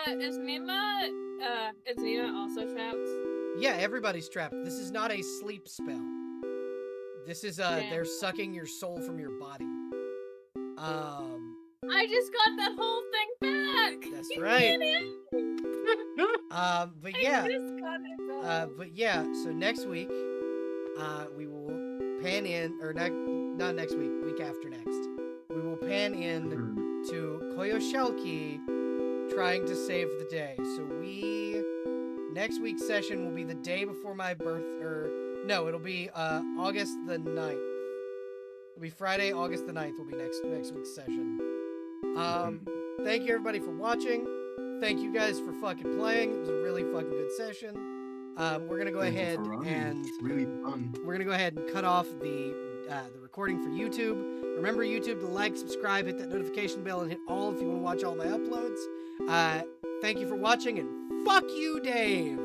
Is Nima also trapped? Yeah, everybody's trapped. This is not a sleep spell. This is Damn. they're sucking your soul from your body. I just got that whole thing back! That's You right. idiot! But I yeah, just got it back. but yeah. So next week, we will pan in, or not next week, week after next. We will pan in to Koyoshelki trying to save the day. So next week's session will be the day before my birth, or no, it'll be August the 9th. It'll be Friday, August the 9th will be next week's session. Thank you everybody for watching. Thank you guys for fucking playing. It was a really fucking good session. We're gonna go ahead and really fun. we're gonna go ahead and cut off the recording for YouTube. Remember YouTube to like, subscribe, hit that notification bell, and hit all if you want to watch all my uploads. Thank you for watching, and fuck you, Dave.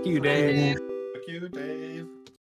You, Dave. Fuck you, Dave.